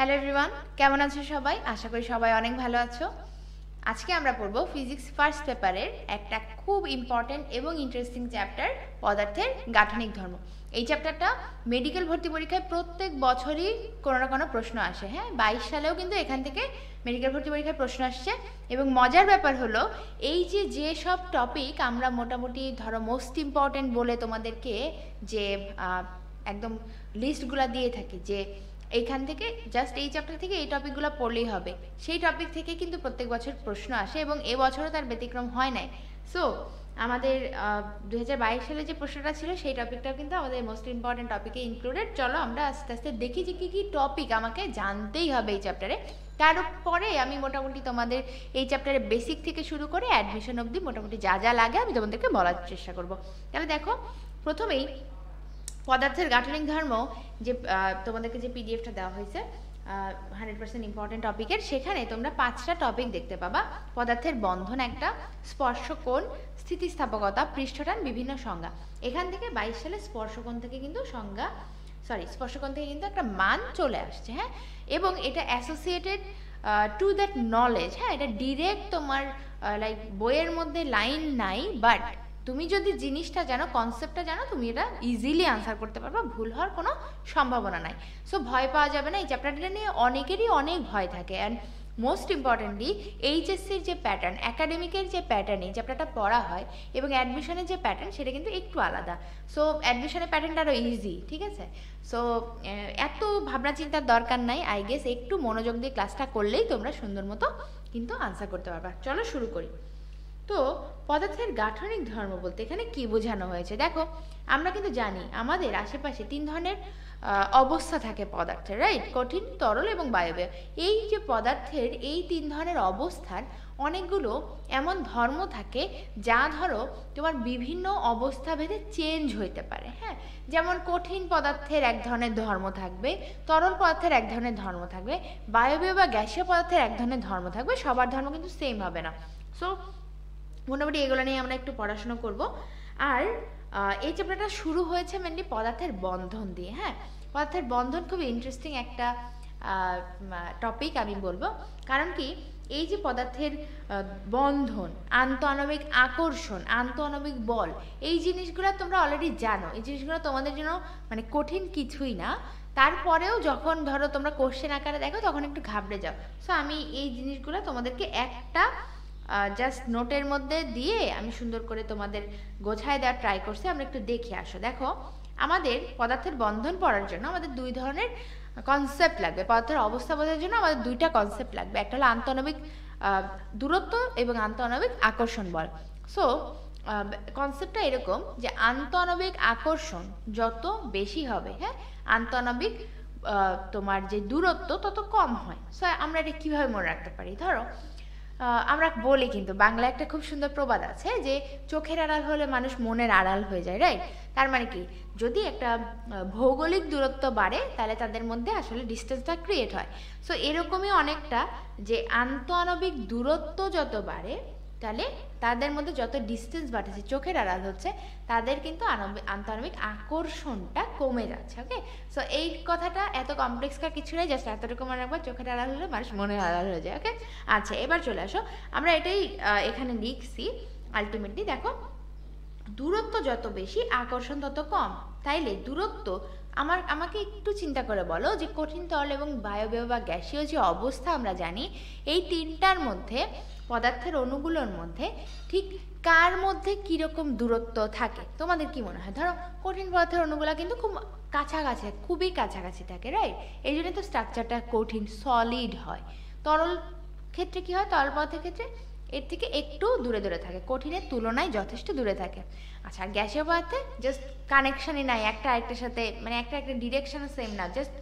Hello everyone, কেমন আছো সবাই? আশা করি সবাই অনেক ভালো আছো। আজকে আমরা পড়ব ফিজিক্স ফার্স্ট পেপারের একটা খুব ইম্পর্টেন্ট এবং ইন্টারেস্টিং চ্যাপ্টার, পদার্থের গাঠনিক ধর্ম। এই চ্যাপ্টারটা মেডিকেল ভর্তি পরীক্ষায় প্রত্যেক বছরই কোনো না কোনো প্রশ্ন আসে। হ্যাঁ, 22 সালেও কিন্তু এখান থেকে মেডিকেল ভর্তি পরীক্ষায় প্রশ্ন আসছে। এবং মজার ব্যাপার হলো এই যে সব টপিক আমরা মোটামুটি ধরো মোস্ট ইম্পর্টেন্ট বলে তোমাদেরকে যে একদম লিস্টগুলো দিয়ে থাকি, যে এইখান থেকে জাস্ট এই চ্যাপ্টার থেকে এই টপিকগুলো পড়লেই হবে, সেই টপিক থেকে কিন্তু প্রত্যেক বছর প্রশ্ন আসে এবং এবছরও তার ব্যতিক্রম হয় নাই। সো আমাদের 2022 সালে যে প্রশ্নটা ছিল সেই টপিকটাও কিন্তু আমাদের মোস্ট ইম্পর্টেন্ট টপিকে ইনক্লুডেড। চলো আমরা আস্তে আস্তে দেখি যে কী কী টপিক আমাকে জানতেই হবে এই চ্যাপ্টারে। তারপরে আমি মোটামুটি তোমাদের এই চ্যাপ্টারের বেসিক থেকে শুরু করে অ্যাডমিশন অবধি মোটামুটি যা যা লাগে আমি তোমাদেরকে বলার চেষ্টা করব। তাহলে দেখো, প্রথমেই পদার্থের গাঠনিক ধর্ম, যে তোমাদেরকে যে পিডিএফটা দেওয়া হয়েছে 100% ইম্পর্টেন্ট টপিকের, সেখানে তোমরা 5টা টপিক দেখতে পাবা। পদার্থের বন্ধন একটা, স্পর্শকোণ, স্থিতিস্থাপকতা, পৃষ্ঠটান, বিভিন্ন সংজ্ঞা। এখান থেকে 22 সালে স্পর্শকোণ থেকে কিন্তু স্পর্শকোণ থেকে কিন্তু একটা মান চলে আসছে। হ্যাঁ, এবং এটা অ্যাসোসিয়েটেড টু দ্যাট নলেজ। হ্যাঁ, এটা ডিরেক্ট তোমার লাইক বইয়ের মধ্যে লাইন নাই, বাট তুমি যদি জিনিসটা জানো, কনসেপ্টটা জানো, তুমি এটা ইজিলি আনসার করতে পারবা, ভুল হওয়ার কোনো সম্ভাবনা নাই। সো ভয় পাওয়া যাবে না। এই চ্যাপ্টারটা নিয়ে অনেকেরই অনেক ভয় থাকে। অ্যান্ড মোস্ট ইম্পর্টেন্টলি এইচএসসির যে প্যাটার্ন, একাডেমিকের যে প্যাটার্ন এই চ্যাপ্টারটা পড়া হয় এবং অ্যাডমিশনের যে প্যাটার্ন সেটা কিন্তু একটু আলাদা। সো অ্যাডমিশনের প্যাটার্নটা আরও ইজি, ঠিক আছে? সো এত ভাবনা চিন্তার দরকার নাই। আই গেস একটু মনোযোগ দিয়ে ক্লাসটা করলেই তোমরা সুন্দর মতো কিন্তু আনসার করতে পারবা। চলো শুরু করি। তো পদার্থের গাঠনিক ধর্ম বলতে এখানে কি বোঝানো হয়েছে দেখো, আমরা কিন্তু জানি আমাদের আশেপাশে 3 ধরনের অবস্থা থাকে পদার্থের, রাইট? কঠিন, তরল এবং বায়বীয়। এই যে পদার্থের এই 3 ধরনের অবস্থার অনেকগুলো এমন ধর্ম থাকে যা ধরো তোমার বিভিন্ন অবস্থা ভেদে চেঞ্জ হইতে পারে। হ্যাঁ, যেমন কঠিন পদার্থের এক ধরনের ধর্ম থাকবে, তরল পদার্থের এক ধরনের ধর্ম থাকবে, বায়বীয় বা গ্যাসীয় পদার্থের এক ধরনের ধর্ম থাকবে। সবার ধর্ম কিন্তু সেম হবে না। সো মোটামুটি এগুলো নিয়ে আমরা একটু পড়াশোনা করব। আর এই চ্যাপ্টারটা শুরু হয়েছে মেনলি পদার্থের বন্ধন দিয়ে। হ্যাঁ, পদার্থের বন্ধন খুব ইন্টারেস্টিং একটা টপিক আমি বলবো। কারণ কি, এই যে পদার্থের বন্ধন, আন্তঃআণবিক আকর্ষণ, আন্তঃআণবিক বল, এই জিনিসগুলো তোমরা অলরেডি জানো। এই জিনিসগুলো তোমাদের জন্য মানে কঠিন কিছুই না। তারপরেও যখন ধরো তোমরা কোশ্চেন আকারে দেখো তখন একটু ঘাবড়ে যাও। সো আমি এই জিনিসগুলো তোমাদেরকে একটা জাস্ট নোটের মধ্যে দিয়ে আমি সুন্দর করে তোমাদের গোছায় দেওয়ার ট্রাই করছি। আমরা একটু দেখে আসো। দেখো, আমাদের পদার্থের বন্ধন পড়ার জন্য আমাদের 2 ধরনের কনসেপ্ট লাগবে। পদার্থের অবস্থা বোঝার জন্য আমাদের 2টা কনসেপ্ট লাগবে। একটা হলো আন্তঃআণবিক দূরত্ব এবং আন্তঃআণবিক আকর্ষণ বল। সো কনসেপ্টটা এরকম যে আন্তঃআণবিক আকর্ষণ যত বেশি হবে, হ্যাঁ, আন্তঃআণবিক তোমার যে দূরত্ব তত কম হয়। সো আমরা এটা কীভাবে মনে রাখতে পারি? ধরো আমরা বলি, কিন্তু বাংলা একটা খুব সুন্দর প্রবাদ আছে যে চোখের আড়াল হলে মানুষ মনের আড়াল হয়ে যায়, রাইট? তার মানে কি, যদি একটা ভৌগোলিক দূরত্ব বাড়ে তাহলে তাদের মধ্যে আসলে ডিস্টেন্সটা ক্রিয়েট হয়। সো এরকমই অনেকটা, যে আন্তঃআণবিক দূরত্ব যত বাড়ে তাহলে তাদের মধ্যে যত ডিস্টেন্স বাড়ছে, চোখের আড়াল হচ্ছে, তাদের কিন্তু আন্তঃআণবিক আকর্ষণটা কমে যাচ্ছে। ওকে, সো এই কথাটা এত কমপ্লেক্স কিছু নেই, জাস্ট এতটুকু মনে রাখবো, চোখের আড়াল হলে মানুষ মনের আড়াল হয়ে যায়। ওকে, আচ্ছা এবার চলে আসো, আমরা এটাই এখানে লিখছি। আলটিমেটলি দেখো, দূরত্ব যত বেশি আকর্ষণ তত কম। তাইলে দূরত্ব আমাকে একটু চিন্তা করে বলো যে কঠিন, তরল এবং বায়বীয় বা গ্যাসীয় যে অবস্থা আমরা জানি, এই 3টার মধ্যে পদার্থের অণুগুলোর মধ্যে ঠিক কার মধ্যে কীরকম দূরত্ব থাকে তোমাদের কি মনে হয়? ধরো কঠিন পদার্থের অণুগুলো কিন্তু খুব কাছাকাছি, খুবই কাছাকাছি থাকে, রাইট? এই জন্য তো স্ট্রাকচারটা কঠিন, সলিড হয়। তরল ক্ষেত্রে কি হয়? তরল পদার্থের ক্ষেত্রে এর থেকে একটু দূরে দূরে থাকে, কঠিনের তুলনায় যথেষ্ট দূরে থাকে। আচ্ছা, আর গ্যাসীয় পদার্থে জাস্ট কানেকশনই নাই, একটা আরেকটার সাথে, মানে একটা ডিরেকশন সেম না, জাস্ট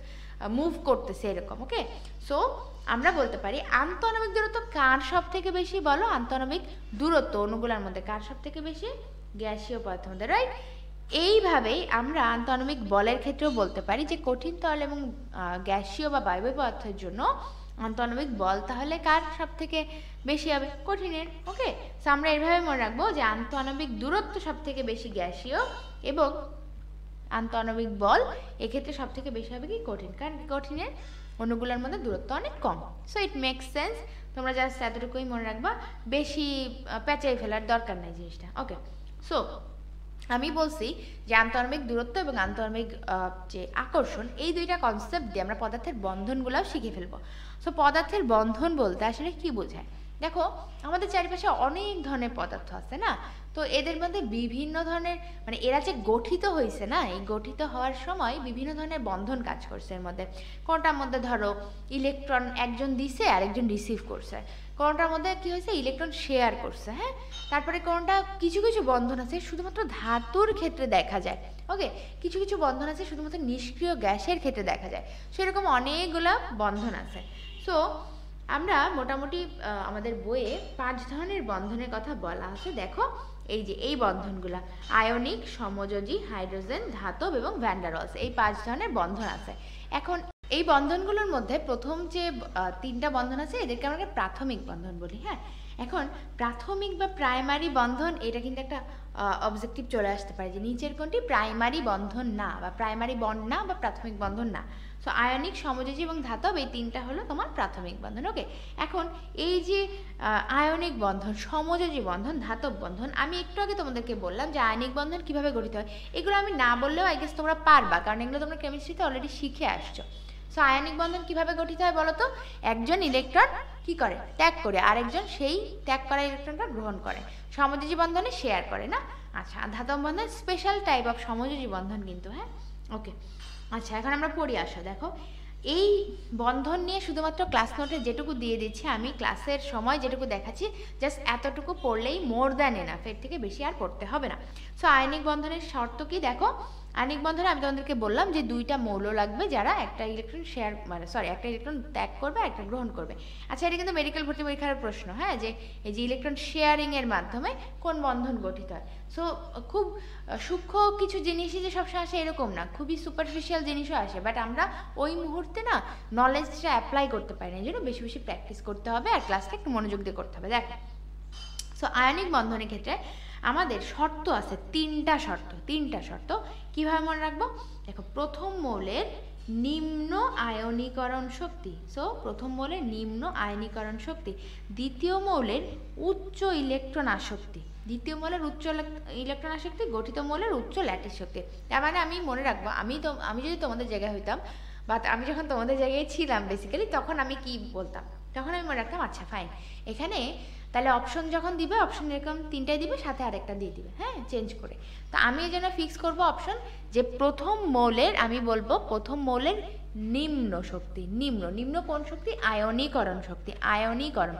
মুভ করতেছে এরকম। ওকে, সো আমরা বলতে পারি আন্তঃআণবিক দূরত্ব কার সব থেকে বেশি? বলো, আন্তঃআণবিক দূরত্ব অণুগুলোর মধ্যে কার সব থেকে বেশি? গ্যাসীয় পদার্থের মধ্যে, রাইট? এইভাবেই আমরা আন্তঃআণবিক বলের ক্ষেত্রেও বলতে পারি যে কঠিন, তরল এবং গ্যাসীয় বা বায়বীয় পদার্থের জন্য আন্তঃআণবিক বল তাহলে কার সব থেকে বেশি হবে? কঠিনের। ওকে, সো আমরা এইভাবে মনে রাখবো যে আন্তঃআণবিক দূরত্ব সব থেকে বেশি গ্যাসীয় এবং আন্তঃআণবিক বল এক্ষেত্রে সব থেকে বেশি হবে কি? কঠিন। কারণ কঠিনের অণুগুলোর মধ্যে দূরত্ব অনেক কম। সো ইট মেক্স সেন্স, তোমরা জাস্ট এতটুকুই মনে রাখবা, বেশি পেঁচাই ফেলার দরকার নাই জিনিসটা। ওকে, সো আমি বলছি যে আন্তঃআণবিক দূরত্ব এবং আন্তঃআণবিক যে আকর্ষণ, এই দুইটা কনসেপ্ট দিয়ে আমরা পদার্থের বন্ধনগুলোও শিখে ফেলবো। সো পদার্থের বন্ধন বলতে আসলে কি বোঝায়? দেখো, আমাদের চারিপাশে অনেক ধরনের পদার্থ আছে না, তো এদের মধ্যে বিভিন্ন ধরনের মানে এরা যে গঠিত হয়েছে না, এই গঠিত হওয়ার সময় বিভিন্ন ধরনের বন্ধন কাজ করছে এর মধ্যে। কোনটার মধ্যে ধরো ইলেকট্রন একজন দিছে আর একজন রিসিভ করছে, কোনটার মধ্যে কি হয়েছে ইলেকট্রন শেয়ার করছে, হ্যাঁ। তারপরে কোনটা কিছু কিছু বন্ধন আছে শুধুমাত্র ধাতুর ক্ষেত্রে দেখা যায়, ওকে, কিছু কিছু বন্ধন আছে শুধুমাত্র নিষ্ক্রিয় গ্যাসের ক্ষেত্রে দেখা যায়, সেরকম অনেকগুলো বন্ধন আছে। সো আমরা মোটামুটি আমাদের বইয়ে 5 ধরনের বন্ধনের কথা বলা আছে। দেখো এই যে এই বন্ধনগুলা আয়নিক, সমযোজী, হাইড্রোজেন, ধাতব এবং ভ্যান ডার ওয়ালস, এই 5 ধরনের বন্ধন আছে। এখন এই বন্ধনগুলোর মধ্যে প্রথম যে 3টা বন্ধন আছে এদেরকে আমরা প্রাথমিক বন্ধন বলি, হ্যাঁ। এখন প্রাথমিক বা প্রাইমারি বন্ধন, এটা কিন্তু একটা অবজেক্টিভ চলে আসতে পারে যে নিচের কোনটি প্রাইমারি বন্ধন না, বা প্রাইমারি বন্ড না, বা প্রাথমিক বন্ধন না। সো আয়নিক, সমযোজী এবং ধাতব, এই 3টা হলো তোমার প্রাথমিক বন্ধন। ওকে, এখন এই যে আয়নিক বন্ধন, সমযোজী বন্ধন, ধাতব বন্ধন, আমি একটু আগে তোমাদেরকে বললাম যে আয়নিক বন্ধন কিভাবে গঠিত হয়, এগুলো আমি না বললেও আই গেস তোমরা পারবা, কারণ এগুলো তোমরা কেমিস্ট্রিতে অলরেডি শিখে আসছো। সো আয়নিক বন্ধন কিভাবে গঠিত হয় বলো তো? একজন ইলেকট্রন কি করে, ত্যাগ করে, আরেকজন সেই ত্যাগ করা ইলেকট্রনটা গ্রহণ করে। সমযোজী বন্ধনে শেয়ার করে না। আচ্ছা, ধাতব বন্ধন স্পেশাল টাইপ অফ সমযোজী বন্ধন কিন্তু, হ্যাঁ। ওকে, আচ্ছা, এখন আমরা পড়ি। আসো দেখো, এই বন্ধন নিয়ে শুধুমাত্র ক্লাস নোটে যেটুকু দিয়ে দিচ্ছি আমি, ক্লাসের সময় যেটুকু দেখাচ্ছি, জাস্ট এতটুকু পড়লেই মোর দ্যান এনাফ, এর থেকে বেশি আর পড়তে হবে না। সো আয়নিক বন্ধনের শর্ত কি দেখো, আয়নিক বন্ধনে আমি তোমাদেরকে বললাম যে 2টা মৌল লাগবে যারা একটা ইলেকট্রন শেয়ার মানে সরি একটা ইলেকট্রন ত্যাগ করবে, একটা গ্রহণ করবে। আচ্ছা, এটা কিন্তু মেডিকেল ভর্তি পরীক্ষার প্রশ্ন, হ্যাঁ, যে এই যে ইলেকট্রন শেয়ারিং এর মাধ্যমে কোন বন্ধন গঠিত হয়। সো খুব সূক্ষ্ম কিছু জিনিসই যে সবসময় আসে এরকম না, খুবই সুপারফিশিয়াল জিনিসও আসে, বাট আমরা ওই মুহূর্তে না নলেজটা অ্যাপ্লাই করতে পারি না, এই জন্য বেশি বেশি প্র্যাকটিস করতে হবে আর ক্লাসটা একটু মনোযোগ দিয়ে করতে হবে। দেখো, সো আয়নিক বন্ধনের ক্ষেত্রে আমাদের শর্ত আছে 3টা শর্ত। কিভাবে মনে রাখবো? দেখো, প্রথম মৌলের নিম্ন আয়নীকরণ শক্তি, সো প্রথম মৌলের নিম্ন আয়নীকরণ শক্তি, দ্বিতীয় মৌলের উচ্চ ইলেকট্রন আসক্তি, দ্বিতীয় মৌলের উচ্চ ইলেকট্রন আসক্তি, গঠিত মৌলের উচ্চ ল্যাটিস শক্তি। তার মানে আমি মনে রাখবো, আমি যদি তোমাদের জায়গায় হইতাম, বা আমি যখন তোমাদের জায়গায় ছিলাম বেসিক্যালি, তখন আমি কি বলতাম, তখন আমি মনে রাখতাম আচ্ছা ফাইন, এখানে তাহলে অপশন যখন দিবে, অপশন এরকম 3টাই দিবে, সাথে আরেকটা দিয়ে দিবে, হ্যাঁ, চেঞ্জ করে। তো আমি এই জন্য ফিক্স করবো অপশন, যে প্রথম মৌলের, আমি বলবো প্রথম মৌলের নিম্ন শক্তি, নিম্ন কোন শক্তি? আয়নীকরণ শক্তি, আয়নীকরণ।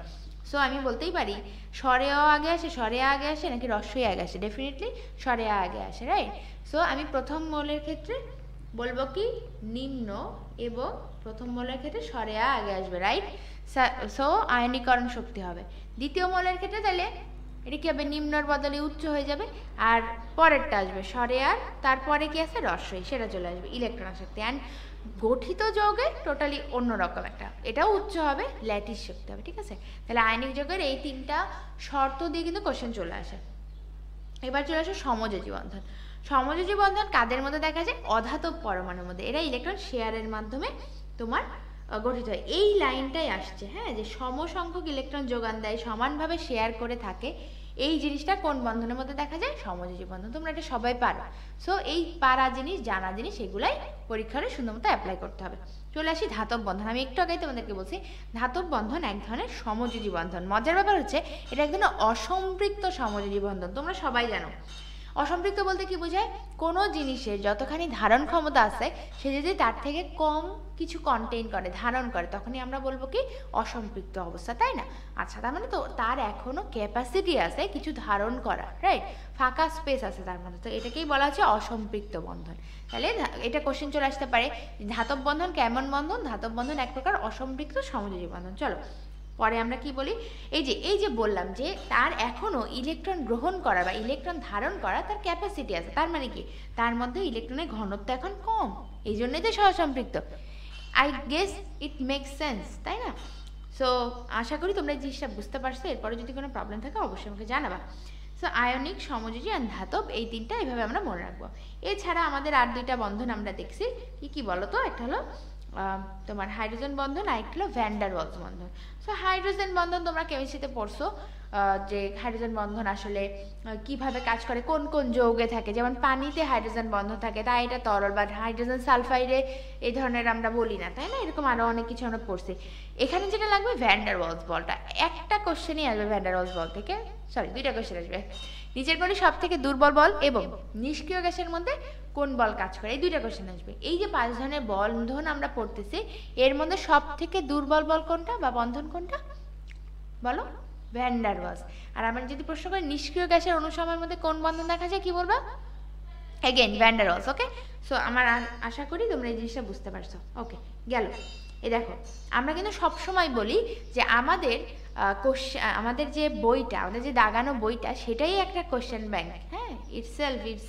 সো আমি বলতেই পারি স্বরে অ আগে আসে, স্বরে আ আগে আসে, নাকি রস্বই আগে আসে? ডেফিনেটলি স্বরে আ আগে আসে, রাইট। সো আমি প্রথম মৌলের ক্ষেত্রে বলবো কি নিম্ন, এবং প্রথম মৌলের ক্ষেত্রে স্বরে আ আগে আসবে, রাইট। সো আয়নীকরণ শক্তি হবে। দ্বিতীয় মৌলের ক্ষেত্রে তাহলে এটা কি হবে? নিম্নর বদলে উচ্চ হয়ে যাবে, আর পরেরটা আসবে স্বরে আর, তারপরে কি আছে রস্বই, সেটা চলে আসবে ইলেকট্রন আসক্তি। অ্যান্ড গঠিত যৌগে টোটালি অন্যরকম একটা, এটাও উচ্চ হবে, ল্যাটিস শক্তি হবে, ঠিক আছে। তাহলে আয়নিক যৌগের এই 3টা শর্ত দিয়ে কিন্তু কোশ্চেন চলে আসে। এবার চলে আসে সমযোজী বন্ধন। সমযোজী বন্ধন কাদের মধ্যে দেখা যায়? অধাতব পরমাণুর মধ্যে। এরা ইলেকট্রন শেয়ারের মাধ্যমে তোমার গঠিত হয়। এই লাইনটাই আসছে, হ্যাঁ, যে সমসংখ্যক ইলেকট্রন যোগান দেয়, সমানভাবে শেয়ার করে থাকে, এই জিনিসটা কোন বন্ধনের মধ্যে দেখা যায়? সমযোজী বন্ধন। তোমরা এটা সবাই পারো। সো এই পারা জিনিস, জানা জিনিস, এগুলাই পরীক্ষারে সুন্দর মতো অ্যাপ্লাই করতে হবে। চলে আসি ধাতব বন্ধন। আমি একটু আগেই তোমাদেরকে বলছি ধাতব বন্ধন এক ধরনের সমযোজী বন্ধন। মজার ব্যাপার হচ্ছে এটা এক ধরনের অসম্পৃক্ত সমযোজী বন্ধন। তোমরা সবাই জানো অসম্পৃক্ত বলতে কি বোঝায়? কোনো জিনিসের যতখানি ধারণ ক্ষমতা আছে সে যদি তার থেকে কম কিছু কন্টেইন করে, ধারণ করে, তখনই আমরা বলবো কি অসম্পৃক্ত অবস্থা, তাই না? আচ্ছা, তার মানে তো তার এখনো ক্যাপাসিটি আছে কিছু ধারণ করা, রাইট, ফাঁকা স্পেস আছে তার মধ্যে, তো এটাকেই বলা হচ্ছে অসম্পৃক্ত বন্ধন। তাহলে এটা কোশ্চেন চলে আসতে পারে, ধাতব বন্ধন কেমন বন্ধন? ধাতব বন্ধন এক প্রকার অসম্পৃক্ত সমযোজী বন্ধন। চলো পরে আমরা কি বলি, এই যে বললাম যে তার এখনো ইলেকট্রন গ্রহণ করা বা ইলেকট্রন ধারণ করা তার ক্যাপাসিটি আছে, তার মানে কি তার মধ্যে ইলেকট্রনের ঘনত্ব এখন কম, এই জন্যই তো সহসম্পৃক্ত। I guess it makes sense, তাই না? সো আশা করি তোমরা এই জিনিসটা বুঝতে পারছো। এরপরে যদি কোনো প্রবলেম থাকে অবশ্যই আমাকে জানাবা। সো আয়নিক, সমযোজী আর ধাতব, এই 3টা এইভাবে আমরা মনে রাখবো। এছাড়া আমাদের আর 2টা বন্ধন আমরা দেখছি, কি বলো তো? একটা হলো তোমার হাইড্রোজেন বন্ধন, আরেকটা হলো ভ্যান ডার ওয়ালস বন্ধন। সো হাইড্রোজেন বন্ধন তোমরা কেমিস্ট্রিতে পড়ছো, যে হাইড্রোজেন বন্ধন আসলে কিভাবে কাজ করে, কোন কোন যৌগে থাকে, যেমন পানিতে হাইড্রোজেন বন্ধন থাকে তাই এটা তরল, বা হাইড্রোজেন সালফাইডে এই ধরনের আমরা বলি না, তাই না? এরকম আরো অনেক কিছু আমরা পড়ছি। এখানে যেটা লাগবে ভ্যান ডার ওয়ালস বলটা, একটা কোশ্চেনই আসবে ভ্যান ডার ওয়ালস বল থেকে, সরি দুইটা কোশ্চেন আসবে। নিচের কোনটি সব থেকে দুর্বল বল এবং নিষ্ক্রিয় গ্যাসের মধ্যে কোন বল কাজ করে, এই দুইটা কোশ্চেন আসবে। এই যে 5 ধরনের বন্ধন আমরা পড়তেছি, এর মধ্যে সব থেকে দুর্বল বল কোনটা বা বন্ধন কোনটা বলো? Van der Waals. আর আমরা যদি প্রশ্ন করি নিষ্ক্রিয় গ্যাসের অনুসময়ের মধ্যে কোন বন্ধন দেখা যায়, কি বলবা? Again van der Waals. Okay, so আমার আশা করি তোমরা এই জিনিসটা বুঝতে পারছো। ওকে, গেল। এই দেখো, আমরা কিন্তু সব সময় বলি যে আমাদের যে বইটা, আমাদের যে দাগানো বইটা, সেটাই একটা কোশ্চেন ব্যাংক। হ্যাঁ, ইটস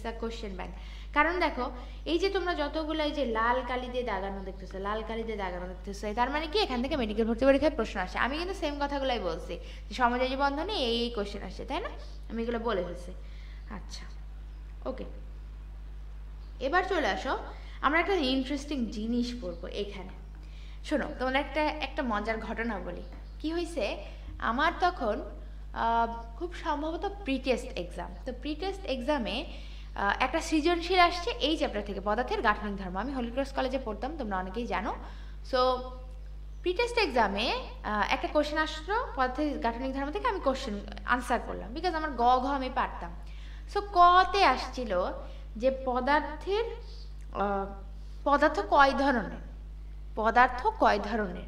আ কোশ্চেন ব্যাংক। কারণ দেখো, এই যে তোমরা যতগুলো এই যে লাল কালি দিয়ে দাগানো দেখতেছো, লাল কালি দিয়ে দাগানো দেখতেছো, তার মানে কি এখান থেকে মেডিকেল ভর্তি পরীক্ষায় প্রশ্ন আসে। আমি কিন্তু সেম কথাগুলাই বলছি যে সমযোজী বন্ধনে এই কোশ্চেন আসে, তাই না? আমি এগুলো বলে ফেলছি। আচ্ছা, ওকে, এবার চলে আসো, আমরা একটা ইন্টারেস্টিং জিনিস পড়বো এখানে। শোনো, তোমাদের একটা মজার ঘটনা বলি। কি হয়েছে, আমার তখন খুব সম্ভবত প্রি টেস্ট এক্সাম। তো প্রি টেস্ট এক্সামে একটা সৃজনশীল আসছে এই চ্যাপ্টার থেকে, পদার্থের গাঠনিক ধর্ম। আমি হলি ক্রস কলেজে পড়তাম, তোমরা অনেকেই জানো। সো প্রি টেস্ট এক্সামে একটা কোশ্চেন আসলো পদার্থের গাঠনিক ধর্ম থেকে, আমি কোশ্চেন আনসার করলাম বিকজ আমার ঘ আমি পারতাম। সো কতে আসছিল যে পদার্থ কয় ধরনের, পদার্থ কয় ধরনের,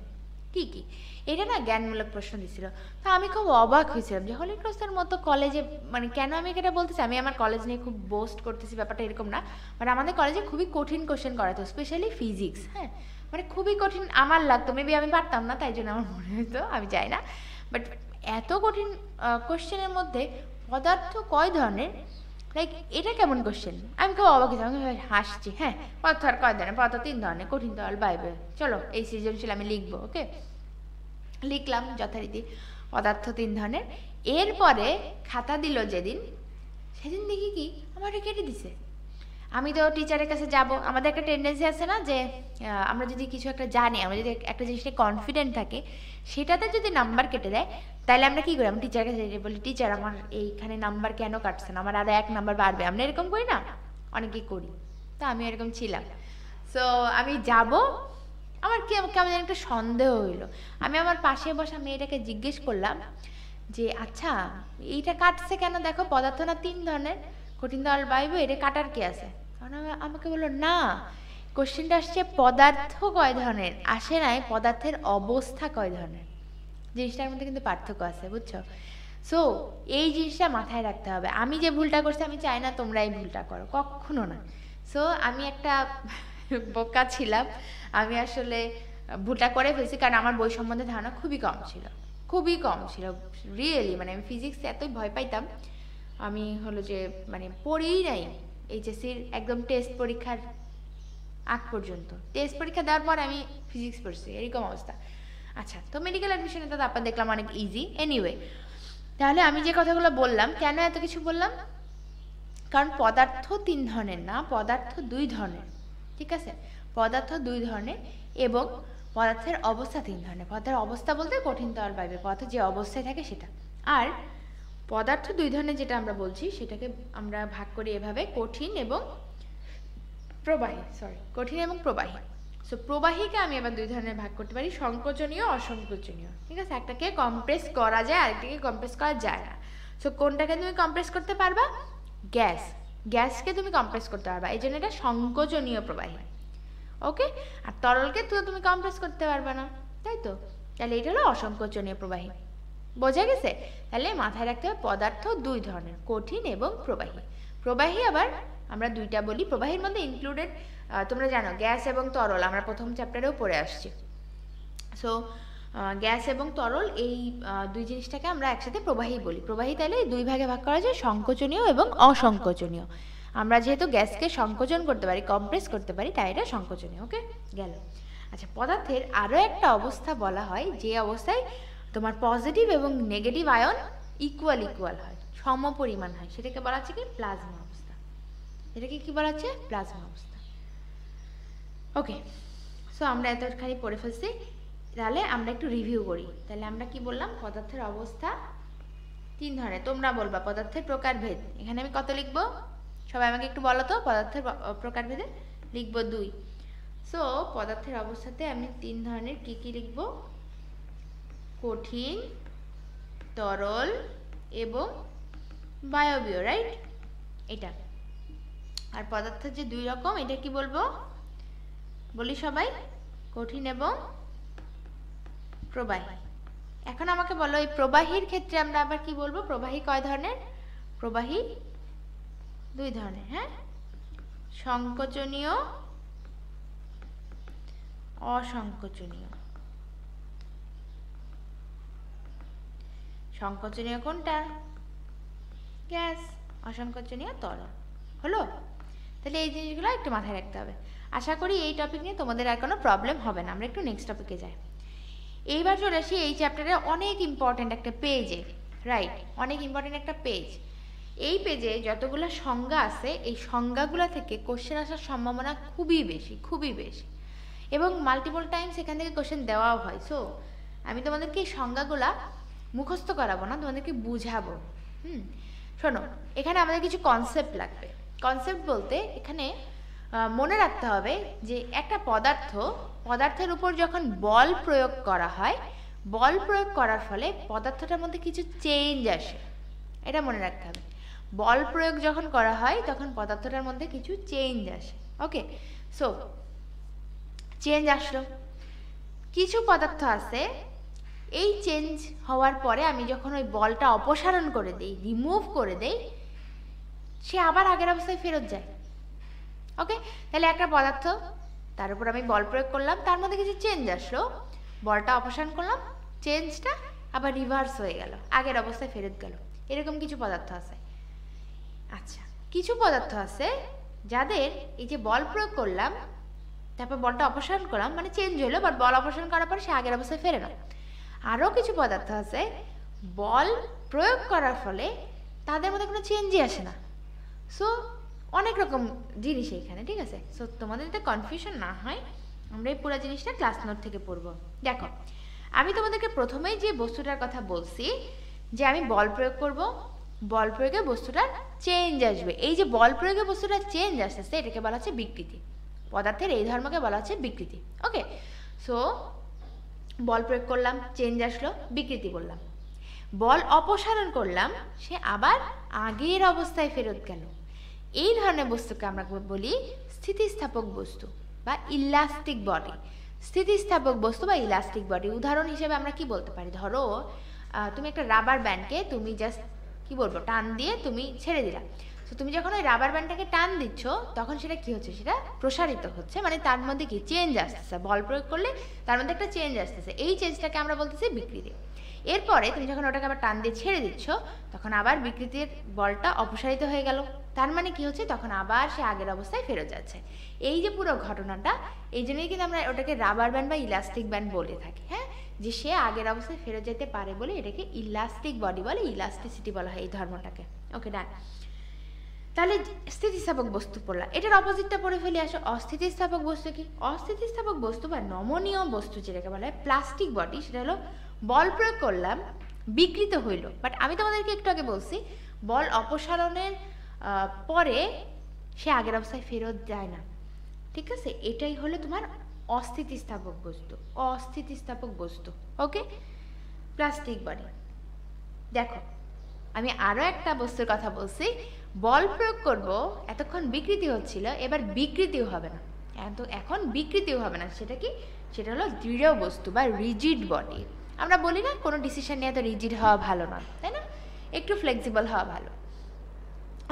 কি কি, এটা না জ্ঞানমূলক প্রশ্ন দিছিল। তো আমি খুব অবাক হয়েছিলাম যে হলি ক্রসের মতো কলেজে, মানে কেন আমি এটা বলতেছি, আমি আমার কলেজ নিয়ে খুব বোস্ট করতেছি, ব্যাপারটা এরকম না। মানে আমাদের কলেজে খুবই কঠিন কোশ্চেন করাতো, স্পেশালি ফিজিক্স। হ্যাঁ, মানে খুবই কঠিন আমার লাগতো, মেবি আমি পারতাম না তাই জন্য আমার মনে হতো, আমি চাই না। বাট এত কঠিন কোশ্চেনের মধ্যে পদার্থ কয় ধরনের, লাইক এটা কেমন কোশ্চেন, আমি খুব অবাক হয়েছি, আমি হাসছি। হ্যাঁ, পদার্থ আর কয় ধরনের, পদার্থ 3 ধরনের, কঠিন তরল বায়ু। চলো এই সৃজনশীল আমি লিখবো। ওকে, লিখলাম যথারীতি পদার্থ 3 ধরনের। এরপরে খাতা দিল যেদিন, সেদিন দেখি কি আমার কেটে দিছে। আমি তো টিচারের কাছে যাব, আমাদের একটা টেন্ডেন্সি আছে না যে আমরা যদি কিছু একটা জানি, আমরা যদি একটা জিনিসে কনফিডেন্ট থাকি, সেটাতে যদি নাম্বার কেটে দেয়, তাহলে আমরা কি করি, আমি টিচারের কাছে বলি, টিচার আমার এইখানে নাম্বার কেন কাটছেন, আমার আরো 1 নাম্বার বাড়বে। আমরা এরকম করি না, অনেকেই করি। তো আমি এরকম ছিলাম। সো আমি যাব, আমার কেমন একটা সন্দেহ হইলো। আমি আমার পাশে বসা মেয়েটাকে জিজ্ঞেস করলাম যে আচ্ছা এইটা কাটছে কেন, দেখো পদার্থ না 3 ধরনের, কঠিন তরল বায়ু, এটা কাটার কি আছে? কারণ আমাকে বললো না, কোশ্চেনটা আসছে পদার্থ কয় ধরনের, আসে নাই পদার্থের অবস্থা কয় ধরনের। জিনিসটার মধ্যে কিন্তু পার্থক্য আছে, বুঝছো? সো এই জিনিসটা মাথায় রাখতে হবে। আমি যে ভুলটা করছি, আমি চাই না তোমরা এই ভুলটা করো, কখনো না। সো আমি একটা বোকা ছিলাম, আমি আসলে ভুলটা করে ফেলছি, কারণ আমার বই সম্বন্ধে ধারণা খুবই কম ছিল, খুবই কম ছিল রিয়েলি। মানে আমি ফিজিক্স এতই ভয় পাইতাম, আমি হলো যে মানে পড়েই নাই এইচএসসির একদম টেস্ট পরীক্ষার আগ পর্যন্ত। টেস্ট পরীক্ষা দেওয়ার পর আমি ফিজিক্স পড়ছি, এরকম অবস্থা। আচ্ছা, তো মেডিকেল অ্যাডমিশনে তো তারপর দেখলাম অনেক ইজি। এনিওয়ে, তাহলে আমি যে কথাগুলো বললাম, কেন এত কিছু বললাম, কারণ পদার্থ 3 ধরনের না, পদার্থ 2 ধরনের। ঠিক আছে, পদার্থ 2 ধরনের এবং পদার্থের অবস্থা 3 ধরনের। পদার্থের অবস্থা বলতে কঠিন তরল বায়ু, পদার্থ যে অবস্থায় থাকে সেটা। আর পদার্থ 2 ধরনের যেটা আমরা বলছি, সেটাকে আমরা ভাগ করি এভাবে, কঠিন এবং প্রবাহী। কঠিন এবং প্রবাহী। সো প্রবাহীকে আমি আবার 2 ধরনের ভাগ করতে পারি, সংকোচনীয়, অসংকোচনীয়। ঠিক আছে, একটাকে কম্প্রেস করা যায়, আরেকটাকে কম্প্রেস করা যায় না। সো কোনটাকে তুমি কম্প্রেস করতে পারবা? গ্যাসকে তুমি কম্প্রেস করতে পারবা, এই জন্য এটা সংকোচনীয় প্রবাহী। ওকে, আর তরলকে তো তুমি কম্প্রেস করতে পারবা না, তাই তো? তাহলে এটা হলো অসংকোচনীয় প্রবাহী। বোঝা গেছে? তাহলে মাথায় রাখতে হবে পদার্থ 2 ধরনের, কঠিন এবং প্রবাহী। প্রবাহী আবার আমরা 2টা বলি, প্রবাহীর মধ্যে ইনক্লুডেড তোমরা জানো গ্যাস এবং তরল, আমরা প্রথম চ্যাপ্টারেও পড়ে আসছি। সো গ্যাস এবং তরল এই 2 জিনিসটাকে আমরা একসাথে প্রবাহী বলি। প্রবাহী তাহলে 2 ভাগে ভাগ করা যায়, সংকোচনীয় এবং অসংকোচনীয়। আমরা যেহেতু গ্যাসকে সংকোচন করতে পারি, কম্প্রেস করতে পারি, তাই এটা সংকোচনীয়। ওকে, গেল। আচ্ছা, পদার্থের আরও একটা অবস্থা বলা হয়, যে অবস্থায় তোমার পজিটিভ এবং নেগেটিভ আয়ন ইকুয়াল হয়, সমপরিমাণ হয়, সেটাকে বলা হচ্ছে কি প্লাজমা অবস্থা। এটাকে কি বলা হচ্ছে? প্লাজমা অবস্থা। ওকে, সো সো আমরা এতখানি পড়ে ফেলছি, তাহলে আমরা একটু রিভিউ করি। তাহলে আমরা কি বললাম, পদার্থের অবস্থা 3 ধরনের। তোমরা বলবা পদার্থের প্রকারভেদ। এখানে আমি কত লিখব, সবাই আমাকে একটু বলো তো, পদার্থের প্রকারভেদে লিখব 2। সো পদার্থের অবস্থাতে আমি 3 ধরনের কি কি লিখব, কঠিন, তরল এবং বায়বীয়, রাইট? এটা। আর পদার্থের যে 2 রকম, এটা কি বলবো, বলি সবাই, কঠিন এবং প্রবাহী। এখন আমাকে বলো এই প্রবাহীর ক্ষেত্রে আমরা আবার কি বলবো, প্রবাহী কয় ধরনের? প্রবাহী 2 ধরনের, হ্যাঁ, সংকোচনীয়, অসংকোচনীয়। সংকোচনীয় কোনটা? গ্যাস। অসংকোচনীয় তরল। হলো? তাহলে এই জিনিসগুলো একটু মাথায় রাখতে হবে। আশা করি এই টপিক নিয়ে তোমাদের আর কোনো প্রবলেম হবে না। আমরা একটু নেক্সট টপিকে যাই। এইবার চলে আসি এই চ্যাপ্টারে অনেক ইম্পর্টেন্ট একটা পেজে, রাইট? অনেক ইম্পর্টেন্ট একটা পেজ। এই পেজে যতগুলো সংজ্ঞা আছে, এই সংজ্ঞাগুলো থেকে কোশ্চেন আসার সম্ভাবনা খুবই বেশি, খুবই বেশি, এবং মাল্টিপল টাইমস এখান থেকে কোশ্চেন দেওয়াও হয়। সো আমি তোমাদেরকে এই সংজ্ঞাগুলা মুখস্থ করাবো না, তোমাদেরকে বুঝাবো। শোনো, এখানে আমাদের কিছু কনসেপ্ট লাগবে। কনসেপ্ট বলতে এখানে মনে রাখতে হবে যে একটা পদার্থের উপর যখন বল প্রয়োগ করা হয়, বল প্রয়োগ করার ফলে পদার্থটার মধ্যে কিছু চেঞ্জ আসে, এটা মনে রাখতে হবে। বল প্রয়োগ যখন করা হয় তখন পদার্থটার মধ্যে কিছু চেঞ্জ আসে। ওকে, সো চেঞ্জ আসলো। কিছু পদার্থ আছে, এই চেঞ্জ হওয়ার পরে আমি যখন ওই বলটা অপসারণ করে দেই, রিমুভ করে দেই, সে আবার আগের অবস্থায় ফেরত যায়। ওকে, তাহলে একটা পদার্থ, তার উপর আমি বল প্রয়োগ করলাম, তার মধ্যে কিছু চেঞ্জ আসলো, বলটা অপসারণ করলাম, চেঞ্জটা আবার রিভার্স হয়ে গেল, আগের অবস্থায় ফেরত গেল। এরকম কিছু পদার্থ আছে। আচ্ছা, কিছু পদার্থ আছে যাদের এই যে বল প্রয়োগ করলাম, তারপর বলটা অপসারণ করলাম, মানে চেঞ্জ হলো, বাট বল অপসারণ করার পর সে আগের অবস্থায় ফেরে না। আরও কিছু পদার্থ আছে বল প্রয়োগ করার ফলে তাদের মধ্যে কোনো চেঞ্জই আসে না। সো অনেক রকম জিনিস এইখানে, ঠিক আছে? সো তোমাদের যাতে কনফিউশন না হয়, আমরা এই পুরো জিনিসটা ক্লাস নোট থেকে পড়বো। দেখো, আমি তোমাদেরকে প্রথমেই যে বস্তুটার কথা বলছি, যে আমি বল প্রয়োগ করব, বল প্রয়োগে বস্তুটার চেঞ্জ আসবে। এই যে বল প্রয়োগে বস্তুটার চেঞ্জ আসতেছে, এটাকে বলা হচ্ছে বিকৃতি। পদার্থের এই ধর্মকে বলা হচ্ছে বিকৃতি। ওকে, সো বল প্রয়োগ করলাম, চেঞ্জ আসলো, বিকৃতি বললাম। বল অপসারণ করলাম, সে আবার আগের অবস্থায় ফেরত গেল। এই ধরনের বস্তুকে আমরা বলি স্থিতিস্থাপক বস্তু বা ইলাস্টিক বডি। স্থিতিস্থাপক বস্তু বা ইলাস্টিক বডি উদাহরণ হিসেবে আমরা কি বলতে পারি, ধরো তুমি একটা রাবার ব্যান্ডকে তুমি জাস্ট কি বলবো, টান দিয়ে তুমি ছেড়ে দিলা। তো তুমি যখন ওই রাবার ব্যান্ডটাকে টান দিচ্ছ, তখন সেটা কি হচ্ছে, সেটা প্রসারিত হচ্ছে, মানে তার মধ্যে কি চেঞ্জ আসতেছে। বল প্রয়োগ করলে তার মধ্যে একটা চেঞ্জ আসতেছে, এই চেঞ্জটাকে আমরা বলতেছি বিকৃতি। এরপরে তুমি যখন ওটাকে আবার টান দিয়ে ছেড়ে দিচ্ছ, তখন আবার বিকৃতির বলটা অপসারিত হয়ে গেল, তার মানে কি হচ্ছে, তখন আবার সে আগের অবস্থায় ফেরত যাচ্ছে। এই যে পুরো ঘটনাটা, এই জন্যই কিন্তু আমরা ওটাকে রাবার ব্যান্ড বা ইলাস্টিক ব্যান্ড বলে থাকি। হ্যাঁ, যে সে আগের অবস্থায় ফেরত যেতে পারে বলে এটাকে ইলাস্টিক বডি বলে, ইলাস্টিসিটি বলা হয় এই ধর্মটাকে। ওকে, ডান। তাহলে স্থিতিস্থাপক বস্তু পড়লাম, এটার অপোজিটটা পড়ে ফেলে আসো, অস্থিতিস্থাপক বস্তু কি? অস্থিতিস্থাপক বস্তু বা নমনীয় বস্তু যেটাকে বলা হয় প্লাস্টিক বডি, সেটা হলো বল প্রয়োগ করলাম, বিকৃত হইল, বাট আমি তোমাদেরকে একটু আগে বলছি বল অপসারণের পরে সে আগের অবস্থায় ফেরত যায় না, ঠিক আছে? এটাই হলো তোমার অস্থিতিস্থাপক বস্তু, অস্থিতিস্থাপক বস্তু। ওকে, প্লাস্টিক বডি। দেখো, আমি আরো একটা বস্তুর কথা বলছি, বল প্রয়োগ করব, এতক্ষণ বিকৃতি হচ্ছিল, এবার বিকৃতিও হবে না, এখন বিকৃতিও হবে না। সেটা কি? সেটা হলো দৃঢ় বস্তু বা রিজিড বডি। আমরা বলি না, কোনো ডিসিশন নিয়ে এত রিজিড হওয়া ভালো নয়, তাই না? একটু ফ্লেক্সিবল হওয়া ভালো।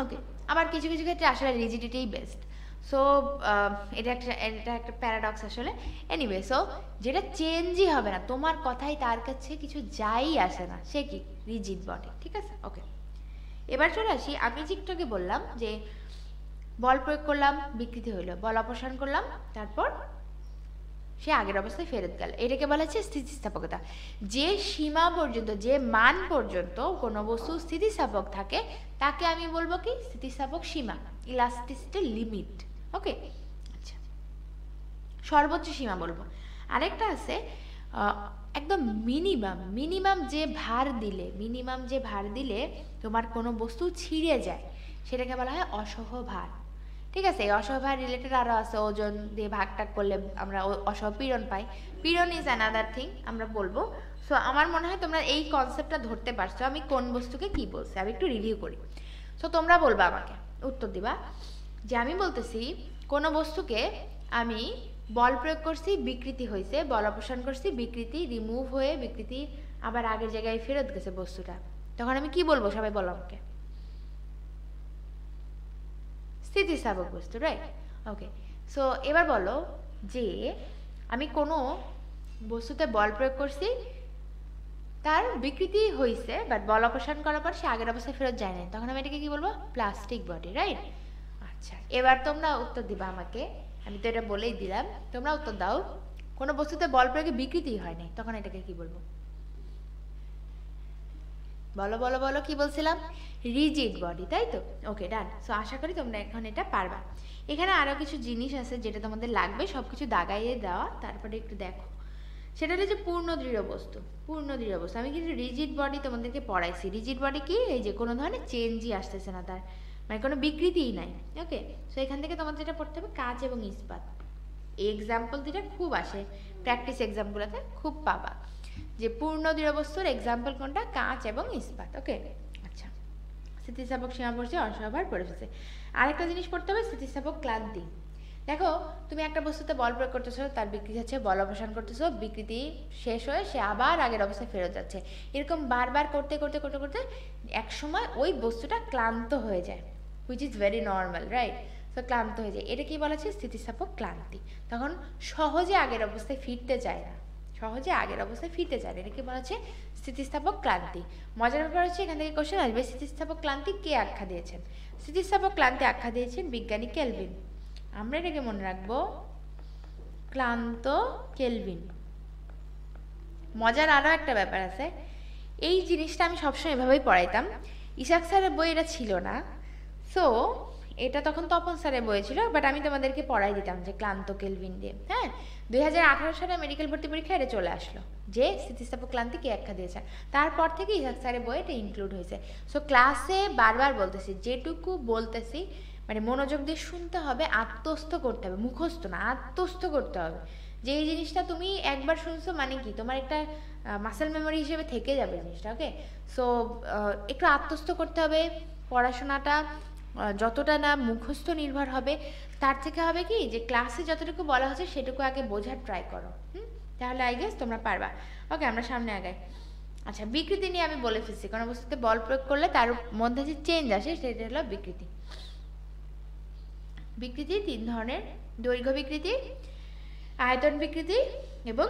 ওকে, আবার কিছু কিছু ক্ষেত্রে আসলে রিজিডিটিই বেস্ট। সো এটা একটা প্যারাডক্স আসলে। এনিওয়ে, সো যেটা চেঞ্জই হবে না, তোমার কথাই তার কাছে কিছু যাই আসে না, সে কি? রিজিড বডি, ঠিক আছে? ওকে, এবার চলে আসি, আমি যে একটু আগে বললাম যে বল প্রয়োগ করলাম, বিকৃতি হইলো, বল অপসারণ করলাম, তারপর সে আগের অবস্থায় ফেরত গেল, এটাকে বলা হচ্ছে স্থিতিস্থাপকতা। যে সীমা পর্যন্ত, যে মান পর্যন্ত কোনো বস্তু স্থিতিস্থাপক থাকে, তাকে আমি বলবো কি? স্থিতিস্থাপক সীমা, ইলাস্টিসিটি লিমিট। ওকে, আচ্ছা, সর্বোচ্চ সীমা বলবো। আরেকটা আছে একদম মিনিমাম যে ভার দিলে তোমার কোনো বস্তু ছিঁড়ে যায়, সেটাকে বলা হয় অসহ ভার। ঠিক আছে, এই অসহ ভার রিলেটেড আরও আছে, ওজন দিয়ে ভাগটাগ করলে আমরা অসহ পীড়ন পাই। পীড়ন ইজ অ্যানাদার থিং, আমরা বলবো। সো আমার মনে হয় তোমরা এই কনসেপ্টটা ধরতে পারছো আমি কোন বস্তুকে কি বলছি। আমি একটু রিভিউ করি। সো তোমরা বলবা, আমাকে উত্তর দিবা যে আমি বলতেছি কোনো বস্তুকে আমি বল প্রয়োগ করছি, বিকৃতি হয়েছে, বল অপসারণ করছি, বিকৃতি রিমুভ হয়ে বিকৃতি আবার আগের জায়গায় ফেরত গেছে বস্তুটা, তখন আমি কি বলবো? সবাই বলো আমাকে। স্থিতিস্থাপক বস্তু, রাইট? ওকে, সো এবার বলো যে আমি কোনো বস্তুতে বল প্রয়োগ করছি, তার বিকৃতি হয়েছে, বাট বল অপসারণ করার পর সে আগের অবস্থায় ফেরত যায় না, তখন আমি এটাকে কি বলবো? Plastic body, right? আচ্ছা, এবার তোমরা উত্তর দিবা আমাকে। আমি তো এটা বলেই দিলাম, তোমরা উত্তর দাও। কোনো বস্তুতে বল প্রয়োগে বিকৃতি হয় নাই, তখন এটাকে কি বলবো? বলো বলো বলো, কি বলছিলাম? রিজিড বডি, তাই তো? ওকে, ডান। সো আশা করি তোমরা এখন এটা পারবা। এখানে আরো কিছু জিনিস আছে যেটা তোমাদের লাগবে, সবকিছু দাগাইয়ে দেওয়া, তারপরে একটু দেখো। সেটা হচ্ছে পূর্ণ দৃঢ় বস্তু। আমি কিন্তু রিজিড বডি তোমাদেরকে পড়াইছি। রিজিড বডি কি? এই যে কোনো ধরনের চেঞ্জই আসতেছে না তার, মানে কোনো বিকৃতিই নাই। ওকে, সো এখান থেকে তোমাদের যেটা পড়তে হবে কাঁচ এবং ইস্পাত। এই এক্সাম্পল দুটা খুব আসে, প্র্যাকটিস এক্সামগুলোতে খুব পাবা যে পূর্ণ দৃঢ় বস্তুর এক্সাম্পল কোনটা? কাঁচ এবং ইস্পাত। ওকে, আচ্ছা। স্থিতিস্থাপক সীমা পড়ছে, অসহভার পড়ে ফেলছে। আরেকটা জিনিস পড়তে হবে, স্থিতিস্থাপক ক্লান্তি। দেখো, তুমি একটা বস্তুতে বল প্রয়োগ করতেছো, তার বিকৃতি হচ্ছে, বল অপসারণ করতেছো, বিকৃতি শেষ হয়ে সে আবার আগের অবস্থায় ফেরত যাচ্ছে। এরকম বারবার করতে করতে করতে করতে একসময় ওই বস্তুটা ক্লান্ত হয়ে যায়, which is very normal, right? তো ক্লান্ত হয়ে যায়, এটা কি বলা হচ্ছে? স্থিতিস্থাপক ক্লান্তি। তখন সহজে আগের অবস্থায় ফিরতে চায় না, এটাকে বলা হচ্ছে স্থিতিস্থাপক ক্লান্তি। মজার ব্যাপার হচ্ছে এখান থেকে কোশ্চেন আসবে, স্থিতিস্থাপক ক্লান্তি কে আখ্যা দিয়েছেন? স্থিতিস্থাপক ক্লান্তি আখ্যা দিয়েছেন বিজ্ঞানী কেলভিন। আমরা এটাকে মনে রাখবো, ক্লান্ত কেলভিন। মজার আরো একটা ব্যাপার আছে, এই জিনিসটা আমি সবসময় এভাবেই পড়াইতাম। ইসাক স্যারের বই এটা ছিল না, সো এটা তখন তপন স্যারের বই ছিল, বাট আমি তোমাদেরকে পড়াই দিতাম যে ক্লান্ত কেলভিন দিয়ে। হ্যাঁ, 2018 সালে মেডিকেল ভর্তি পরীক্ষা এটা চলে আসলো যে স্থিতিস্থাপক ক্লান্তি কে আখ্যা দিয়েছে। তারপর থেকে ইসাক স্যারের বই এটা ইনক্লুড হয়েছে। সো ক্লাসে বারবার বলতেছি, যেটুকু বলতেছি মানে মনোযোগ দিয়ে শুনতে হবে, আত্মস্থ করতে হবে, মুখস্থ না, আত্মস্থ করতে হবে। যে এই জিনিসটা তুমি একবার শুনছো মানে কি তোমার একটা মাসেল মেমোরি হিসেবে থেকে যাবে জিনিসটা। ওকে, সো একটু আত্মস্থ করতে হবে। পড়াশোনাটা যতটা না মুখস্থ নির্ভর হবে, তার থেকে হবে কি যে ক্লাসে যতটুকু বলা হচ্ছে সেটুকু আগে বোঝার ট্রাই করো। তাহলে আই গেস তোমরা পারবা। ওকে, আমরা সামনে আগাই। আচ্ছা, বিকৃতি নিয়ে আমি বলে ফেলছি, কোনো বস্তুতে বল প্রয়োগ করলে তার মধ্যে যে চেঞ্জ আসে সেটা হলো বিকৃতি। বিকৃতি তিন ধরনের, দৈর্ঘ্য বিকৃতি, আয়তন বিকৃতি এবং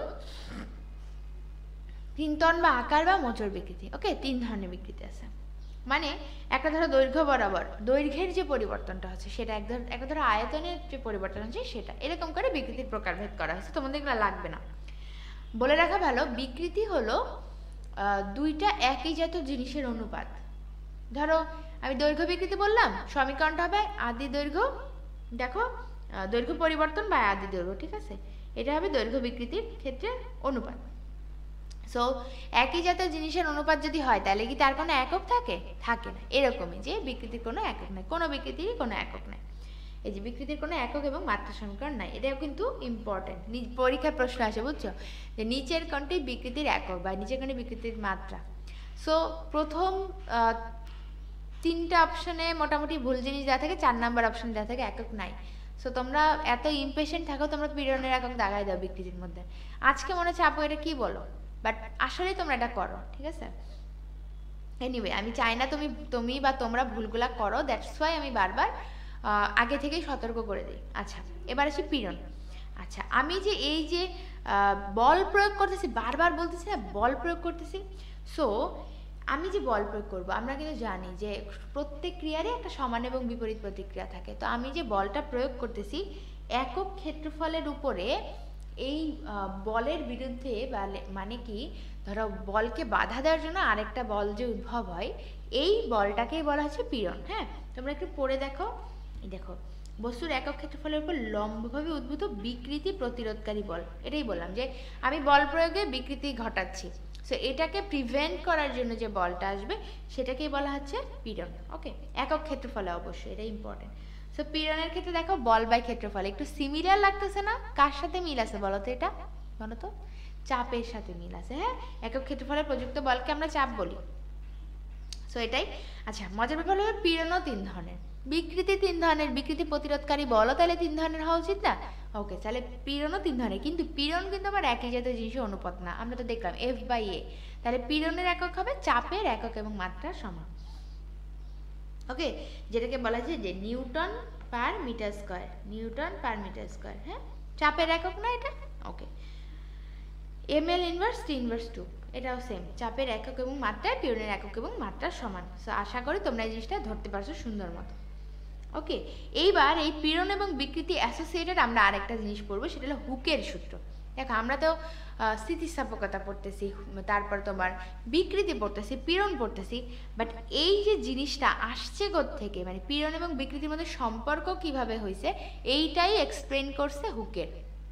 চিন্তন বা আকার বা মোচড় বিকৃতি। ওকে, তিন ধরনের বিকৃতি আছে। মানে একটা ধরো দৈর্ঘ্য বরাবর দৈর্ঘ্যের যে পরিবর্তনটা হচ্ছে সেটা, একটা ধরো আয়তনের যে পরিবর্তন হচ্ছে সেটা, এরকম করে বিকৃতির প্রকারভেদ করা হয়েছে। তোমাদের এগুলো লাগবে না, বলে রাখা ভালো। বিকৃতি হলো দুইটা একই জাতীয় জিনিসের অনুপাত। ধরো আমি দৈর্ঘ্য বিকৃতি বললাম, সমীকরণটা হবে আদি দৈর্ঘ্য, দেখো দৈর্ঘ্য পরিবর্তন বা আদি দৈর্ঘ্য, ঠিক আছে? এটা হবে দৈর্ঘ্য বিকৃতির ক্ষেত্রে অনুপাত। সো একই জাতীয় জিনিসের অনুপাত যদি হয় তাহলে কি তার কোনো একক থাকে? থাকে না। এরকমই যে বিকৃতির কোনো একক নাই, কোনো বিকৃতিরই কোনো একক নাই। এই যে বিকৃতির কোনো একক এবং মাত্রা সমীকরণ নাই, এটাও কিন্তু ইম্পর্টেন্ট, পরীক্ষার প্রশ্ন আসে, বুঝছো? যে নিচের কোনটি বিকৃতির একক বা নিচের কোনটি বিকৃতির মাত্রা। সো প্রথম তিনটা অপশনে মোটামুটি ভুল জিনিস দেওয়া থাকে, 4 নাম্বার অপশন দেওয়া থাকে একক নাই। সো তোমরা এত ইমপেশেন্ট থাকো, তোমরা পীড়নের একক দাগাই দাও বিকৃতির মধ্যে। আজকে মনে হচ্ছে আপু এটা কি বলো, বাট আসলে তোমরা এটা করো, ঠিক আছে? এনিওয়ে, আমি চাই না তুমি বা তোমরা ভুলগুলা করো, দ্যাটস ওয়াই আমি বারবার আগে থেকেই সতর্ক করে দিই। আচ্ছা, এবার আসি পীড়ন। আচ্ছা, আমি যে এই যে বল প্রয়োগ করতেছি, বারবার বলতেছি না বল প্রয়োগ করতেছি। সো আমি যে বল প্রয়োগ করব, আমরা কিন্তু জানি যে প্রত্যেক ক্রিয়ারই একটা সমান এবং বিপরীত প্রতিক্রিয়া থাকে। তো আমি যে বলটা প্রয়োগ করতেছি একক ক্ষেত্রফলের উপরে, এই বলের বিরুদ্ধে মানে কি, ধরো বলকে বাধা দেওয়ার জন্য আরেকটা বল যে উদ্ভব হয়, এই বলটাকেই বলা হচ্ছে পীড়ন। হ্যাঁ, তোমরা একটু পড়ে দেখো। দেখো, বস্তুর একক ক্ষেত্রফলের উপর লম্বভাবে উদ্ভূত বিকৃতি প্রতিরোধকারী বল। এটাই বললাম যে আমি বল প্রয়োগে বিকৃতি ঘটাচ্ছি, সো এটাকে প্রিভেন্ট করার জন্য যে বলটা আসবে সেটাকেই বলা হচ্ছে পীড়ন। ওকে, একক ক্ষেত্রফলে অবশ্যই, এটা ইম্পর্টেন্ট। সো পীড়নের ক্ষেত্রে দেখো বল বাই ক্ষেত্রফল একটু সিমিলার লাগতেছে না? কার সাথে মিল আছে বলো তো? এটা বলো তো, চাপের সাথে মিল আছে। হ্যাঁ, একক ক্ষেত্রফলে প্রযুক্ত বলকে আমরা চাপ বলি। সো এটাই। আচ্ছা, মজার ব্যাপার হলো পীড়নও 3 ধরনের, বিকৃতি 3 ধরনের, বিকৃতি প্রতিরোধকারী বলও তাহলে 3 ধরনের হওয়া উচিত না? ওকে, তাহলে পীড়নও 3 ধরনের, কিন্তু পীড়ন কিন্তু আবার একই জাতীয় জিনিসের অনুপাত না। আমরা তো দেখলাম F/A, তাহলে পীড়নের একক হবে চাপের একক এবং মাত্রার সমান। ওকে, যেটাকে বলা যায় যে newton per metre square, newton per metre square. হ্যাঁ, চাপের একক না এটা? Okay, ml inverse T inverse 2, এটাও সেম, চাপের একক এবং মাত্রায় পীড়নের একক এবং মাত্রার সমান। সো আশা করি তোমরা এই জিনিসটা ধরতে পারছো সুন্দর মতো। ওকে, এইবার এই পীড়ন এবং বিকৃতি অ্যাসোসিয়েটেড আমরা আরেকটা জিনিস পড়বো, সেটা হলো হুকের সূত্র। দেখো আমরা তো স্থিতিস্থাপকতা পড়তেছি, তারপর তোমার বিকৃতি পড়তেছি, পীড়ন পড়তেছি, বাট এই যে জিনিসটা আসছে থেকে, মানে পীড়ন এবং বিকৃতির মধ্যে সম্পর্ক কিভাবে হয়েছে এইটাই এক্সপ্লেন করছে হুকের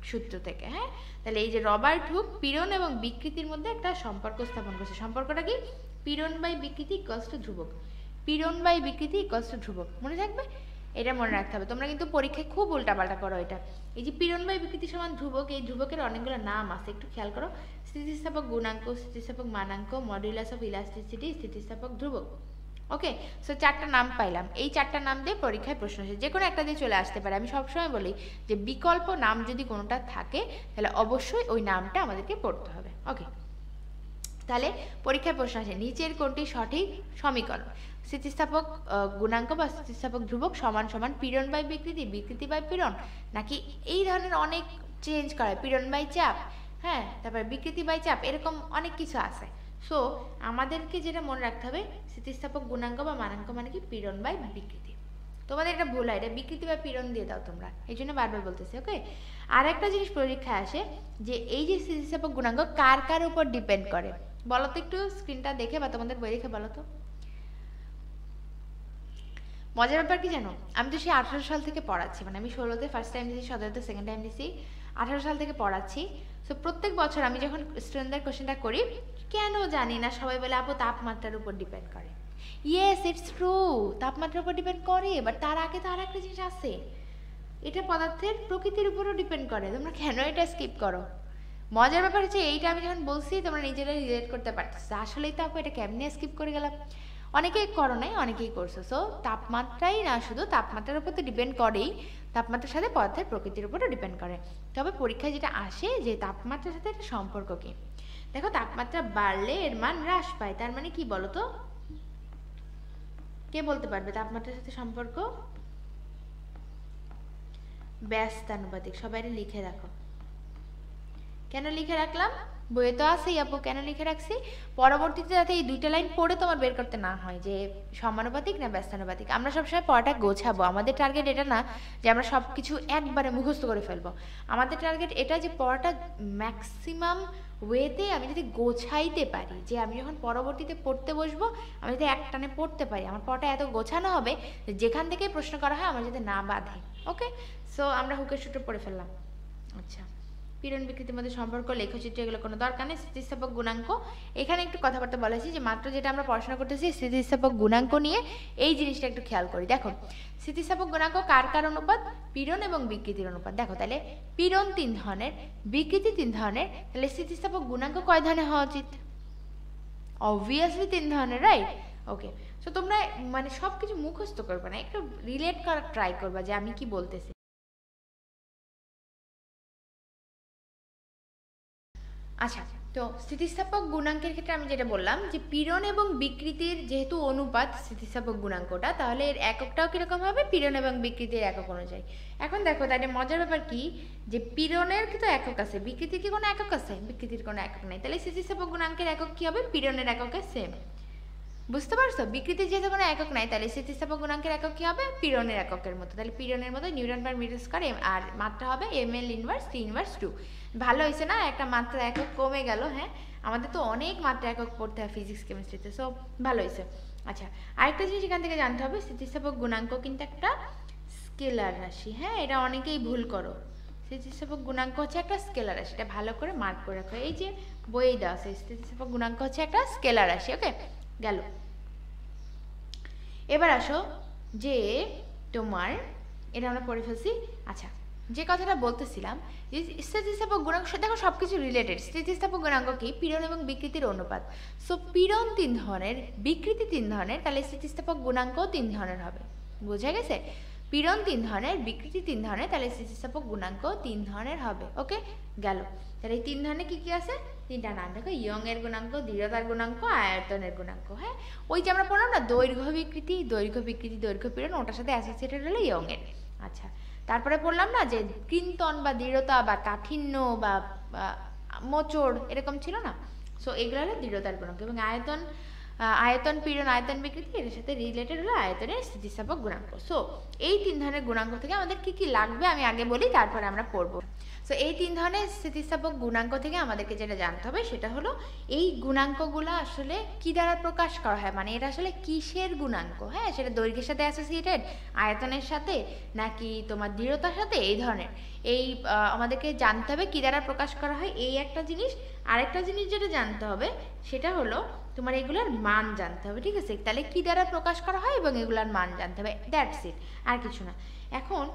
সূত্র থেকে। হ্যাঁ, তাহলে এই যে রবার্ট হুক পীড়ন এবং বিকৃতির মধ্যে একটা সম্পর্ক স্থাপন করছে। সম্পর্কটা কি? পীড়ন বাই বিকৃতি ইকুয়ালস টু ধ্রুবক, পীড়ন বাই বিকৃতি ইকুয়ালস টু ধ্রুবক। মনে থাকবে? এটা মনে রাখতে হবে। তোমরা কিন্তু পরীক্ষায় খুব উল্টাপাল্টা করো এটা। এই যে পীড়ন বাই বিকৃতি সমান ধ্রুবক, এই ধ্রুবকের অনেকগুলো নাম আছে, একটু খেয়াল করো। স্থিতিস্থাপক গুণাঙ্ক, স্থিতিস্থাপক মানাঙ্ক, মডুলাস অফ ইলাস্টিসিটি, স্থিতিস্থাপক ধ্রুবক। ওকে, সো 4টা নাম পাইলাম। এই 4টা নাম দিয়ে পরীক্ষায় প্রশ্ন আসে, যে কোনো একটা দিয়ে চলে আসতে পারে। আমি সবসময় বলি যে বিকল্প নাম যদি কোনোটা থাকে তাহলে অবশ্যই ওই নামটা আমাদেরকে পড়তে হবে। ওকে, তাহলে পরীক্ষায় প্রশ্ন আসে নিচের কোনটি সঠিক সমীকরণ? স্থিতিস্থাপক গুণাঙ্ক বা স্থিতিস্থাপক ধ্রুবক সমান সমান পীড়ন বাই বিকৃতি, বিকৃতি বাই পীড়ন, নাকি এই ধরনের অনেক চেঞ্জ করে, পীড়ন বাই চাপ, হ্যাঁ, তারপর বিকৃতি বাই চাপ, এরকম অনেক কিছু আছে। সো আমাদেরকে যেটা মনে রাখতে হবে, স্থিতিস্থাপক গুণাঙ্ক বা মানাঙ্ক মানে কি? পীড়ন বাই বিকৃতি। তোমাদের এটা ভুল হয়, এটা বিকৃতি বা পীড়ন দিয়ে দাও তোমরা, এই জন্য বারবার বলতেছি। ওকে, আর একটা জিনিস পরীক্ষায় আসে যে এই যে স্থিতিস্থাপক গুণাঙ্ক কার কার উপর ডিপেন্ড করে বলো তো? একটু স্ক্রিনটা দেখে বা তোমাদের বই দেখে বলো তো। মজার ব্যাপার কি জানো, আমি তো সেই 18 সাল থেকে পড়াচ্ছি, মানে আমি 16তে ফার্স্ট টাইম দিয়েছি, 17তে সেকেন্ড টাইম দিয়েছি, 18 সাল থেকে পড়াচ্ছি। সো প্রত্যেক বছর আমি যখন স্টুডেন্টদের কোশ্চেনটা করি, কেন জানি না সবাই বলে আপু তাপমাত্রার উপর ডিপেন্ড করে। ইয়েস, ইটস ট্রু, তাপমাত্রার উপর ডিপেন্ড করে, বাট তার আগে তো আর একটা জিনিস আছে, এটা পদার্থের প্রকৃতির উপরও ডিপেন্ড করে। তোমরা কেন এটা স্কিপ করো? মজার ব্যাপার হচ্ছে এইটা আমি যখন বলছি তোমরা নিজেরা রিলেট করতে পারতেছো, আসলেই তো আপু এটা কেমনে স্কিপ করে গেলাম। অনেকেই করো নাই, অনেকেই করছো। সো তাপমাত্রাই না শুধু তাপমাত্রার উপর তো ডিপেন্ড করেই, তাপমাত্রার সাথে পদার্থের প্রকৃতির উপরও ডিপেন্ড করে। তবে পরীক্ষায় যেটা আসে যে তাপমাত্রার সাথে একটা সম্পর্ক কি, দেখো তাপমাত্রা বাড়লে এর মান হ্রাস পায়, তার মানে কি বলো তো? কে বলতে পারবে তাপমাত্রার সাথে সম্পর্ক? ব্যস্তানুপাতিক। সবাই লিখে রাখো। কেন লিখে রাখলাম? বইয়ে তো আছেই আপু, কেন লিখে রাখছি? পরবর্তীতে যাতে এই 2টা লাইন পড়ে তোমার বের করতে না হয় যে সমানুপাতিক না ব্যস্তানুপাতিক। আমরা সবসময় পড়াটা গোছাবো, আমাদের টার্গেট এটা না যে আমরা সব কিছু একবারে মুখস্থ করে ফেলবো। আমাদের টার্গেট এটা যে পড়াটা ম্যাক্সিমাম ওয়েতে আমি যদি গোছাইতে পারি, যে আমি যখন পরবর্তীতে পড়তে বসবো আমি যদি একটানে পড়তে পারি, আমার পড়াটা এত গোছানো হবে যেখান থেকে প্রশ্ন করা হয় আমার যাতে না বাধে। ওকে, সো আমরা হুকের সূত্র পড়ে ফেললাম। আচ্ছা, পীড়ন বিকৃতির মধ্যে সম্পর্ক, লেখচিত্র, এগুলো কোনো দরকার নেই। স্থিতিস্থাপক গুণাঙ্ক, এখানে একটু কথাবার্তা বলা হয়েছে যে মাত্র যেটা আমরা পড়াশোনা করতেছি স্থিতিস্থাপক গুণাঙ্ক নিয়ে, এই জিনিসটা একটু খেয়াল করি। দেখো স্থিতিস্থাপক গুণাঙ্ক কার কার অনুপাত? পীড়ন এবং বিকৃতির অনুপাত। দেখো তাহলে পীড়ন 3 ধরনের, বিকৃতি 3 ধরনের, তাহলে স্থিতিস্থাপক গুণাঙ্ক কয় ধরনের হওয়া উচিত? অবভিয়াসলি 3 ধরনের, রাইট? ওকে, সো তোমরা মানে সবকিছু মুখস্থ করবে না, একটু রিলেট করার ট্রাই করবা যে আমি কি বলতেছি। আচ্ছা, তো স্থিতিস্থাপক গুণাঙ্কের ক্ষেত্রে আমি যেটা বললাম যে পীড়ন এবং বিকৃতির যেহেতু অনুপাত স্থিতিস্থাপক গুণাঙ্কটা, তাহলে এর এককটাও কিরকম হবে? পীড়ন এবং বিকৃতির একক অনুযায়ী। এখন দেখো তাহলে মজার ব্যাপার কি যে পীড়নের কিন্তু একক আছে, বিকৃতির কি কোনো একক আছে? বিকৃতির কোনো একক নেই, তাহলে স্থিতিস্থাপক গুণাঙ্কের একক কি হবে? পীড়নের এককের সেম। বুঝতে পারছো? বিকৃতির যেহেতু কোনো একক নাই, তাহলে স্থিতিস্থাপক গুণাঙ্কের একক কি হবে? পীড়নের এককের মতো। তাহলে পীড়নের মতো নিউটন পার মিটার স্কয়ার, আর মাত্রা হবে ml ইনভার্স T ইনভার্স 2। ভালো হয়েছে না, একটা মাত্রা একক কমে গেল। হ্যাঁ, আমাদের তো অনেক মাত্রা একক পড়তে হয় ফিজিক্স কেমিস্ট্রিতে, সো ভালো হয়েছে। আচ্ছা, আরেকটা জিনিস এখান থেকে জানতে হবে, স্থিতিস্থাপক গুণাঙ্ক কিন্তু একটা স্কেলার রাশি। হ্যাঁ, এটা অনেকেই ভুল করো। স্থিতিস্থাপক গুণাঙ্ক হচ্ছে একটা স্কেলার রাশি, এটা ভালো করে মার্ক করে রাখো। এই যে বইয়ে দেওয়া আছে, স্থিতিস্থাপক গুণাঙ্ক হচ্ছে একটা স্কেলার রাশি। ওকে, গেল। এবার আসো যে তোমার এটা আমরা পড়ে ফেলছি। আচ্ছা, যে কথাটা বলতেছিলাম যে স্থিতিস্থাপক গুণাঙ্ক, দেখো সবকিছু রিলেটেড। স্থিতিস্থাপক গুণাঙ্ক কি? পীড়ন এবং বিকৃতির অনুপাত। সো পীড়ন 3 ধরনের, বিকৃতি 3 ধরনের, তাহলে স্থিতিস্থাপক গুণাঙ্কও 3 ধরনের হবে। বোঝা গেছে? পীড়ন 3 ধরনের, বিকৃতি 3 ধরনের, তাহলে স্থিতিস্থাপক গুণাঙ্ক 3 ধরনের হবে। ওকে, গেল। তাহলে এই 3 ধরনের কি কি আছে? 3টা নাম দেখো, ইয়ং এর গুণাঙ্ক, দৃঢ়তার গুণাঙ্ক, আয়তনের গুণাঙ্ক। হ্যাঁ, ওই যে আমরা পড়লাম না দৈর্ঘ্য বিকৃতি, দৈর্ঘ্য বিকৃতি, দৈর্ঘ্য পীড়ন, ওটার সাথে অ্যাসোসিয়েটেড হলো ইয়ং এর। আচ্ছা, তারপরে পড়লাম না যে কৃন্তন বা দৃঢ়তা বা কাঠিন্য বা মোচড় এরকম ছিল না। সো এগুলো হলো দৃঢ়তার গুণাঙ্ক। এবং আয়তন, আয়তন পীড়ন, আয়তন বিকৃতি, এর সাথে রিলেটেড হলো আয়তনের স্থিতিস্থাপক গুণাঙ্ক। সো এই 3 ধরনের গুণাঙ্ক থেকে আমাদের কি কি লাগবে আমি আগে বলি, তারপরে আমরা পড়বো। সো এই 3 ধরনের স্থিতিস্থাপক গুণাঙ্ক থেকে আমাদেরকে যেটা জানতে হবে সেটা হলো এই গুণাঙ্কগুলো আসলে কি দ্বারা প্রকাশ করা হয়, মানে এটা আসলে কিসের গুণাঙ্ক। হ্যাঁ, সেটা দৈর্ঘ্যের সাথে অ্যাসোসিয়েটেড, আয়তনের সাথে, নাকি তোমার দৃঢ়তার সাথে, এই ধরনের। এই আমাদেরকে জানতে হবে কি দ্বারা প্রকাশ করা হয়, এই একটা জিনিস। আরেকটা জিনিস যেটা জানতে হবে সেটা হলো তোমার এগুলোর মান জানতে হবে। ঠিক আছে, তাহলে কি দ্বারা প্রকাশ করা হয় এবং এগুলোর মান জানতে হবে, দ্যাটস ইট, আর কিছু না। এখন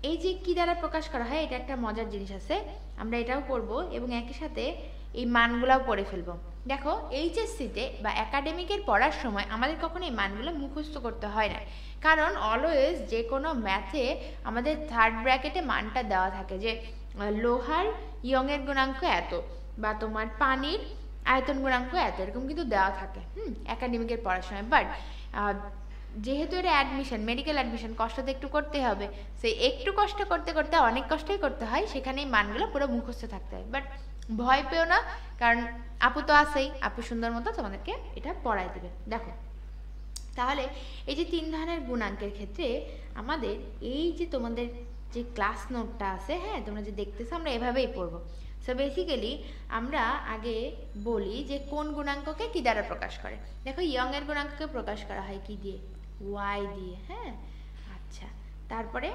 এই যে কি দ্বারা প্রকাশ করা হয়, এটা একটা মজার জিনিস আছে, আমরা এটাও পড়বো এবং একই সাথে এই মানগুলাও পড়ে ফেলবো। দেখো এইচএসসিতে বা একাডেমিকের পড়ার সময় আমাদের কখনো এই মানগুলো মুখস্থ করতে হয় না, কারণ অলওয়েজ যে কোনো ম্যাথে আমাদের থার্ড ব্র্যাকেটে মানটা দেওয়া থাকে যে লোহার ইয়ংয়ের গুণাঙ্ক এত, বা তোমার পানির আয়তন গুণাঙ্ক এত, এরকম কিন্তু দেওয়া থাকে একাডেমিকের পড়ার সময়। বাট যেহেতু এটা অ্যাডমিশন, মেডিকেল অ্যাডমিশন, কষ্ট তো একটু করতে হবে। সেই একটু কষ্ট করতে করতে অনেক কষ্টই করতে হয়, সেখানে এই মানগুলো পুরো মুখস্থ থাকতে হয়। বাট ভয় পেও না, কারণ আপু তো আছেই, আপু সুন্দর মতো তোমাদেরকে এটা পড়াই দেবে। দেখো তাহলে এই যে 3 ধরনের গুণাঙ্কের ক্ষেত্রে আমাদের এই যে তোমাদের যে ক্লাস নোটটা আছে, হ্যাঁ তোমরা যে দেখতেছো, আমরা এভাবেই পড়বো। সো বেসিক্যালি আমরা আগে বলি যে কোন গুণাঙ্ককে কি দ্বারা প্রকাশ করে। দেখো ইয়ং এর গুণাঙ্ককে প্রকাশ করা হয় কি দিয়ে? ওয়াই দিয়ে। হ্যাঁ, আচ্ছা, তারপরে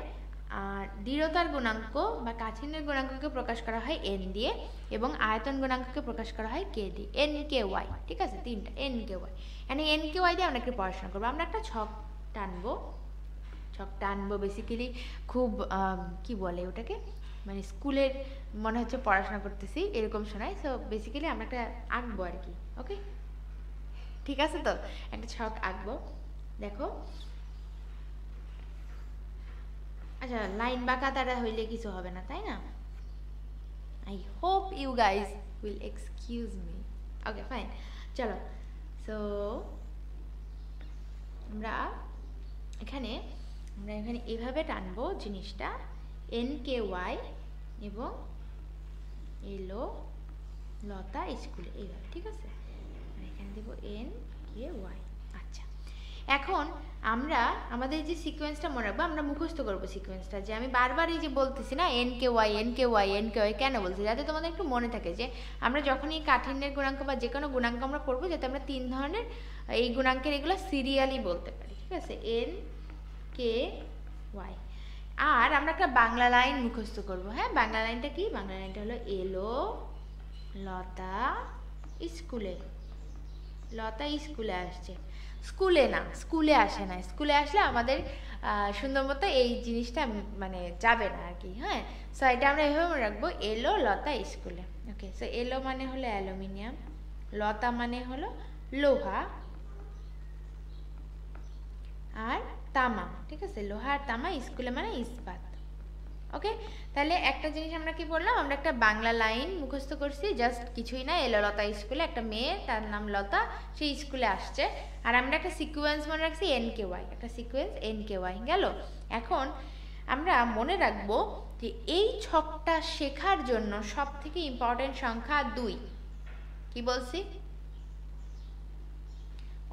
দৃঢ়তার গুণাঙ্ক বা কাঠিন্যের গুণাঙ্ককে প্রকাশ করা হয় এন দিয়ে, এবং আয়তন গুণাঙ্ককে প্রকাশ করা হয় কে দিয়ে, এন কে ওয়াই। ঠিক আছে, 3টা N K Y. N K Y দিয়ে আমরা একটু পড়াশোনা করবো। আমরা একটা ছক টানবো বেসিক্যালি, খুব কি বলে ওটাকে, মানে স্কুলের মনে হচ্ছে পড়াশোনা করতেছি এরকম শোনায়। সো বেসিক্যালি আমরা একটা আঁকবো আর কি। ওকে, ঠিক আছে, তো একটা ছক আঁকবো। দেখো, আচ্ছা লাইন বাঁকা তারা হইলে কিছু হবে না, তাই না? I hope you guys will excuse me. Okay fine, চলো। সো আমরা এখানে এভাবে টানবো জিনিসটা, এন কে ওয়াই, এবং এলো লতা স্কুলে, এইভাবে। ঠিক আছে, এখানে দেবো এন কে ওয়াই। আচ্ছা, এখন আমরা আমাদের যে সিকোয়েন্সটা মনে রাখবো, আমরা মুখস্থ করবো সিকোয়েন্সটা, যে আমি বারবার এই যে বলতেছি না N K Y, N K Y, N K Y, কেন বলছি? যাতে তোমাদের একটু মনে থাকে যে আমরা যখনই কাঠিন্যের গুণাঙ্ক বা যে কোনো গুণাঙ্ক আমরা পড়বো, যাতে আমরা 3 ধরনের এই গুণাঙ্কের এগুলো সিরিয়ালি বলতে পারি। ঠিক আছে, এন কে ওয়াই। আর আমরা একটা বাংলা লাইন মুখস্থ করবো। হ্যাঁ, বাংলা লাইনটা কি? বাংলা লাইনটা হলো এলো লতা স্কুলে। লতা স্কুলে আসছে, স্কুলে না, স্কুলে আসে না। স্কুলে আসলে আমাদের সুন্দর মতো এই জিনিসটা মানে যাবে না আর কি। হ্যাঁ, সো এটা আমরা এভাবে মনে রাখবো, এলো লতা স্কুলে। ওকে, সো এলো মানে হলো অ্যালুমিনিয়াম, লতা মানে হলো লোহা, আর তামা। ঠিক আছে, লোহা আর তামা, স্কুলে মানে ইস্পাত। ওকে, তাহলে একটা জিনিস আমরা কি বললাম, আমরা একটা বাংলা লাইন মুখস্থ করছি, জাস্ট কিছুই না, এলো লতা স্কুলে, একটা মেয়ে তার নাম লতা, সেই স্কুলে আসছে। আর আমরা একটা সিকোয়েন্স মনে রাখছি এন কে ওয়াই, একটা সিকোয়েন্স এন কে ওয়াই গেল। এখন আমরা মনে রাখবো যে এই ছকটা শেখার জন্য সব থেকে ইম্পর্টেন্ট সংখ্যা 2। কি বলছি?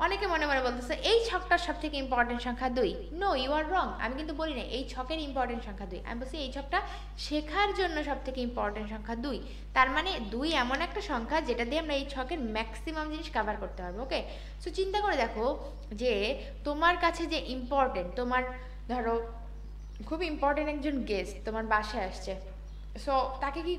অনেকে মনে মনে বলতেছে এই ছকটার সব থেকে ইম্পর্টেন্ট সংখ্যা 2। নো, ইউ আর রং। আমি কিন্তু বলি না এই ছকের ইম্পর্টেন্ট সংখ্যা 2, আমি বলছি এই ছকটা শেখার জন্য সব থেকে ইম্পর্টেন্ট সংখ্যা 2। তার মানে 2 এমন একটা সংখ্যা যেটা দিয়ে আমরা এই ছকের ম্যাক্সিমাম জিনিস কভার করতে পারবো। ওকে, সো চিন্তা করে দেখো যে তোমার কাছে যে ইম্পর্টেন্ট, তোমার ধরো খুব ইম্পর্টেন্ট একজন গেস্ট তোমার বাসায় আসছে, সো তাকে কি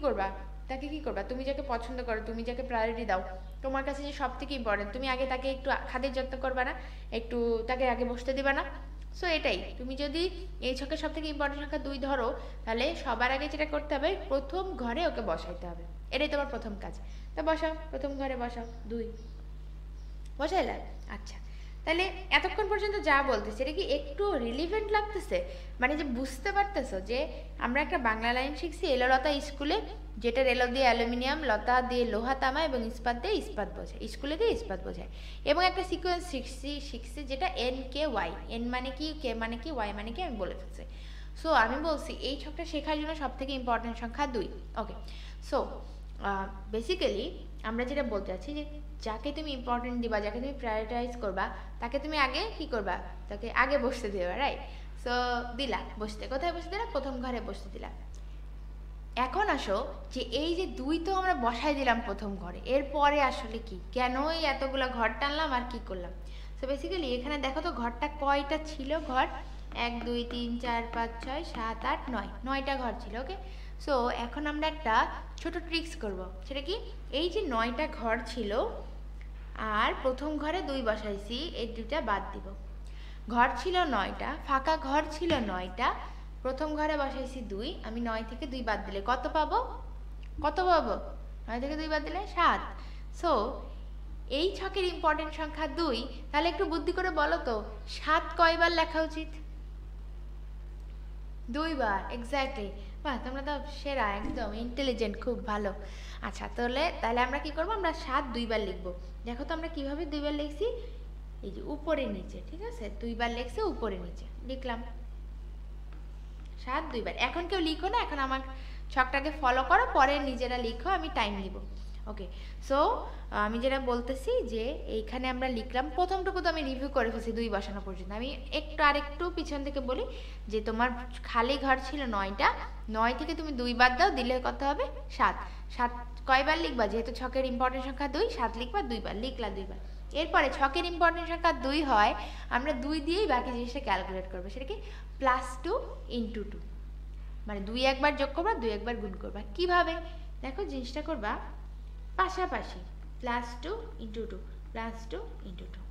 করবা, তুমি যাকে পছন্দ করো, তুমি যাকে প্রায়োরিটি দাও, তোমার কাছে যে সব থেকে ইম্পর্টেন্ট, তুমি আগে তাকে একটু খাতির যত্ন করবা না, একটু তাকে আগে বসতে দিবা না? সো এটাই, তুমি যদি এই ছকের সব থেকে ইম্পর্টেন্ট সংখ্যা 2 ধরো, তাহলে সবার আগে যেটা করতে হবে প্রথম ঘরে ওকে বসাইতে হবে, এটাই তোমার প্রথম কাজ। তা বসাও, প্রথম ঘরে বসাও 2 বসাইলা। আচ্ছা, তাহলে এতক্ষণ পর্যন্ত যা বলতেছে এটা কি একটু রিলিভেন্ট লাগতেছে? মানে যে বুঝতে পারতেছো যে আমরা একটা বাংলা লাইন শিখছি এলোলতা স্কুলে, যেটার এলো দিয়ে অ্যালুমিনিয়াম, লতা দিয়ে লোহা তামা এবং ইস্পাত দিয়ে ইস্পাত বোঝায়, স্কুলে দিয়ে ইস্পাত বোঝায়। এবং একটা সিকোয়েন্স শিখছি যেটা NKY, এন মানে কি, কে মানে কি, ওয়াই মানে কি আমি বলে ফেলছি। সো আমি বলছি এই ছকটা শেখার জন্য সব থেকে ইম্পর্টেন্ট সংখ্যা 2। ওকে, সো বেসিক্যালি আমরা যেটা বলতে চাচ্ছি যে যাকে তুমি ইম্পর্টেন্ট দিবা, যাকে তুমি প্রায়োরিটাইজ করবা, তাকে তুমি আগে কি করবা, তাকে আগে বসতে দিবা, রাইট? সো দিলা বসতে, কোথায় বসতে দিলা? প্রথম ঘরে বসতে দিলা। এখন আসো যে এই যে 2 তো আমরা বসাই দিলাম প্রথম ঘরে, এরপরে আসলে কি, কেন এই এতগুলো ঘর টানলাম আর কি করলাম? সো বেসিক্যালি এখানে দেখো তো ঘরটা কয়টা ছিল, ঘর 1 2 3 4 5 6 7 8 9, 9টা ঘর ছিল। ওকে, সো এখন আমরা একটা ছোট ট্রিক্স করব, সেটা কি, এই যে 9টা ঘর ছিল আর প্রথম ঘরে 2 বসাইছি, এই 2টা বাদ দিব। ঘর ছিল 9টা, ফাঁকা ঘর ছিল 9টা, প্রথম ঘরে বসাইছি 2, আমি 9 থেকে 2 বাদ দিলে কত পাবো? 9 থেকে 2 বাদ দিলে 7। সো এই ছকের ইম্পর্টেন্ট সংখ্যা 2, তাহলে একটু বুদ্ধি করে বলো তো 7 কয়বার লেখা উচিত? 2 বার, এক্স্যাক্টলি। বাহ, তোমরা তো সেরা, একদম ইন্টেলিজেন্ট, খুব ভালো। আচ্ছা, তাহলে আমরা কি করবো, আমরা 7 2 বার লিখবো। দেখো তো আমরা কিভাবে 2 বার লিখছি, এই যে উপরে নিচে, ঠিক আছে, 2 বার লিখছে, উপরে নিচে লিখলাম 7 2 বার। এখন কেউ লিখো না, এখন আমার ছকটাকে ফলো করো, পরে নিজেরা লিখো, আমি টাইম দিব। ওকে, সো আমি যেটা বলতেছি যে এইখানে আমরা লিখলাম, প্রথমটুকু তো আমি রিভিউ করে ফেলছি 2 বসানো পর্যন্ত। আমি আরেকটু পিছন থেকে বলি যে তোমার খালি ঘর ছিল 9টা, 9 থেকে তুমি 2 বাদ দাও, দিলে কত হবে? 7। 7 কয়বার লিখবা, যেহেতু ছকের ইম্পর্টেন্ট সংখ্যা 2, 7 লিখবা 2 বার, লিখলা 2 বার। এরপরে ছকের ইম্পর্টেন্ট সংখ্যা 2 হয়, আমরা 2 দিয়েই বাকি জিনিসটা ক্যালকুলেট করবো, সেটা কি, +2 × 2, মানে 2 একবার যোগ করবা, 2 একবার গুণ করবা। কিভাবে দেখো, জিনিসটা করবা পাশাপাশি, +2 × 2, +2 × 2,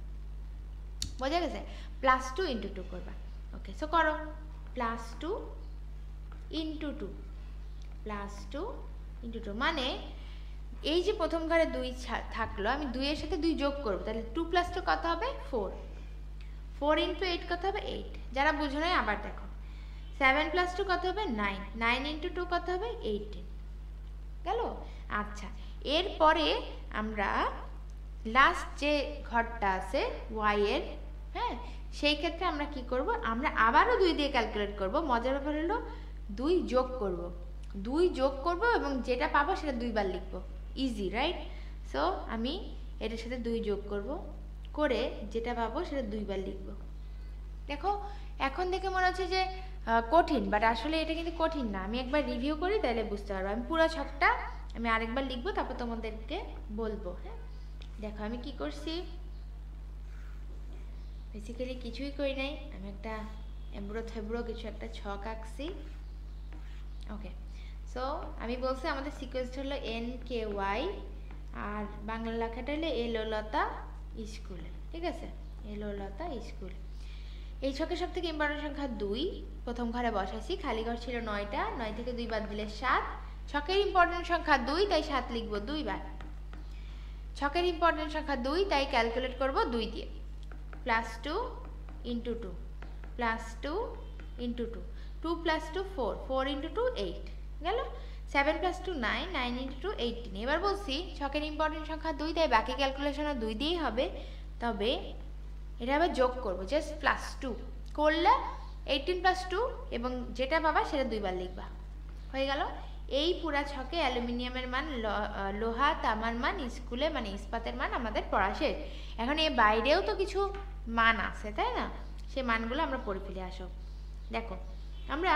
বোঝা গেছে? +2 × 2 করবা। ওকে, সো করো +2 × 2, +2 × 2, মানে এই যে প্রথম ঘরে 2 থাকলো, আমি 2 এর সাথে 2 যোগ করবো, তাহলে 2 + 2 কত হবে? 4। 4 × 8 কত হবে? 8। যারা বুঝো নাই আবার দেখো, 7 + 2 কত হবে? 9। 9 × 2 কত হবে? 18। গেল? আচ্ছা, এরপরে আমরা লাস্ট যে ঘরটা আছে y এর, হ্যাঁ, সেই ক্ষেত্রে আমরা কি করব, আমরা আবারও 2 দিয়ে ক্যালকুলেট করব। মজার ব্যাপার হলো 2 যোগ করব, 2 যোগ করব এবং যেটা পাবো সেটা 2 বার লিখব। Easy, right? সো আমি এটার সাথে 2 যোগ করব, করে যেটা পাবো সেটা 2 বার লিখব। দেখো, এখন দেখে মনে হচ্ছে যে কঠিন, বাট আসলে এটা কিন্তু কঠিন না। আমি একবার রিভিউ করি, তাহলে বুঝতে পারবো। আমি পুরো ছকটা আমি আরেকবার লিখবো, তারপর তোমাদেরকে বলবো। হ্যাঁ, দেখো আমি কি করছি, বেসিক্যালি কিছুই করি নাই, আমি একটা এবড়ো থেবড়ো কিছু একটা ছক আঁকছি। ওকে, সো আমি বলছি আমাদের সিকোয়েন্সটা হলো NKY, আর বাংলা লেখাটা হলো এলোলতা স্কুল, ঠিক আছে, এলোলতা স্কুল। এই ছকের সব থেকে ইম্পর্টেন্ট সংখ্যা 2, প্রথম ঘরে বসাইছি, খালি ঘর ছিল 9টা, 9 থেকে 2 বাদ দিলে 7। ছকের ইম্পর্টেন্ট সংখ্যা 2, তাই 7 লিখবো 2 বার। ছকের ইম্পর্টেন্ট সংখ্যা 2, তাই ক্যালকুলেট করব 2 দিয়ে। +2 × 2, +2 × 2, 2 + 2 4, 4 × 2 8, গেল? 7 + 2 9, 9 × 2 18। এবার বলছি ছকের ইম্পর্টেন্ট সংখ্যা 2, তাই বাকি ক্যালকুলেশনও 2 দিয়েই হবে, তবে এটা আবার যোগ করবো, জাস্ট +2 করলে 18 + 2, এবং যেটা পাবা সেটা 2 বার লিখবা, হয়ে গেল। এই পুরা ছকে অ্যালুমিনিয়ামের মান, লোহা তামার মান, স্কুলে মানে ইস্পাতের মান আমাদের পড়া শেষ। এখন এর বাইরেও তো কিছু মান আছে, তাই না? সেই মানগুলো আমরা পড়ে ফেলে আসো। দেখো, আমরা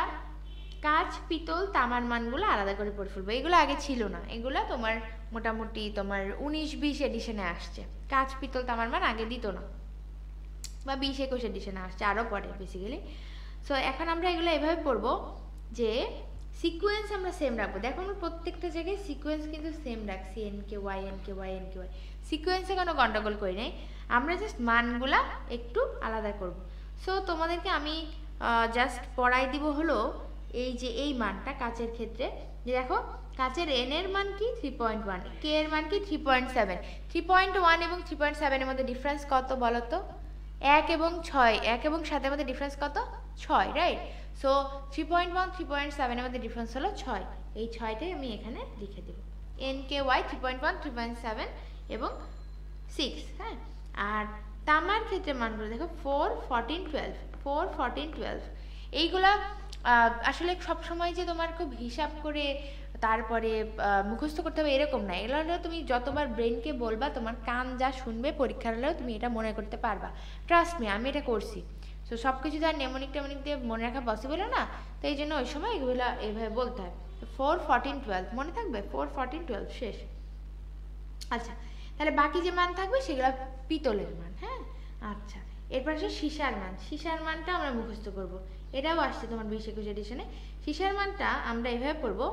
কাঁচ, পিতল, তামার মানগুলো আলাদা করে পড়ে ফেলবো। এগুলো আগে ছিল না, এগুলো তোমার মোটামুটি তোমার 19-20 এডিশনে আসছে। কাঁচ, পিতল, তামার মান আগে দিত না, বা 20-21 এডিশনে আসছে, আরও পরে বেসিক্যালি। সো এখন আমরা এগুলো এভাবে পড়বো যে সিকোয়েন্স আমরা সেম রাখবো। দেখো আমরা প্রত্যেকটা জায়গায় সিকোয়েন্স কিন্তু সেম রাখছি, NK Y NK Y NK Y, সিকোয়েন্সে কোনো গন্ডগোল করি নাই, আমরা জাস্ট মানগুলা একটু আলাদা করব। সো তোমাদেরকে আমি জাস্ট পড়াই দিব হলো এই যে এই মানটা কাচের ক্ষেত্রে, যে দেখো কাচের এন এর মান কি 3.1, কে এর মান কি 3.7, 3.1 এবং 3.7 এর মধ্যে ডিফারেন্স কত বলো তো? 1 এবং 6, 1 এবং 7 এর মধ্যে ডিফারেন্স কত? 6, রাইট? সো 3.1 3.7 এর মধ্যে ডিফারেন্স হলো 6, এই 6টাই আমি এখানে লিখে দেব, এন কে ওয়াই 3.1 3.7 এবং 6। হ্যাঁ, আর তামার ক্ষেত্রে মানগুলো দেখো 4 14 12, 4 14 12, এইগুলা আসলে সব সময় যে তোমার খুব হিসাব করে তারপরে মুখস্থ করতে হবে এরকম না, এগুলো তুমি যতবার ব্রেনকে বলবা তোমার কান যা শুনবে পরীক্ষার হলেও তুমি এটা মনে করতে পারবা, ট্রাস্ট মি, আমি এটা করছি। সো সব কিছু তো আর নেমনিক টেমনিক দিয়ে মনে রাখা পসিবল না, তো এই জন্য ওই সময় এগুলো এইভাবে বলতে হয়। 4 14 12 মনে থাকবে, 4 14 12 শেষ। আচ্ছা, তাহলে বাকি যে মান থাকবে সেগুলো পিতলের মান। হ্যাঁ, আচ্ছা, এরপর আসে সীসার মান। সীসার মানটা আমরা মুখস্থ করব, এটাও আসছে তোমার 20-21 এডিশনে। সীসার মানটা আমরা এভাবে পড়বো,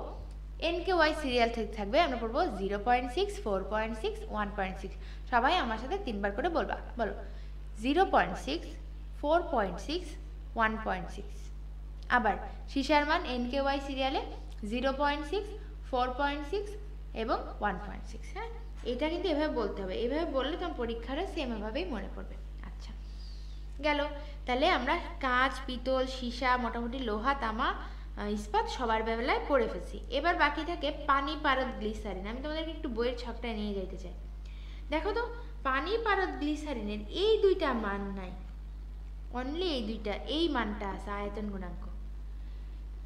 এনকে ওয়াই সিরিয়াল থেকে থাকবে, আমরা পড়বো 0.6 4.6 1.6। সবাই আমার সাথে 3বার করে বলবা, বলো 0.6 4.6 1.6। আবার সীসার মান এনকে ওয়াই সিরিয়ালে 0.6 4.6 এবং 1.6। হ্যাঁ, এটা কিন্তু এভাবে বলতে হবে, এভাবে বললে তোমার পরীক্ষাটা সেম এভাবেই মনে পড়বে। আচ্ছা, গেল। তাহলে আমরা কাঁচ পিতল সীসা মোটামুটি লোহা তামা ইস্পাত সবার বেলায় পড়ে ফেলছি। এবার বাকি থাকে পানি পারদ গ্লিসারিন। আমি তোমাদেরকে একটু বইয়ের ছকটায় নিয়ে যাইতে চাই। দেখো তো পানি পারদ গ্লিসারিনের এই দুইটা মান নাই, অনলি এই দুইটা, এই মানটা আছে আয়তন গুণাঙ্ক।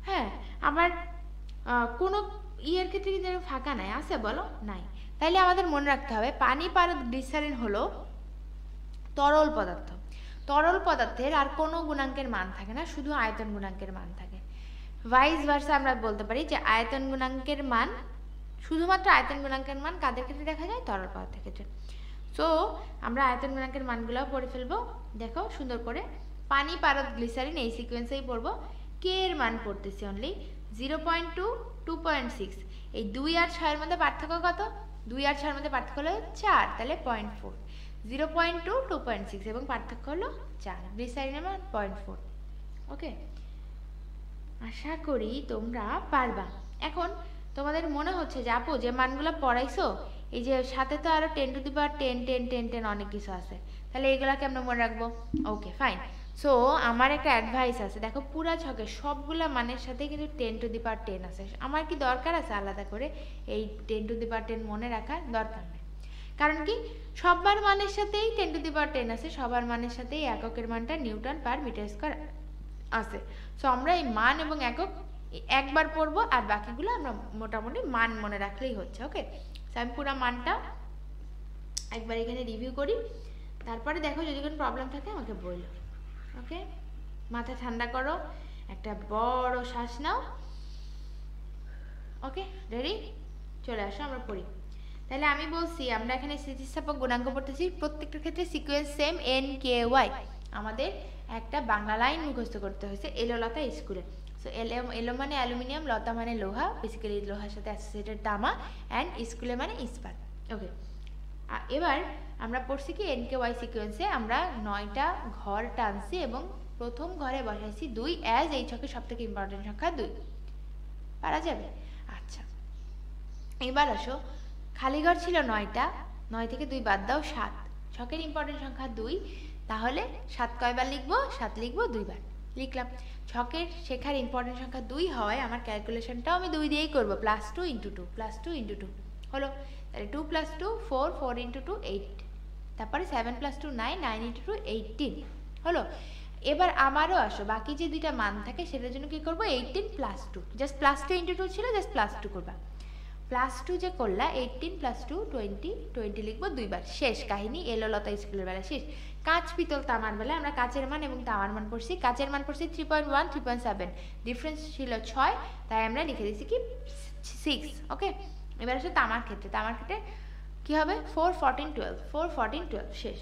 হ্যাঁ, আবার কোনো ইয়ের ক্ষেত্রে কিন্তু ফাঁকা নাই, আছে বলো? নাই। তাইলে আমাদের মনে রাখতে হবে পানি পারদ গ্লিসারিন হলো তরল পদার্থ, তরল পদার্থের আর কোনো গুণাঙ্কের মান থাকে না, শুধু আয়তন গুণাঙ্কের মান থাকে। ভাইস ভার্সা আমরা বলতে পারি যে আয়তন গুণাঙ্কের মান, শুধুমাত্র আয়তন গুণাঙ্কের মান কাদের ক্ষেত্রে দেখা যায়? তরল পদার্থের ক্ষেত্রে। সো আমরা আয়তন গুণাঙ্কের মানগুলোও পড়ে ফেলবো। দেখো সুন্দর করে পানি পারদ গ্লিসারিন এই সিকোয়েন্সেই পড়বো। কে এর মান পড়তেছি অনলি 0.2 2.6। এই 2 আর 6 এর মধ্যে পার্থক্য কত? 2 আর 6 এর মধ্যে পার্থক্য হলো 4, তাহলে 0.4। 0.2 2.6 এবং পার্থক্য হলো 4, গ্লিসারিনের মান 0.4। ওকে, আশা করি তোমরা পারবা। এখন তোমাদের মনে হচ্ছে যে আপু যে মানগুলো পড়াইছো, এই যে সাথে তো আরো 10 টু দি পাওয়ার 10 10 10 10 অনেক কিছু আছে, তাহলে এগুলাকে আমরা মনে রাখবো। Okay fine. সো আমার একটা অ্যাডভাইস আছে, দেখো পুরা ছকে সবগুলা মানের সাথে কিন্তু 10 টু দি পাওয়ার 10 আছে। আমার কি দরকার আছে আলাদা করে এই 10 টু দি পাওয়ার 10 মনে রাখার? দরকার নেই। কারণ কি সবার মানের সাথেই 10 টু দি পাওয়ার 10 আছে, সবার মানের সাথেই এককের মানটা নিউটন পার মিটার স্কয়ার আছে। সো আমরা এই মান এবং একক একবার পড়বো, আর বাকিগুলো আমরা মোটামুটি মান মনে রাখলেই হচ্ছে। ওকে, সো আমি পুরো মানটা একবার এখানে রিভিউ করি, তারপরে দেখো যদি কোনো প্রবলেম থাকে আমাকে বললো। ওকে, মাথা ঠান্ডা করো, একটা বড় শ্বাস নাও। ওকে, রেডি? চলে আসো আমরা পড়ি। তাহলে আমি বলছি আমরা এখানে স্থিতিস্থাপক গুণাঙ্ক পড়তেছি, প্রত্যেকটার ক্ষেত্রে sequence same, N K Y. আমাদের একটা বাংলা লাইন মুখস্থ করতে হয়েছে এলোলতা স্কুলে। সো এলো মানে অ্যালুমিনিয়াম, লতা মানে লোহা, বেসিক্যালি লোহার সাথে অ্যাসোসিয়েটেড তামা, অ্যান্ড স্কুলে মানে ইস্পাত। ওকে, এবার আমরা পড়ছি কি এনকে ওয়াই সিকোয়েন্সে আমরা 9টা ঘর টানছি এবং প্রথম ঘরে বসাইছি 2, অ্যাজ এই ছকের সব থেকে ইম্পর্টেন্ট সংখ্যা 2। পারা যাবে? আচ্ছা, এবার আসো খালি ঘর ছিল 9টা, 9 থেকে 2 বাদ দাও 7, ছকের ইম্পর্টেন্ট সংখ্যা 2, তাহলে 7 কয়বার লিখবো? 7 লিখবো 2 বার, লিখলাম। ছকের শেখার ইম্পর্টেন্ট সংখ্যা 2 হয়, আমার ক্যালকুলেশনটাও আমি 2 দিয়েই করবো, +2 × 2 +2 × 2 হলো। তাহলে 2 + 2 4, 4 × 2 8, তারপরে 7 + 2 9, 9 × 2 18 হলো। এবার আমারও আসো বাকি যে দুইটা মান থাকে সেটার জন্য কি করবো? 18 + 2, জাস্ট +2 × 2 ছিল, জাস্ট +2 করবা। +2 যে করলা, 18 + 2 20, 20 লিখবো 2 বার, শেষ কাহিনী। এলোলতা স্কুলের বেলা শেষ। কাঁচ পিতল তামার বেলা আমরা কাঁচের মান এবং তামার মান পড়ছি। কাঁচের মান পড়ছি 3.1 3.7, ডিফারেন্স ছিল 6, তাই আমরা লিখে দিচ্ছি কি 6। ওকে, এবার আসলে তামার ক্ষেত্রে। তামার ক্ষেত্রে কি হবে? 4 14 12, 4 14 12 শেষ।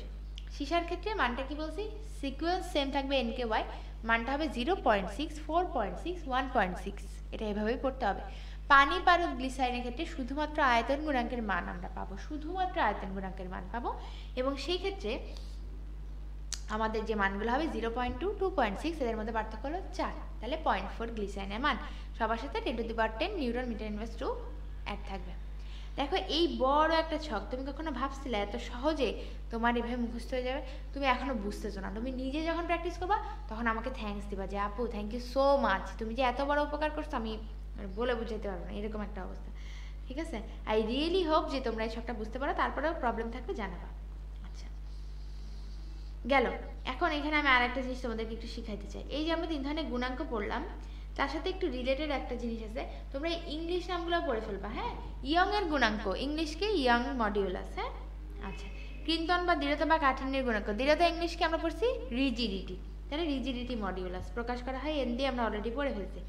সীসার ক্ষেত্রে মানটা কি বলছি? সিকোয়েন্স সেম থাকবে এনকে ওয়াই, মানটা হবে 0.6, 4.6, 1.6। এটা এভাবেই পড়তে হবে। পানি পারদ গ্লিসারিনের ক্ষেত্রে শুধুমাত্র আয়তন গুণাঙ্কের মান আমরা পাবো, শুধুমাত্র আয়তন গুণাঙ্কের মান পাবো, এবং সেই ক্ষেত্রে আমাদের যে মানগুলো হবে 0.2, 2.6, এদের মধ্যে পার্থক্য হলো 4, তাহলে 0.4 গ্লিসারিনের মান। সবার সাথে 10⁻10 নিউটন মিটার ইনভার্স 2 অ্যাড থাকবে। দেখো এই বড় একটা ছক, তুমি কখনো ভাবছিলে এত সহজে তোমার এভাবে মুখস্থ হয়ে যাবে? তুমি এখনো বুঝতেছো না। তুমি নিজে যখন প্র্যাকটিস করবা তখন আমাকে থ্যাঙ্কস দিবা যে আপু থ্যাংক ইউ সো মাচ, তুমি যে এত বড় উপকার করছো আমি বলে বুঝাইতে পারবো না, এরকম একটা অবস্থা। ঠিক আছে, আই রিয়েলি হোপ যে তোমরা এই ছকটা বুঝতে পারো, তারপরেও প্রবলেম থাকলে জানাবা। আচ্ছা গেল। এখন এখানে আমি আর একটা জিনিস তোমাদেরকে একটু শিখাইতে চাই। এই যে আমরা 3 ধরনের গুণাঙ্ক পড়লাম, তার সাথে একটু রিলেটেড একটা জিনিস আছে, তোমরা ইংলিশ নামগুলো পড়ে ফেলবা। হ্যাঁ, ইয়ং এর গুণাঙ্ক ইংলিশকে ইয়ং মডিউলাস। হ্যাঁ আচ্ছা, কৃন্তন বা দৃঢ়তা বা কাঠিন্যের গুণাঙ্ক, দৃঢ়তা ইংলিশকে আমরা পড়ছি রিজিডিটি, তাহলে রিজিডিটি মডিউলাস প্রকাশ করা হয় এন দিয়ে, আমরা অলরেডি পড়ে ফেলছি।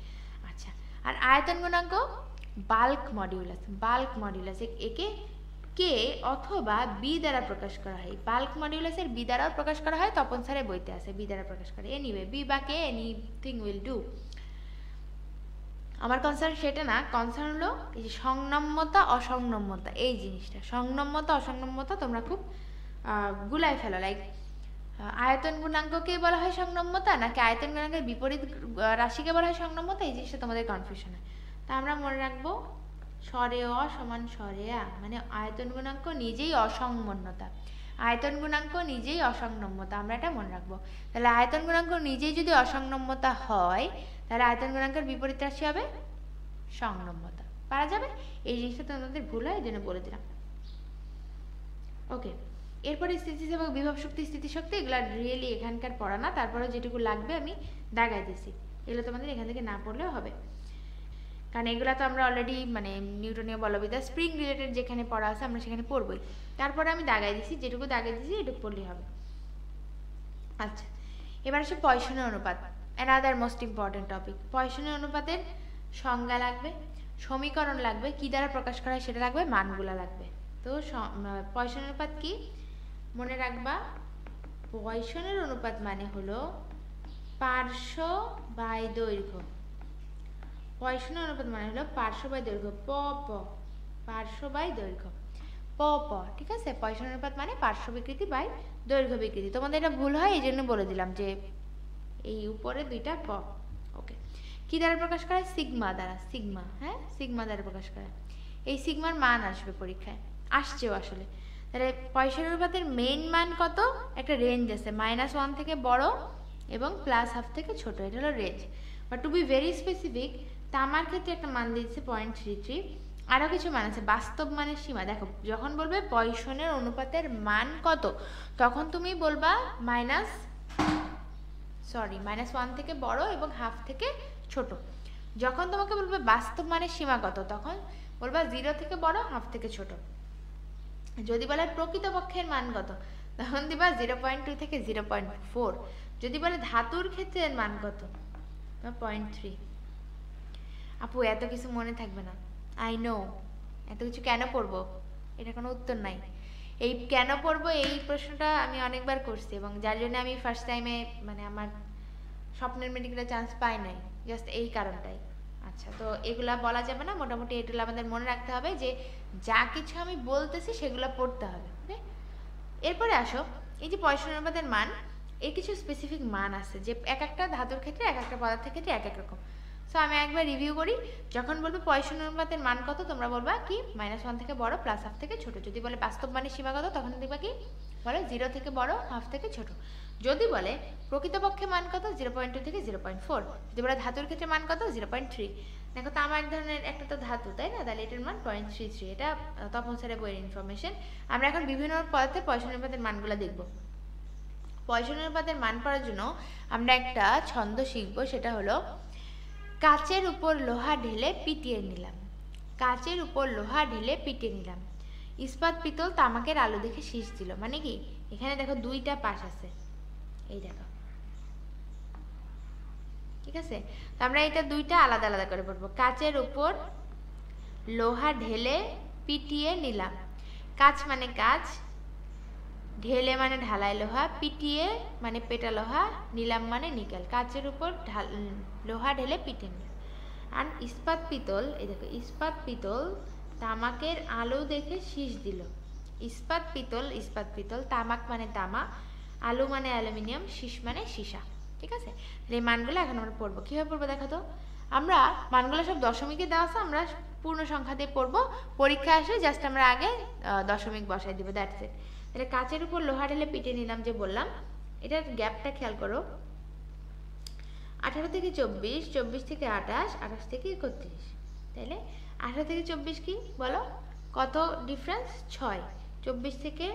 আচ্ছা, আর আয়তন গুণাঙ্ক বাল্ক মডিউলাস, বাল্ক মডিউলাস একে কে অথবা বি দ্বারা প্রকাশ করা হয়। বাল্ক মডিউলাসের বি দ্বারাও প্রকাশ করা হয়, তপন স্যারের বইতে আছে বি দ্বারা প্রকাশ করে। এনিওয়ে বি বা কে এনিথিং উইল ডু। আমার কনসার্ন সেটা না, কনসার্ন হলো এই যে সংনম্যতা অসংনম্যতা, এই জিনিসটা সংনম্যতা অসংনম্যতা তোমরা খুব গুলাই ফেলো। লাইক আয়তন গুণাঙ্ককে বলা হয় সংনম্যতা নাকি আয়তন গুণাঙ্কের বিপরীত রাশিকে বলা হয় সংনম্যতা, এই জিনিসটা তোমাদের কনফিউশন হয়। তা আমরা মনে রাখবো স্বরে অ সমান স্বরে আ, মানে আয়তন গুণাঙ্ক নিজেই অসংমন্যতা, আয়তন গুণাঙ্ক নিজেই অসংনম্যতা, আমরা এটা মনে রাখবো। তাহলে আয়তন গুণাঙ্ক নিজেই যদি অসংনম্যতা হয়, তাহলে আয়তন গুণাঙ্কের বিপরীত রাশি হবে সংনম্যতা। পারা যাবে? এই জিনিসটা তোমাদের ভুল হয়, এই জন্য বলে দিলাম। ওকে, এরপরে স্থিতিস্থাপক, বিভব শক্তি, স্থিতিশক্তি, এগুলো রিয়েলি এখানকার পড়া না, তারপরে যেটুকু লাগবে আমি দাগাই দিছি, এগুলো তোমাদের এখান থেকে না পড়লেও হবে, কারণ এগুলো তো আমরা অলরেডি মানে নিউটনীয় বলবিদ্যা স্প্রিং রিলেটেড যেখানে পড়া আছে আমরা সেখানে পড়বই। তারপরে আমি দাগাই দিছি, যেটুকু দাগাই দিছি এটুকু পড়লেই হবে। আচ্ছা, এবার আসে পয়সনের অনুপাত, অ্যানাদার মোস্ট ইম্পর্টেন্ট টপিক। পয়সনের অনুপাতের সংজ্ঞা লাগবে, সমীকরণ লাগবে, কি দ্বারা প্রকাশ করা হয় সেটা লাগবে, মানগুলা লাগবে। তো পয়সনের অনুপাত কি মনে রাখবা? পয়সনের অনুপাত মানে হলো পার্শ্ব বাই দৈর্ঘ্য। পয়সনের অনুপাত মানে হলো পার্শ্ব বাই দৈর্ঘ্য, প প পার্শ্ব বাই দৈর্ঘ্য, প প। ঠিক আছে, পয়সনের অনুপাত মানে পার্শ্ব বিকৃতি বাই দৈর্ঘ্য বিকৃতি। তোমাদের এটা ভুল হয় এই জন্য বলে দিলাম যে এই উপরে দুইটা প। ওকে, কি দ্বারা প্রকাশ করা হয়? সিগমা দ্বারা, সিগমা। হ্যাঁ, সিগমা দ্বারা প্রকাশ করা হয়। এই সিগমার মান আসবে পরীক্ষায়, আসছেও আসলে। তাহলে পয়সনের অনুপাতের মেইন মান কত? একটা রেঞ্জ আছে, -1 থেকে বড় এবং +½ থেকে ছোট, এটা হলো range. But to be very specific, তামার ক্ষেত্রে একটা মান দিয়েছে 0.33, আরও কিছু মান আছে বাস্তব মানের সীমা। দেখো, যখন বলবে পয়সনের অনুপাতের মান কত, তখন তুমি বলবা -1 থেকে বড় এবং ½ থেকে ছোট। যখন তোমাকে বলবে বাস্তব মানের সীমা কত, তখন বলবা 0 থেকে বড়, ½ থেকে ছোট। যদি বলে প্রকৃতপক্ষের মান কত, তখন দিবা 0.2 থেকে 0.4। যদি বলে ধাতুর ক্ষেত্রের মান কত, 0.3। আপু এত কিছু মনে থাকবে না, আই নো। এত কিছু কেন পড়বো, এটা কোনো উত্তর নাই। এই কেন পড়বো এই প্রশ্নটা আমি অনেকবার করছি, এবং যার জন্য আমি ফার্স্ট টাইমে মানে আমার স্বপ্নের মেডিকেলে চান্স পাই নাই, জাস্ট এই কারণটাই। আচ্ছা, তো এগুলা বলা যাবে না, মোটামুটি এগুলো আমাদের মনে রাখতে হবে যে যা কিছু আমি বলতেছি সেগুলো পড়তে হবে। এরপরে আসো, এই যে পয়সনের অনুপাতের মান, এর কিছু স্পেসিফিক মান আছে যে এক একটা ধাতুর ক্ষেত্রে এক একটা পদার্থের ক্ষেত্রে এক এক রকম। সো আমি একবার রিভিউ করি। যখন বলবে পয়সনের অনুপাতের মান কত, তোমরা বলবা কি -1 থেকে বড়, +½ থেকে ছোট। যদি বলে বাস্তব মানের সীমা কত, তখন দেখবা কি বলে 0 থেকে বড়, ½ থেকে ছোট। যদি বলে প্রকৃতপক্ষে মান কত, 0.2 থেকে 0.4। যদি বলে ধাতুর ক্ষেত্রে মান কত, 0.3। দেখো তামা এক ধরনের একটা তো ধাতু, তাই না? তাহলে এটার মান 0.33। এটা তপন স্যারের বইয়ের ইনফরমেশন। আমরা এখন বিভিন্ন পদার্থের পয়সনের অনুপাতের মানগুলো দেখব। পয়সনের অনুপাতের মান পড়ার জন্য আমরা একটা ছন্দ শিখব, সেটা হলো কাচের উপর লোহা ঢেলে পিটিয়ে নিলাম। কাচের উপর লোহা ঢেলে পিটিয়ে নিলাম। ইস্পাত পিতল তামাকের আলো দেখে শীষ দিল। মানে কি, এখানে দেখো দুইটা পাশ আছে, এই দেখো, ঠিক আছে? তো আমরা এটা দুইটা আলাদা আলাদা করে পড়বো। কাচের উপর লোহা ঢেলে পিটিয়ে নিলাম। কাচ মানে কাচ, ঢেলে মানে ঢালাই লোহা, পিটিয়ে মানে পেটা লোহা, নিলাম মানে নিকেল। কাচের উপর লোহা ঢেলে পিটে নিলাম। আর ইস্পাত পিতল, এই দেখো ইস্পাত পিতল তামাকের আলো দেখে শীষ দিল। ইস্পাত পিতল, তামাক মানে তামা, আলু মানে অ্যালুমিনিয়াম, শীষ মানে সীসা। ঠিক আছে, এই মানগুলো এখন আমরা পড়বো। কীভাবে পড়বো দেখো তো। আমরা মানগুলো সব দশমিকে দেওয়া আছে, আমরা পূর্ণ সংখ্যা দিয়ে পড়বো। পরীক্ষা আসে জাস্ট আমরা আগে দশমিক বসাই দিব, দ্যাটস ইট। তাহলে কাচের উপর লোহা ঢেলে পিটে নিলাম যে বললাম, এটার গ্যাপটা খেয়াল করো। 18 থেকে 24, 24 থেকে 28, 28 থেকে 31। তাইলে 18 থেকে 24 কি বলো, কত ডিফারেন্স? 6। 24 থেকে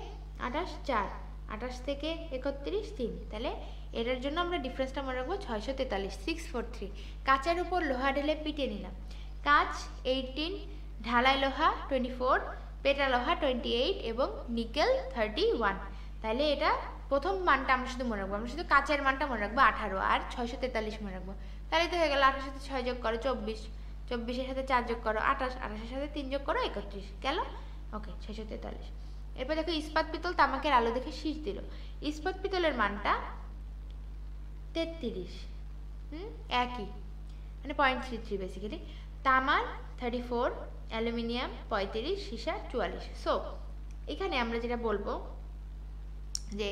28 4, 28 থেকে 31 3। তাহলে এটার জন্য আমরা ডিফারেন্সটা মনে রাখবো 643, 643। কাচের উপর লোহা ঢেলে পিটে নিলাম। কাচ 18, ঢালাই লোহা 24, পেটা লোহা 28 এবং নিকেল 31। তাহলে এটা প্রথম মানটা আমরা শুধু মনে রাখবো, আমরা শুধু কাচের মানটা মনে রাখবো 18 আর 643 মনে রাখবো। তাহলে তো হয়ে গেল 28 সাথে 6 যোগ করো 24, 24-এর সাথে 4 যোগ করো 28, 28-এর সাথে 3 যোগ করো 31 গেল। ওকে, 643। এরপর দেখো ইস্পাত পিতল তামাকের আলো দেখে শীষ দিল। ইস্পাত পিতলের মানটা 33, একই মানে 0.33 বেসিক্যালি। তামার 34, অ্যালুমিনিয়াম 35, সীসা 44। সো এখানে আমরা যেটা বলবো যে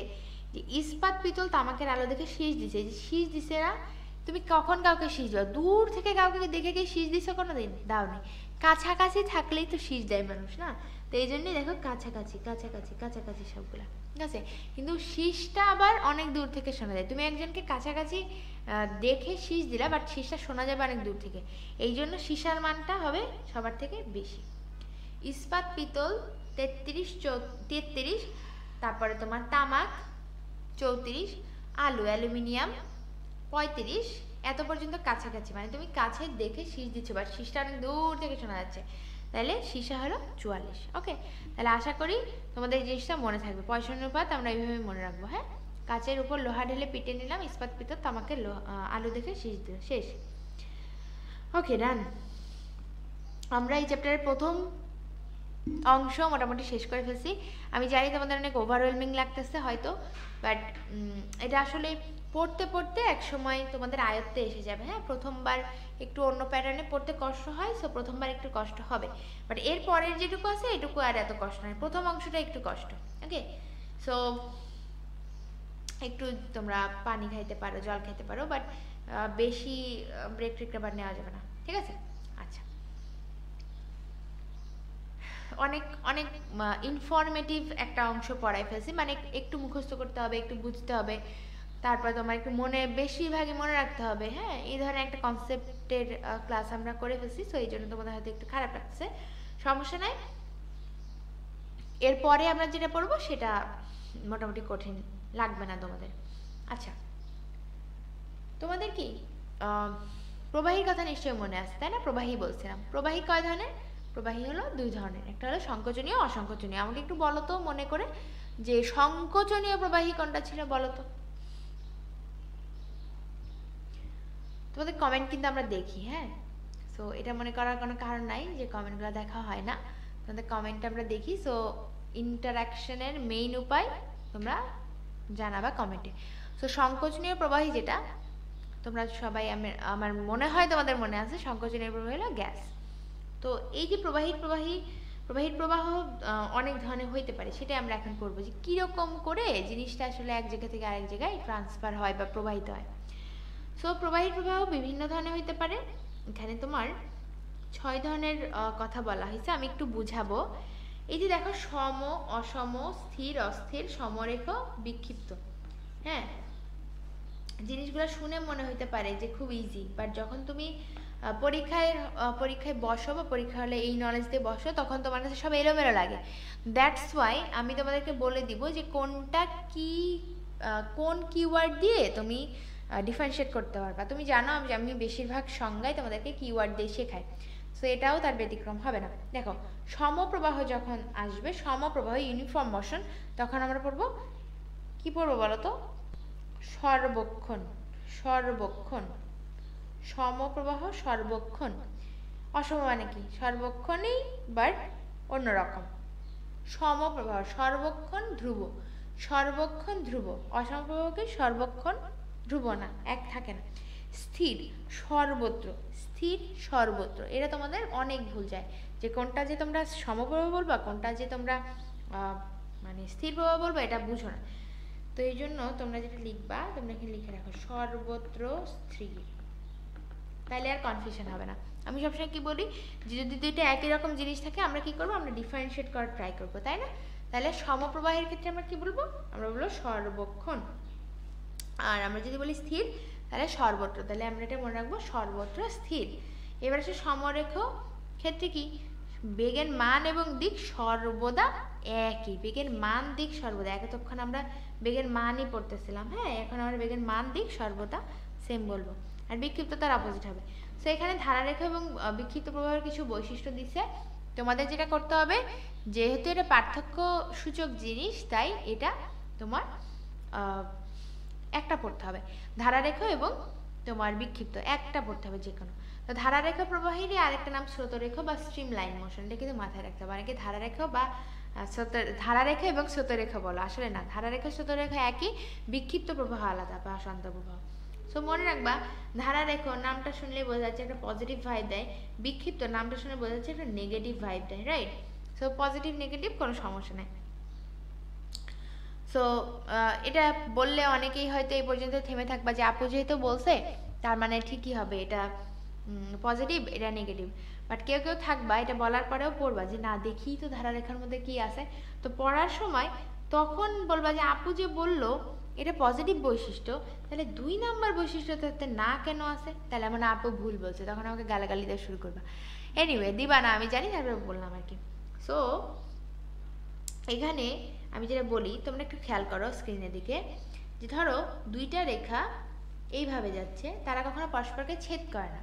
ইস্পাত পিতল তামাকের আলো দেখে শীষ দিছে। যে শীষ দিছে না, তুমি কখন কাউকে শীষ দাও? দূর থেকে কাউকে দেখে কি শীষ দিছো কোনোদিন? দাওনি। কাছাকাছি থাকলেই তো শীষ দেয় মানুষ, না? তো এই জন্যই দেখো কাছাকাছি কাছাকাছি কাছাকাছি সবগুলা, ঠিক আছে। কিন্তু শীষটা আবার অনেক দূর থেকে শোনা যায়। তুমি একজনকে কাছাকাছি দেখে শীষ দিলা, বাট শীষটা শোনা যাবে অনেক দূর থেকে। এই জন্য সীসার মানটা হবে সবার থেকে বেশি। ইস্পাত পিতল 33, তারপরে তোমার তামাক 34, আলু অ্যালুমিনিয়াম 35। এত পর্যন্ত কাছাকাছি, মানে তুমি কাছে দেখে শীষ দিচ্ছ, বাট শীষটা অনেক দূর থেকে শোনা যাচ্ছে। তাহলে সীসা হলো 44। ওকে, তাহলে আশা করি তোমাদের এই জিনিসটা মনে থাকবে। পয়সা অনুপাত আমরা এইভাবে মনে রাখবো। হ্যাঁ, কাচের উপর লোহা ঢেলে পিটে নিলাম, ইস্পাত পিতল তামাকে আলু দেখে শীষ দিল, শেষ। ওকে, ডান। আমরা এই চ্যাপ্টারের প্রথম অংশ মোটামুটি শেষ করে ফেলছি। আমি জানি তোমাদের অনেক ওভারওয়েলমিং লাগতেছে হয়তো, বাট এটা আসলে পড়তে পড়তে এক সময় তোমাদের আয়ত্তে এসে যাবে। হ্যাঁ, প্রথমবার একটু অন্য প্যাটার্নে পড়তে কষ্ট হয়, সো প্রথমবার একটু কষ্ট হবে, বাট এর পরের যেটুকু আছে এটুকু আর এত কষ্ট নয়। প্রথম অংশটা একটু কষ্ট। ওকে, সো একটু তোমরা পানি খাইতে পারো, জল খেতে পারো, বাট বেশি ব্রেক ট্রেক আবার নেওয়া যাবে না, ঠিক আছে? আচ্ছা, অনেক অনেক ইনফরমেটিভ একটা অংশ পড়াই ফেলছি, মানে একটু মুখস্থ করতে হবে, একটু বুঝতে হবে, তারপর তোমার একটু মনে, বেশিরভাগই মনে রাখতে হবে। হ্যাঁ, এই ধরনের একটা কনসেপ্টের ক্লাস আমরা করে ফেলছি, সো এই জন্য তোমাদের হয়তো একটু খারাপ লাগছে, সমস্যা নাই। এরপরে আমরা যেটা পড়বো সেটা মোটামুটি কঠিন লাগবে না তোমাদের। আচ্ছা, তোমাদের কি প্রবাহীর কথা নিশ্চয়ই মনে আছে, তাই না? প্রবাহী বলছিলাম। প্রবাহী কয় ধরনের? প্রবাহী হলো 2 ধরনের, একটা হলো সংকোচনীয়, অসংকোচনীয়। আমাকে একটু বলো তো মনে করে যে সংকোচনীয় প্রবাহী কোনটা ছিল, বলো তো। তোমাদের কমেন্ট কিন্তু আমরা দেখি, হ্যাঁ, সো এটা মনে করার কোনো কারণ নাই যে কমেন্টগুলো দেখা হয় না। তোমাদের কমেন্ট আমরা দেখি, সো ইন্টারাকশনের মেইন উপায় তোমরা জানাবা কমেন্টে। সো সংকোচনীয় প্রবাহী যেটা তোমরা সবাই, আমার মনে হয় তোমাদের মনে আছে, সংকোচনীয় প্রবাহী হলো গ্যাস। তো এই যে প্রবাহীর প্রবাহ অনেক ধরনের হইতে পারে, সেটাই আমরা এখন পড়বো যে কীরকম করে জিনিসটা আসলে এক জায়গা থেকে আরেক জায়গায় ট্রান্সফার হয় বা প্রবাহিত হয়। সো প্রবাহীর প্রবাহ বিভিন্ন ধরনের হইতে পারে। এখানে তোমার 6 ধরনের কথা বলা হয়েছে, আমি একটু বুঝাবো। এই যে দেখো, সম, অসম, স্থির, অস্থির, সমরেখ, বিক্ষিপ্ত। হ্যাঁ, জিনিসগুলো শুনে মনে হইতে পারে যে খুব ইজি, বাট যখন তুমি পরীক্ষায় বসো বা পরীক্ষা হলে এই নলেজ দিয়ে বসো, তখন তোমার কাছে সব এলোমেলো লাগে। দ্যাটস ওয়াই আমি তোমাদেরকে বলে দিব যে কোনটা কি, কোন কিওয়ার্ড দিয়ে তুমি ডিফারেন্সিয়েট করতে পারবা। তুমি জানো আমি বেশিরভাগ সংজ্ঞায় তোমাদেরকে কিওয়ার্ড দিয়ে শেখাই, সো এটাও তার ব্যতিক্রম হবে না। দেখো, সমপ্রবাহ যখন আসবে, সমপ্রবাহ ইউনিফর্ম মোশন, তখন আমরা পড়বো কি পড়বো বলো তো? সর্বক্ষণ। সর্বক্ষণ। সমপ্রবাহ সর্বক্ষণ। অসম মানে কি? সর্বক্ষণই, বাট অন্যরকম। সমপ্রবাহ সর্বক্ষণ ধ্রুব। সর্বক্ষণ ধ্রুব, অসমপ্রবাহকে সর্বক্ষণ ধ্রুব না, এক থাকে না। স্থির, সর্বত্র, স্থির সর্বত্র, এটা তোমাদের অনেক ভুল যায়, যে কোনটা যে তোমরা সমপ্রবাহ বলবা, কোনটা যে তোমরা মানে স্থির প্রবাহ বলবা, এটা বুঝো না। তো এই জন্য তোমরা যেটা লিখবা, তোমরা এখানে লিখে রাখো সর্বত্র স্থির, তাহলে আর কনফিউশন হবে না। আমি সবসময় কি বলি, যে যদি দুইটা একই রকম জিনিস থাকে আমরা কি করবো, আমরা ডিফারেন্সিয়েট করার ট্রাই করবো, তাই না? তাহলে সমপ্রবাহের ক্ষেত্রে আমরা কি বলবো, আমরা বলবো সর্বক্ষণ। আর আমরা যদি বলি স্থির, তাহলে সর্বত্র, তাহলে আমরা এটা মনে রাখবো সর্বত্র স্থির। এবার আসে সমরেখ ক্ষেত্রে কি, বেগের মান এবং দিক সর্বদা একই, বেগের মান দিক সর্বদা এক। এতক্ষণ আমরা বেগের মানই পড়তেছিলাম, হ্যাঁ, এখন আমরা বেগের মান দিক সর্বদা সেম বলবো। আর বিক্ষিপ্ত তার অপোজিট হবে। তো এখানে ধারারেখা এবং বিক্ষিপ্ত প্রবাহের কিছু বৈশিষ্ট্য দিচ্ছে, তোমাদের যেটা করতে হবে, যেহেতু এটা পার্থক্য সূচক জিনিস, তাই এটা তোমার একটা পড়তে হবে, ধারারেখা এবং তোমার বিক্ষিপ্ত একটা পড়তে হবে যে কোনো। তো ধারারেখা প্রবাহেরই আরেকটা নাম স্রোতরেখা বা স্ট্রিম লাইন মোশন, এটা কিন্তু মাথায় রাখতে হবে। অনেকে ধারারেখা বা ধারারেখা এবং স্রোতরেখা বলো, আসলে না, ধারারেখা স্রোতরেখা একই, বিক্ষিপ্ত প্রবাহ আলাদা বা শান্ত প্রবাহ। সো মনে রাখবা, ধারারেখা নামটা শুনলে বোঝা যাচ্ছে একটা পজিটিভ ভাইব দেয়, বিক্ষিপ্ত নামটা শুনে বোঝা যাচ্ছে একটা নেগেটিভ ভাইব দেয়, রাইট? সো পজিটিভ নেগেটিভ কোনো সমস্যা নেই। সো এটা বললে অনেকেই হয়তো এই পর্যন্ত থেমে থাকবা, যে আপু যেহেতু বলছে তার মানে ঠিকই হবে, এটা পজিটিভ এটা নেগেটিভ। বাট কেউ কেউ থাকবা এটা বলার পরেও পড়বা যে না, দেখি তো ধারারেখার মধ্যে কি আছে। তো পড়ার সময় তখন বলবা যে আপু যে বললো এটা পজিটিভ বৈশিষ্ট্য, তাহলে 2 নাম্বার বৈশিষ্ট্যতে না কেন আছে, তাহলে আমার আপু ভুল বলছে, তখন আমাকে গালাগালি দেওয়া শুরু করবা। এনিওয়ে দিবা না, আমি জানি, তারপরে বললাম আর কি। সো এখানে আমি যেটা বলি, তোমরা একটু খেয়াল করো স্ক্রিনের দিকে, যে ধরো দুইটা রেখা এইভাবে যাচ্ছে, তারা কখনো পরস্পরকে ছেদ করে না,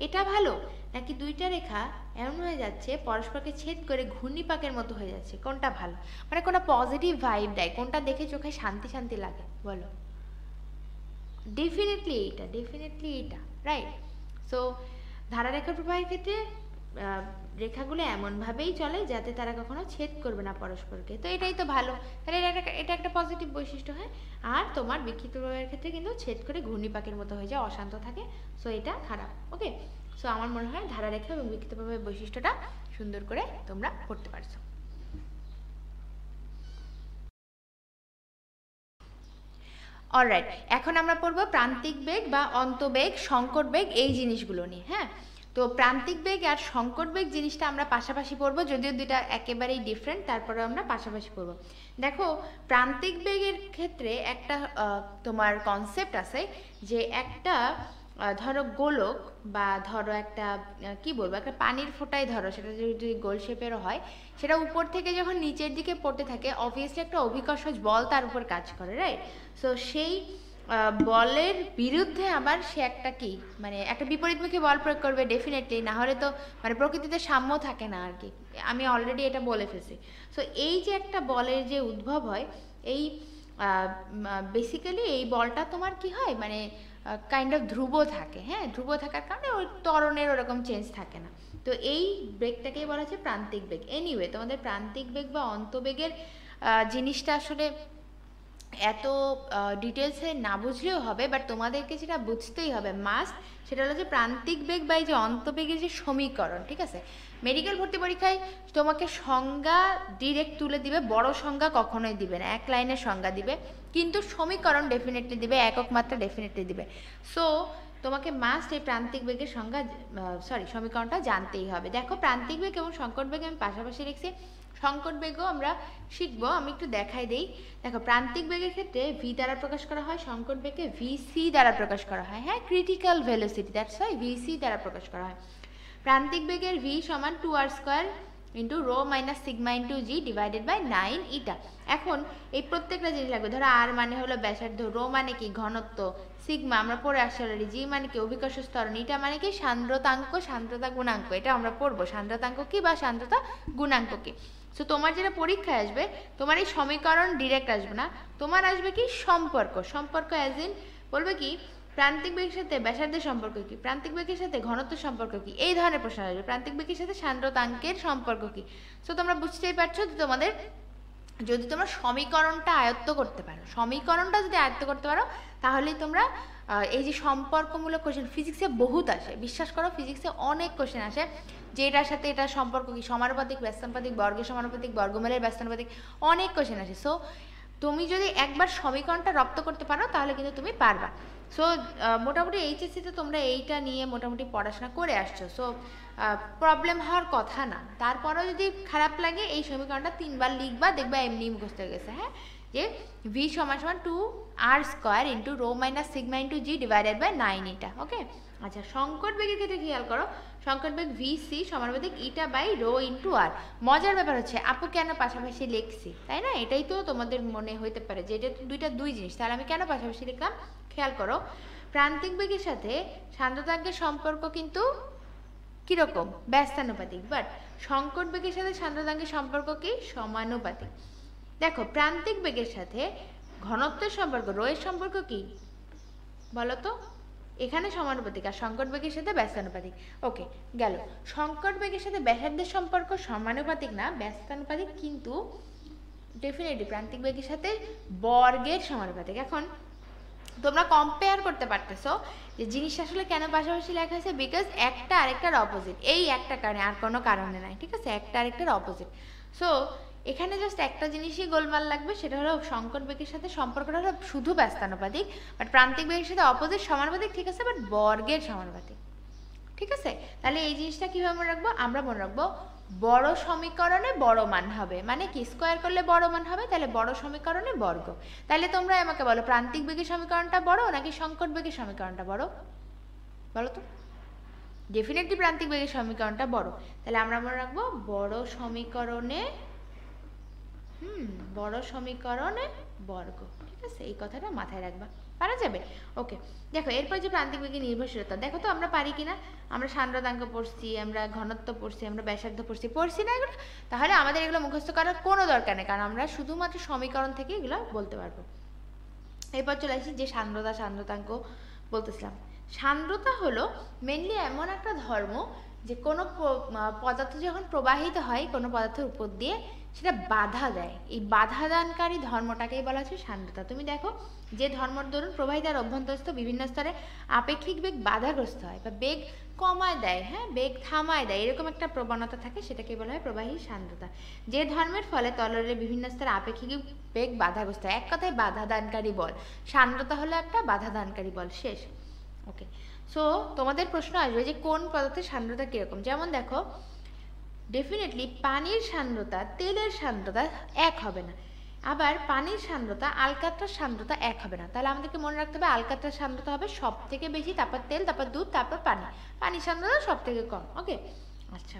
এটা ভালো নাকি দুইটা রেখা এমন হয়ে যাচ্ছে পরস্পরকে ছেদ করে ঘূর্ণিপাকের মতো হয়ে যাচ্ছে, কোনটা ভালো, মানে কোনটা পজিটিভ ভাইব দেয়, কোনটা দেখে চোখে শান্তি শান্তি লাগে, বলো? ডেফিনেটলি এইটা, রাইট? সো ধারারেখার প্রবাহের ক্ষেত্রে রেখাগুলো এমনভাবেই চলে যাতে তারা কখনো ছেদ করবে না পরস্পরকে, তো এটাই তো ভালো, তাহলে এটা একটা পজিটিভ বৈশিষ্ট্য হয়। আর তোমার বিক্ষিপ্ত প্রবাহের ক্ষেত্রে কিন্তু ছেদ করে ঘূর্ণিপাকের মতো হয়ে যায়, অশান্ত থাকে, সো এটা খারাপ। ওকে, সো আমার মনে হয় ধারারেখা এবং বিক্ষিপ্ত প্রবাহের বৈশিষ্ট্যটা সুন্দর করে তোমরা পড়তে পারছো। অলরাইট, এখন আমরা পড়বো প্রান্তিক বেগ বা অন্তবেগ, সংকট বেগ, এই জিনিসগুলো নিয়ে। হ্যাঁ, তো প্রান্তিক বেগ আর সংকট বেগ জিনিসটা আমরা পাশাপাশি পড়বো, যদিও দুইটা একেবারেই ডিফারেন্ট, তারপরে আমরা পাশাপাশি পড়বো। দেখো, প্রান্তিক বেগের ক্ষেত্রে একটা তোমার কনসেপ্ট আছে, যে একটা ধরো গোলক বা ধরো একটা কি বলবো, একটা পানির ফোঁটায় ধরো, সেটা যদি গোল শেপেরও হয়, সেটা উপর থেকে যখন নিচের দিকে পড়তে থাকে, অবভিয়াসলি একটা অভিকর্ষজ বল তার উপর কাজ করে, রাইট? সো সেই বলের বিরুদ্ধে আবার সে একটা কি, মানে একটা বিপরীতমুখী বল প্রয়োগ করবে ডেফিনেটলি, না হলে তো মানে প্রকৃতিতে সাম্য থাকে না আর কি, আমি অলরেডি এটা বলে ফেলছি। সো এই যে একটা বলের যে উদ্ভব হয়, এই বেসিক্যালি এই বলটা তোমার কি হয়, মানে কাইন্ড অফ ধ্রুব থাকে। হ্যাঁ, ধ্রুব থাকার কারণে ওই ত্বরণের ওরকম চেঞ্জ থাকে না, তো এই বেগটাকেই বলা হচ্ছে প্রান্তিক বেগ। এনিওয়ে, তোমাদের প্রান্তিক বেগ বা অন্তবেগের জিনিসটা আসলে এত ডিটেলসে না বুঝলেও হবে, বাট তোমাদেরকে যেটা বুঝতেই হবে মাস্ট, সেটা হলো যে প্রান্তিক বেগ বা এই যে অন্তবেগের যে সমীকরণ, ঠিক আছে? মেডিকেল ভর্তি পরীক্ষায় তোমাকে সংজ্ঞা ডিরেক্ট তুলে দিবে, বড় সংজ্ঞা কখনোই দিবে না, এক লাইনের সংজ্ঞা দিবে, কিন্তু সমীকরণ ডেফিনেটলি দিবে, একক মাত্রা ডেফিনেটলি দিবে। সো তোমাকে মাস্ট এই প্রান্তিক বেগের সংজ্ঞা সমীকরণটা জানতেই হবে। দেখো, প্রান্তিক বেগ এবং সংকট বেগ আমি পাশাপাশি লিখছি, সংকট বেগও আমরা শিখবো, আমি একটু দেখাই দেই। দেখো, প্রান্তিক বেগের ক্ষেত্রে ভি দ্বারা প্রকাশ করা হয়, সংকট বেগকে ভিসি দ্বারা প্রকাশ করা হয়। হ্যাঁ, critical velocity, that's why VC দ্বারা প্রকাশ করা হয়। প্রান্তিক বেগের ভি সমান 2r² into rho minus sigma into g divided by 9 eta. এখন এই প্রত্যেকটা জিনিস লাগবে, ধরো আর মানে হলো ব্যাসার্ধ, রো মানে কি ঘনত্ব, সিগমা আমরা পড়ে আসছি অলরেডি, জি মানে কি অভিকর্ষ ত্বরণ, ইটা মানে কি সান্দ্রতাঙ্ক, সান্দ্রতা গুণাঙ্ক, এটা আমরা পড়বো সান্দ্রতাঙ্ক কি বা সান্দ্রতা গুণাঙ্ক কি। সো তোমার যেটা পরীক্ষায় আসবে, তোমার এই সমীকরণ ডিরেক্ট আসবে না, তোমার আসবে কি সম্পর্ক অ্যাজ ইন বলবে কি প্রান্তিক বেগের সাথে ব্যাসার্ধের সম্পর্ক কি, প্রান্তিক বেগের সাথে ঘনত্বের সম্পর্ক কি, এই ধরনের প্রশ্ন আসবে। প্রান্তিক বেগের সাথে সান্দ্রতাঙ্কের সম্পর্ক কি। সো তোমরা বুঝতেই পারছো যে তোমাদের যদি তোমরা সমীকরণটা আয়ত্ত করতে পারো, সমীকরণটা যদি আয়ত্ত করতে পারো, তাহলেই তোমরা এই যে সম্পর্কমূলক কোশ্চেন ফিজিক্সে বহুত আসে, বিশ্বাস করো ফিজিক্সে অনেক কোশ্চেন আসে যে এটার সাথে এটার সম্পর্ক কি, সমানুপাতিক, ব্যস্তানুপাতিক, বর্গের সমানুপাতিক, বর্গমূলের ব্যস্তানুপাতিক, অনেক কোশ্চেন আসে। সো তুমি যদি একবার সমীকরণটা রপ্ত করতে পারো তাহলে কিন্তু তুমি পারবা। সো মোটামুটি এইচএসসিতে তোমরা এইটা নিয়ে মোটামুটি পড়াশোনা করে আসছো, সো প্রবলেম হওয়ার কথা না। তারপরেও যদি খারাপ লাগে এই সমীকরণটা 3বার লিখবা, দেখবা এমনি মুখস্থ হয়ে গেছে। হ্যাঁ, যে v সমান সমান 2r² into rho minus sigma into g divided by 9 এটা। ওকে, আচ্ছা সংকট বেগের ক্ষেত্রে খেয়াল করো, সংকট বেগ vc সমানুপাতিক ইটা বাই রো ইন্টু আর। মজার ব্যাপার হচ্ছে আপু কেন পাশাপাশি লিখছি, তাই না? এটাই তো তোমাদের মনে হইতে পারে যে এটা দুই জিনিস, তাহলে আমি কেন পাশাপাশি লিখলাম। খেয়াল করো, প্রান্তিক বেগের সাথে সান্দ্রতাঙ্কের সম্পর্ক কিন্তু কিরকম, ব্যস্তানুপাতিক, বাট সংকট বেগের সাথে সান্দ্রতাঙ্কের সম্পর্ক কি, সমানুপাতিক। দেখো প্রান্তিক বেগের সাথে ঘনত্বের সম্পর্ক, রো এর সম্পর্ক কি বলো তো, এখানে সমানুপাতিক, আর সংকট বেগের সাথে ব্যস্তানুপাতিক। ওকে, গেল। সংকট বেগের সাথে ব্যাসার্ধের সম্পর্ক সমানুপাতিক না, ব্যস্তানুপাতিক, কিন্তু ডেফিনেটলি প্রান্তিক বেগের সাথে বর্গের সমানুপাতিক। এখন তোমরা কম্পেয়ার করতে পারতেছো যে জিনিসটা আসলে কেন পাশাপাশি লেখা হয়েছে, বিকজ একটা আরেকটার অপোজিট, এই একটা কারণে, আর কোনো কারণে নাই, ঠিক আছে? একটা আরেকটার অপোজিট। সো এখানে জাস্ট একটা জিনিসই গোলমাল লাগবে, সেটা হলো সংকট বেগের সাথে সম্পর্কটা হলো শুধু ব্যস্তানুপাতিক, বাট প্রান্তিক বেগের সাথে অপোজিট সমানুপাতিক, ঠিক আছে, বাট বর্গের সমানুপাতিক, ঠিক আছে? তাহলে এই জিনিসটা কিভাবে মনে রাখবো, আমরা মনে রাখবো বড় সমীকরণে বড় মান হবে, মানে কি স্কোয়ার করলে বড় মান হবে, তাহলে বড় সমীকরণে বর্গ। তাহলে তোমরা আমাকে বলো প্রান্তিক বেগের সমীকরণটা বড় নাকি সংকট বেগের সমীকরণটা বড়, বলো তো? ডেফিনেটলি প্রান্তিক বেগের সমীকরণটা বড়, তাহলে আমরা মনে রাখবো বড় সমীকরণে বড় সমীকরণে বর্গ, ঠিক আছে? এই কথাটা মাথায় রাখবা, পারা যাবে? ওকে, দেখো এরপর যে প্রান্তিক বেগের নির্ভরশীলতা, দেখো তো আমরা পারি কিনা। আমরা সান্দ্রতাঙ্ক পড়ছি, আমরা ঘনত্ব পড়ছি, আমরা ব্যাসার্ধ পড়ছি না এগুলো? তাহলে আমাদের এগুলো মুখস্থ করার কোনো দরকার নেই, কারণ আমরা শুধুমাত্র সমীকরণ থেকে এগুলো বলতে পারবো। এরপর চলে আসি যে সান্দ্রতাঙ্ক বলতেছিলাম। সান্দ্রতা হলো মেনলি এমন একটা ধর্ম যে কোনো পদার্থ যখন প্রবাহিত হয় কোনো পদার্থের উপর দিয়ে, সেটা বাধা দেয়, এই বাধা দানকারী ধর্মটাকেই বলা হচ্ছে সান্দ্রতা। তুমি দেখো যে ধর্মর দরুন প্রবাহিত আর অভ্যন্তরস্থ বিভিন্ন স্তরে আপেক্ষিক বেগ বাধাগ্রস্ত হয় বা বেগ কমায় দেয়, হ্যাঁ, বেগ থামায় দেয়, এরকম একটা প্রবণতা থাকে, সেটাকে বলা হয় প্রবাহী সান্দ্রতা। যে ধর্মের ফলে তরলের বিভিন্ন স্তরে আপেক্ষিক বেগ বাধাগ্রস্ত হয়, এক কথায় বাধা দানকারী বল। সান্দ্রতা হলো একটা বাধা দানকারী বল, শেষ। ওকে, সো তোমাদের প্রশ্ন আসবে যে কোন পদার্থের সান্দ্রতা কিরকম। যেমন দেখো ডেফিনেটলি পানির সান্দ্রতা তেলের সান্দ্রতা এক হবে না, আবার পানির সান্দ্রতা আলকাত্রার সান্দ্রতা এক হবে না। তাহলে আমাদেরকে মনে রাখতে হবে আলকাত্রার সান্দ্রতা হবে সব থেকে বেশি, তারপর তেল, তারপর দুধ, তারপর পানি, পানির সান্দ্রতা সব থেকে কম। ওকে, আচ্ছা,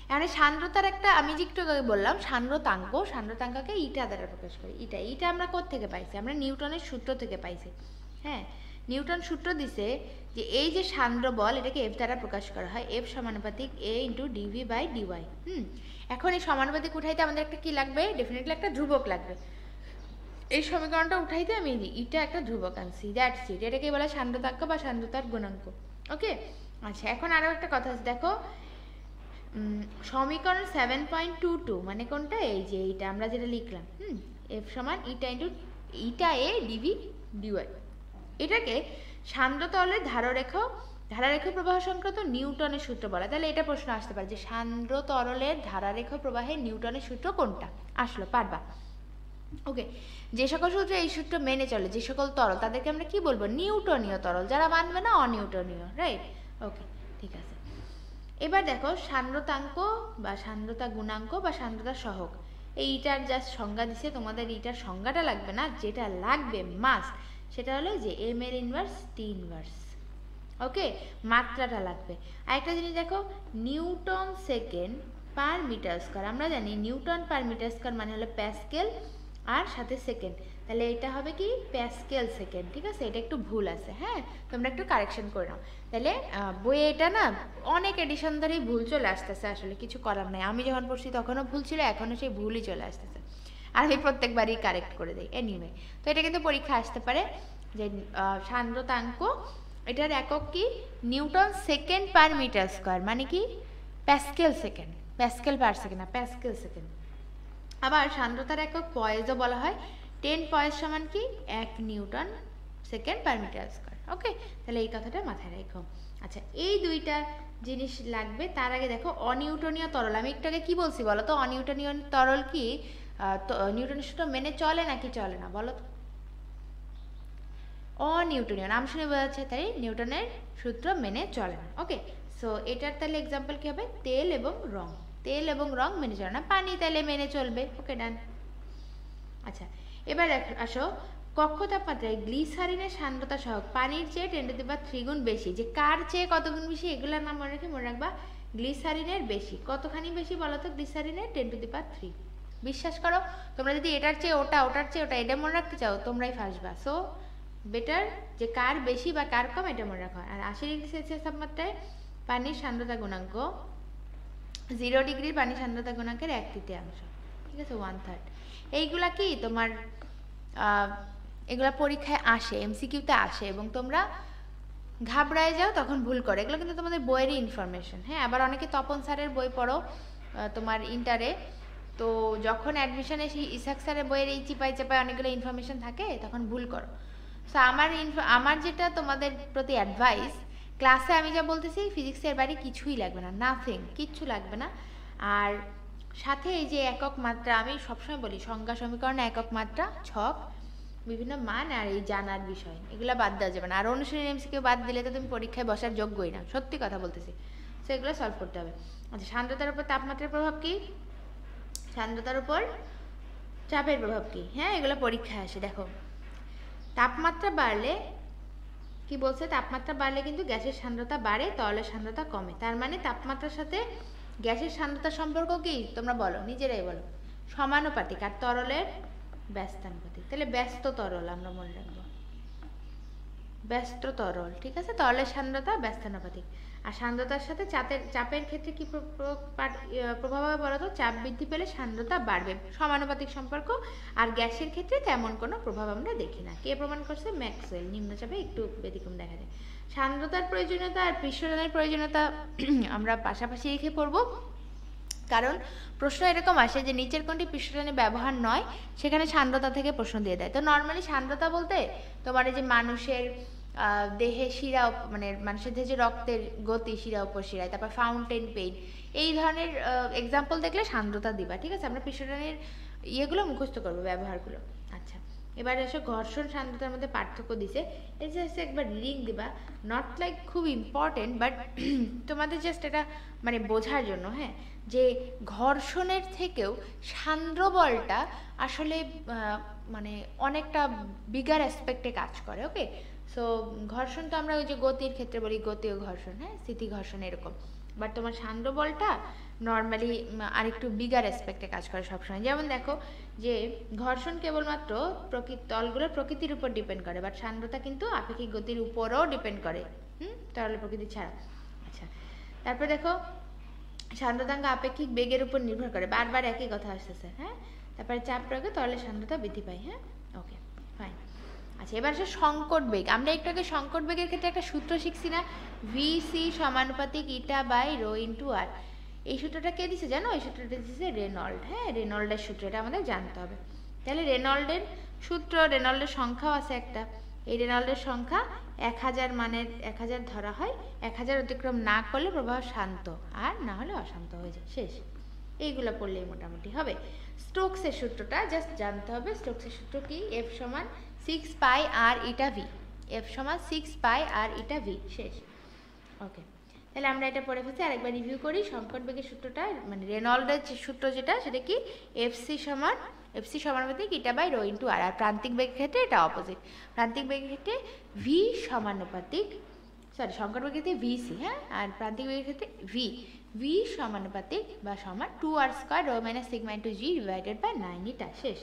এখানে সান্দ্রতার একটা আমি যে একটু বললাম সান্দ্রতাঙ্ককে ইটা দ্বারা প্রকাশ করি। ইটা আমরা কোথা থেকে পাইছি, আমরা নিউটনের সূত্র থেকে পাইছি। হ্যাঁ, নিউটন সূত্র দিছে যে এই যে সান্দ্র বল এটাকে এফ দ্বারা প্রকাশ করা হয়, এফ সমানুপাতিক এ ইন্টু ডিভি বাই ডিওয়াই। এখন এই সমানুপাতিক উঠাইতে আমাদের একটা কি লাগবে, ডেফিনেটলি একটা ধ্রুবক লাগবে। এই সমীকরণটা উঠাইতে আমি ইটা একটা ধ্রুবক আনছি, দ্যাটস ইট। এটাকে বলে সান্দ্রতাঙ্ক বা সান্দ্রতার গুণাঙ্ক। ওকে, আচ্ছা, এখন আরও একটা কথা আছে, দেখো সমীকরণ 7.22 মানে কোনটা, এই যে এইটা আমরা যেটা লিখলাম, এফ সমান ইটা ইন্টু ইটা এ ডিভি ডিওয়াই, এটাকে সান্দ্রতলের ধারারেখ প্রবাহ সংক্রান্ত নিউটনের সূত্র বলা। তাহলে এটা প্রশ্ন আসতে পারে যে সান্দ্র তরলের ধারারেখ প্রবাহের নিউটনের সূত্র কোনটা, আসলো পারবা। ওকে, যে সকল সূত্রে এই সূত্র মেনে চলে, যে সকল তরল, তাদেরকে আমরা কি বলবো, নিউটনীয় তরল। যারা মানবে না অনিউটনীয়, রাইট? ওকে, ঠিক আছে। এবার দেখো সান্দ্রতাঙ্ক বা সান্দ্রতা গুণাঙ্ক বা সান্দ্রতা সহগ, এইটার জাস্ট সংজ্ঞা দিছে, তোমাদের এইটার সংজ্ঞাটা লাগবে না, যেটা লাগবে মাস্ট সেটা হলো যে এম এর ইনভার্স টি ইনভার্স। ওকে, মাত্রাটা লাগবে। আরেকটা জিনিস দেখো, newton second per metre square, আমরা জানি নিউটন পার মিটার স্কয়ার মানে হলো প্যাসকেল আর সাথে সেকেন্ড, তাহলে এটা হবে কি প্যাসকেল সেকেন্ড, ঠিক আছে? এটা একটু ভুল আছে, হ্যাঁ, তোমরা একটু কারেকশন করে নাও। তাহলে বইয়ে এটা না অনেক এডিশন ধরেই ভুল চলে আসতেছে, আসলে কিছু করার নাই। আমি যখন পড়ছি তখনও ভুল ছিল, এখনও সেই ভুলই চলে আসতেছে, আর আমি প্রত্যেকবারই কারেক্ট করে দিই। এনিওয়ে, তো এটা কিন্তু পরীক্ষা আসতে পারে যে সান্দ্রতাঙ্ক এটার একক কি, newton second per metre square, মানে কি pascal second, pascal per second না, প্যাসকেল সেকেন্ড। আবার সান্দ্রতার একক পয়েজও বলা হয়। 10 পয়েজ সমান কি 1 newton second per metre square. Okay, তাহলে এই কথাটা মাথায় রেখো। আচ্ছা, এই দুইটা জিনিস লাগবে। তার আগে দেখো অনিউটনীয় তরল, আমি একটু আগে কি বলছি বলো তো? অনিউটনীয় তরল কি নিউটনের সূত্র মেনে চলে নাকি চলে না বলো তো? অনিউটনীয়, নাম শুনে বোঝা যাচ্ছে, তাই নিউটনের সূত্র মেনে চলে না। ওকে, সো এটার তাহলে এক্সাম্পল কি হবে? তেল এবং রং। তেল এবং রং মেনে চলে না, পানি তাহলে মেনে চলবে। ওকে, ডান। আচ্ছা, এবার আসো, কক্ষ তাপমাত্রায় গ্লিসারিনের সান্দ্রতা সহক পানির চেয়ে 10⁻³ গুণ বেশি। যে কার চেয়ে কত গুণ বেশি এগুলোর নাম মনে রেখে মনে রাখবা গ্লিসারিনের বেশি। কতখানি বেশি বলো তো গ্লিসারিনের? 10⁻³। বিশ্বাস করো, তোমরা যদি এটার চেয়ে ওটা, ওটার চেয়ে ওটা, এটা মনে রাখতে চাও তোমরাই ফাঁসবা। সো বেটার যে কার বেশি বা কার কম এটা মনে রাখো। আর 80°C তাপমাত্রায় পানির সান্দ্রতা গুণাঙ্ক 0° পানির সান্দ্রতা গুণাঙ্কের 1/3। ঠিক আছে, 1/3। এইগুলা কি তোমার এগুলা পরীক্ষায় আসে, এমসিকিউতে আসে, এবং তোমরা ঘাবড়ায় যাও তখন ভুল করে। এগুলো কিন্তু তোমাদের বইয়েরই ইনফরমেশন। হ্যাঁ, আবার অনেকে তপন স্যারের বই পড়ো তোমার ইন্টারে, তো যখন অ্যাডমিশনে সেই ইসাক স্যারের বইয়ের এই চিপাই চাপায় অনেকগুলো ইনফরমেশন থাকে তখন ভুল করো। সো আমার যেটা তোমাদের প্রতি অ্যাডভাইস, ক্লাসে আমি যা বলতেছি ফিজিক্সের বাইরে কিছুই লাগবে না, নাথিং, কিচ্ছু লাগবে না। আর সাথে এই যে একক মাত্রা, আমি সবসময় বলি সংজ্ঞা সমীকরণ, একক মাত্রা, ছক, বিভিন্ন মান, আর এই জানার বিষয়, এগুলো বাদ দেওয়া যাবে না। আর অনুশীলনী এমসিকিউ বাদ দিলে তো তুমি পরীক্ষায় বসার যোগ্যই না, সত্যি কথা বলতেছি। সো এগুলো সলভ করতে হবে। আচ্ছা, সান্দ্রতার উপর তাপমাত্রার প্রভাব কি? সান্দ্রতার উপর চাপের প্রভাব কি? হ্যাঁ, এগুলো পরীক্ষায় আসে। দেখো, তাপমাত্রা বাড়লে কি বলছে? তাপমাত্রা বাড়লে কিন্তু গ্যাসের সান্দ্রতা বাড়ে, তরলের সান্দ্রতা কমে। তার মানে তাপমাত্রার সাথে গ্যাসের সান্দ্রতার সম্পর্ক কি? তোমরা বলো, নিজেরাই বলো। সমানুপাতিক। আর তরলের ব্যস্তানুপাতিক। তাহলে ব্যস্ত তরল আমরা মনে রাখবো, ব্যস্ত তরল। ঠিক আছে, তরলের সান্দ্রতা ব্যস্তানুপাতিক। আর সান্দ্রতার সাথে চাপের ক্ষেত্রে কি প্রভাব হবে বলো তো? চাপ বৃদ্ধি পেলে সান্দ্রতা বাড়বে, সমানুপাতিক সম্পর্ক। আর গ্যাসের ক্ষেত্রে তেমন কোনো প্রভাব আমরা দেখি না। কে প্রমাণ করছে? ম্যাক্সওয়েল। নিম্নচাপে একটু ব্যতিক্রম দেখা যায়। সান্দ্রতার প্রয়োজনীয়তা আর পৃষ্ঠটানের প্রয়োজনীয়তা আমরা পাশাপাশি রেখে পড়বো, কারণ প্রশ্ন এরকম আসে যে নিচের কোনটি পৃষ্ঠটানের ব্যবহার নয়, সেখানে সান্দ্রতা থেকে প্রশ্ন দিয়ে দেয়। তো নর্মালি সান্দ্রতা বলতে তোমার এই যে মানুষের দেহে শিরা, মানে মানুষের দেহে যে রক্তের গতি শিরা উপশিরায়, তারপর ফাউন্টেন পেইন, এই ধরনের এক্সাম্পল দেখলে সান্দ্রতা দিবা। ঠিক আছে, আমরা পৃষ্ঠটানের ইয়েগুলো মুখস্থ করবো, ব্যবহারগুলো। আচ্ছা, এবার এসে ঘর্ষণ সান্দ্রতার মধ্যে পার্থক্য দিছে, এই জাস্ট একবার লিঙ্ক দিবা, নট লাইক খুব ইম্পর্টেন্ট, বাট তোমাদের জাস্ট এটা মানে বোঝার জন্য। হ্যাঁ, যে ঘর্ষণের থেকেও সান্দ্র বলটা আসলে মানে অনেকটা বিগার অ্যাসপেক্টে কাজ করে। ওকে, সো ঘর্ষণ তো আমরা ওই যে গতির ক্ষেত্রে বলি গতীয় ঘর্ষণ, হ্যাঁ, স্থিতি ঘর্ষণ এরকম, বাট তোমার সান্দ্র বলটা নর্মালি আরেকটু বিগার অ্যাসপেক্টে কাজ করে সবসময়। যেমন দেখো যে ঘর্ষণ কেবলমাত্র তলগুলোর প্রকৃতির উপর ডিপেন্ড করে, বাট সান্দ্রতা কিন্তু আপেক্ষিক গতির উপরও ডিপেন্ড করে, তরলের প্রকৃতি ছাড়া। আচ্ছা, তারপর দেখো সান্দ্রতাঙ্ক আপেক্ষিক বেগের উপর নির্ভর করে, বারবার একই কথা আসতেছে। হ্যাঁ, তারপরে চাপ প্রয়োগে তরলের সান্দ্রতা বৃদ্ধি পায়। হ্যাঁ, ওকে, ফাইন। আচ্ছা, এবার আসে সংকট বেগ। আমরা একটু আগে সংকট বেগের ক্ষেত্রে একটা সূত্র শিখছি না, ভিসি সমানুপাতিক ইটা বাই রো ইন্টু আর। এই সূত্রটা কে দিছে জানো? এই সূত্রটা দিছে রেনল্ড। হ্যাঁ, রেনল্ডের সূত্র, এটা আমাদের জানতে হবে। তাহলে রেনল্ডের সূত্র, রেনল্ডের সংখ্যাও আছে একটা। এই রেনল্ডের সংখ্যা 1000 মানের 1000 ধরা হয়, 1000 অতিক্রম না করলে প্রবাহ শান্ত, আর না হলে অশান্ত হয়ে যায়, শেষ। এইগুলো পড়লেই মোটামুটি হবে। স্টোকসের সূত্রটা জাস্ট জানতে হবে। স্টোকসের সূত্র কি? F সমান 6 পাই আর ইটা ভি। F সমান 6 পাই আর ইটা ভি, শেষ। ওকে, তাহলে আমরা এটা পড়ে ফেলছি। আরেকবার রিভিউ করি। সংকট বেগের সূত্রটা, মানে রেনল্ডের সূত্র যেটা, সেটা কি? এফসি সমানুপাতিক ইটা বাই রো ইন্টু আর। আর প্রান্তিক বেগের ক্ষেত্রে এটা অপোজিট। প্রান্তিক বেগের ক্ষেত্রে ভি সমানুপাতিক, সরি সংকট বেগের ক্ষেত্রে ভিসি, হ্যাঁ, আর প্রান্তিক বেগের ক্ষেত্রে ভি সমানুপাতিক বা সমান 2r² rho minus sigma into g divided by 9 eta, শেষ।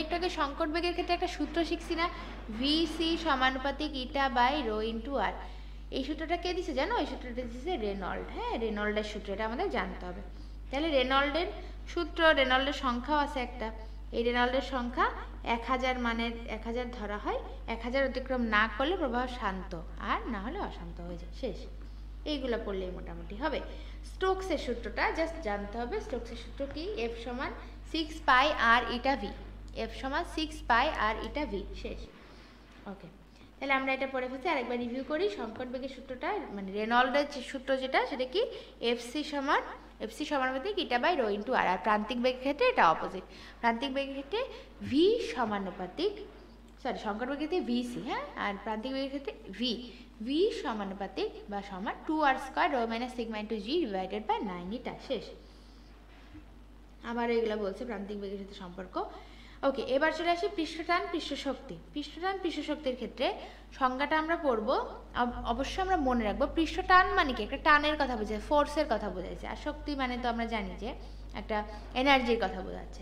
একটু আগে সংকট বেগের ক্ষেত্রে একটা সূত্র শিখছি না, ভিসি সমানুপাতিক ইটা বাই রো ইন্টু আর। এই সূত্রটা কে দিছে জানো? এই সূত্রটা দিছে রেনল্ড। হ্যাঁ, রেনল্ডের সূত্র, এটা আমাদের জানতে হবে। তাহলে রেনল্ডের সূত্র, রেনল্ডের সংখ্যাও আছে একটা। এই রেনল্ডের সংখ্যা 1000 মানের 1000 ধরা হয়, 1000 অতিক্রম না করলে প্রবাহ শান্ত, আর না হলে অশান্ত হয়ে যায়, শেষ। এইগুলো পড়লেই মোটামুটি হবে। স্টোকসের সূত্রটা জাস্ট জানতে হবে। স্টোকসের সূত্র কি? F সমান 6 পাই আর ইটা ভি, এফ সমান 6 পাই আর ইটা ভি, শেষ। ওকে, তাহলে আমরা এটা পড়ে ফেলছি, আরেকবার রিভিউ করি। সংকট বেগের সূত্রটা মানে রেনল্ডের যে সূত্র যেটা, সেটা কি এফসি সমানুপাতিক ইটা বাই রো ইন্টু আর। আর প্রান্তিক বেগের ক্ষেত্রে এটা অপোজিট, প্রান্তিক বেগের ক্ষেত্রে ভি সমানুপাতিক, সরি সংকট বেগের ক্ষেত্রে ভিসি, হ্যাঁ, আর প্রান্তিক বেগের ক্ষেত্রে ভি সমানুপাতিক বা সমান 2r square rho minus sigma into g divided by 9 eta, শেষ। আবার এগুলো বলছে প্রান্তিক বেগের সাথে সম্পর্ক। ওকে, এবার চলে আসি পৃষ্ঠটান পৃষ্ঠশক্তি। পৃষ্ঠটান পৃষ্ঠশক্তির ক্ষেত্রে সংজ্ঞাটা আমরা পড়ব, অবশ্যই আমরা মনে রাখবো পৃষ্ঠটান মানে কি, একটা টানের কথা বোঝায়, ফোর্সের কথা বোঝাইছে, আর শক্তি মানে তো আমরা জানি যে একটা এনার্জির কথা বোঝাচ্ছে।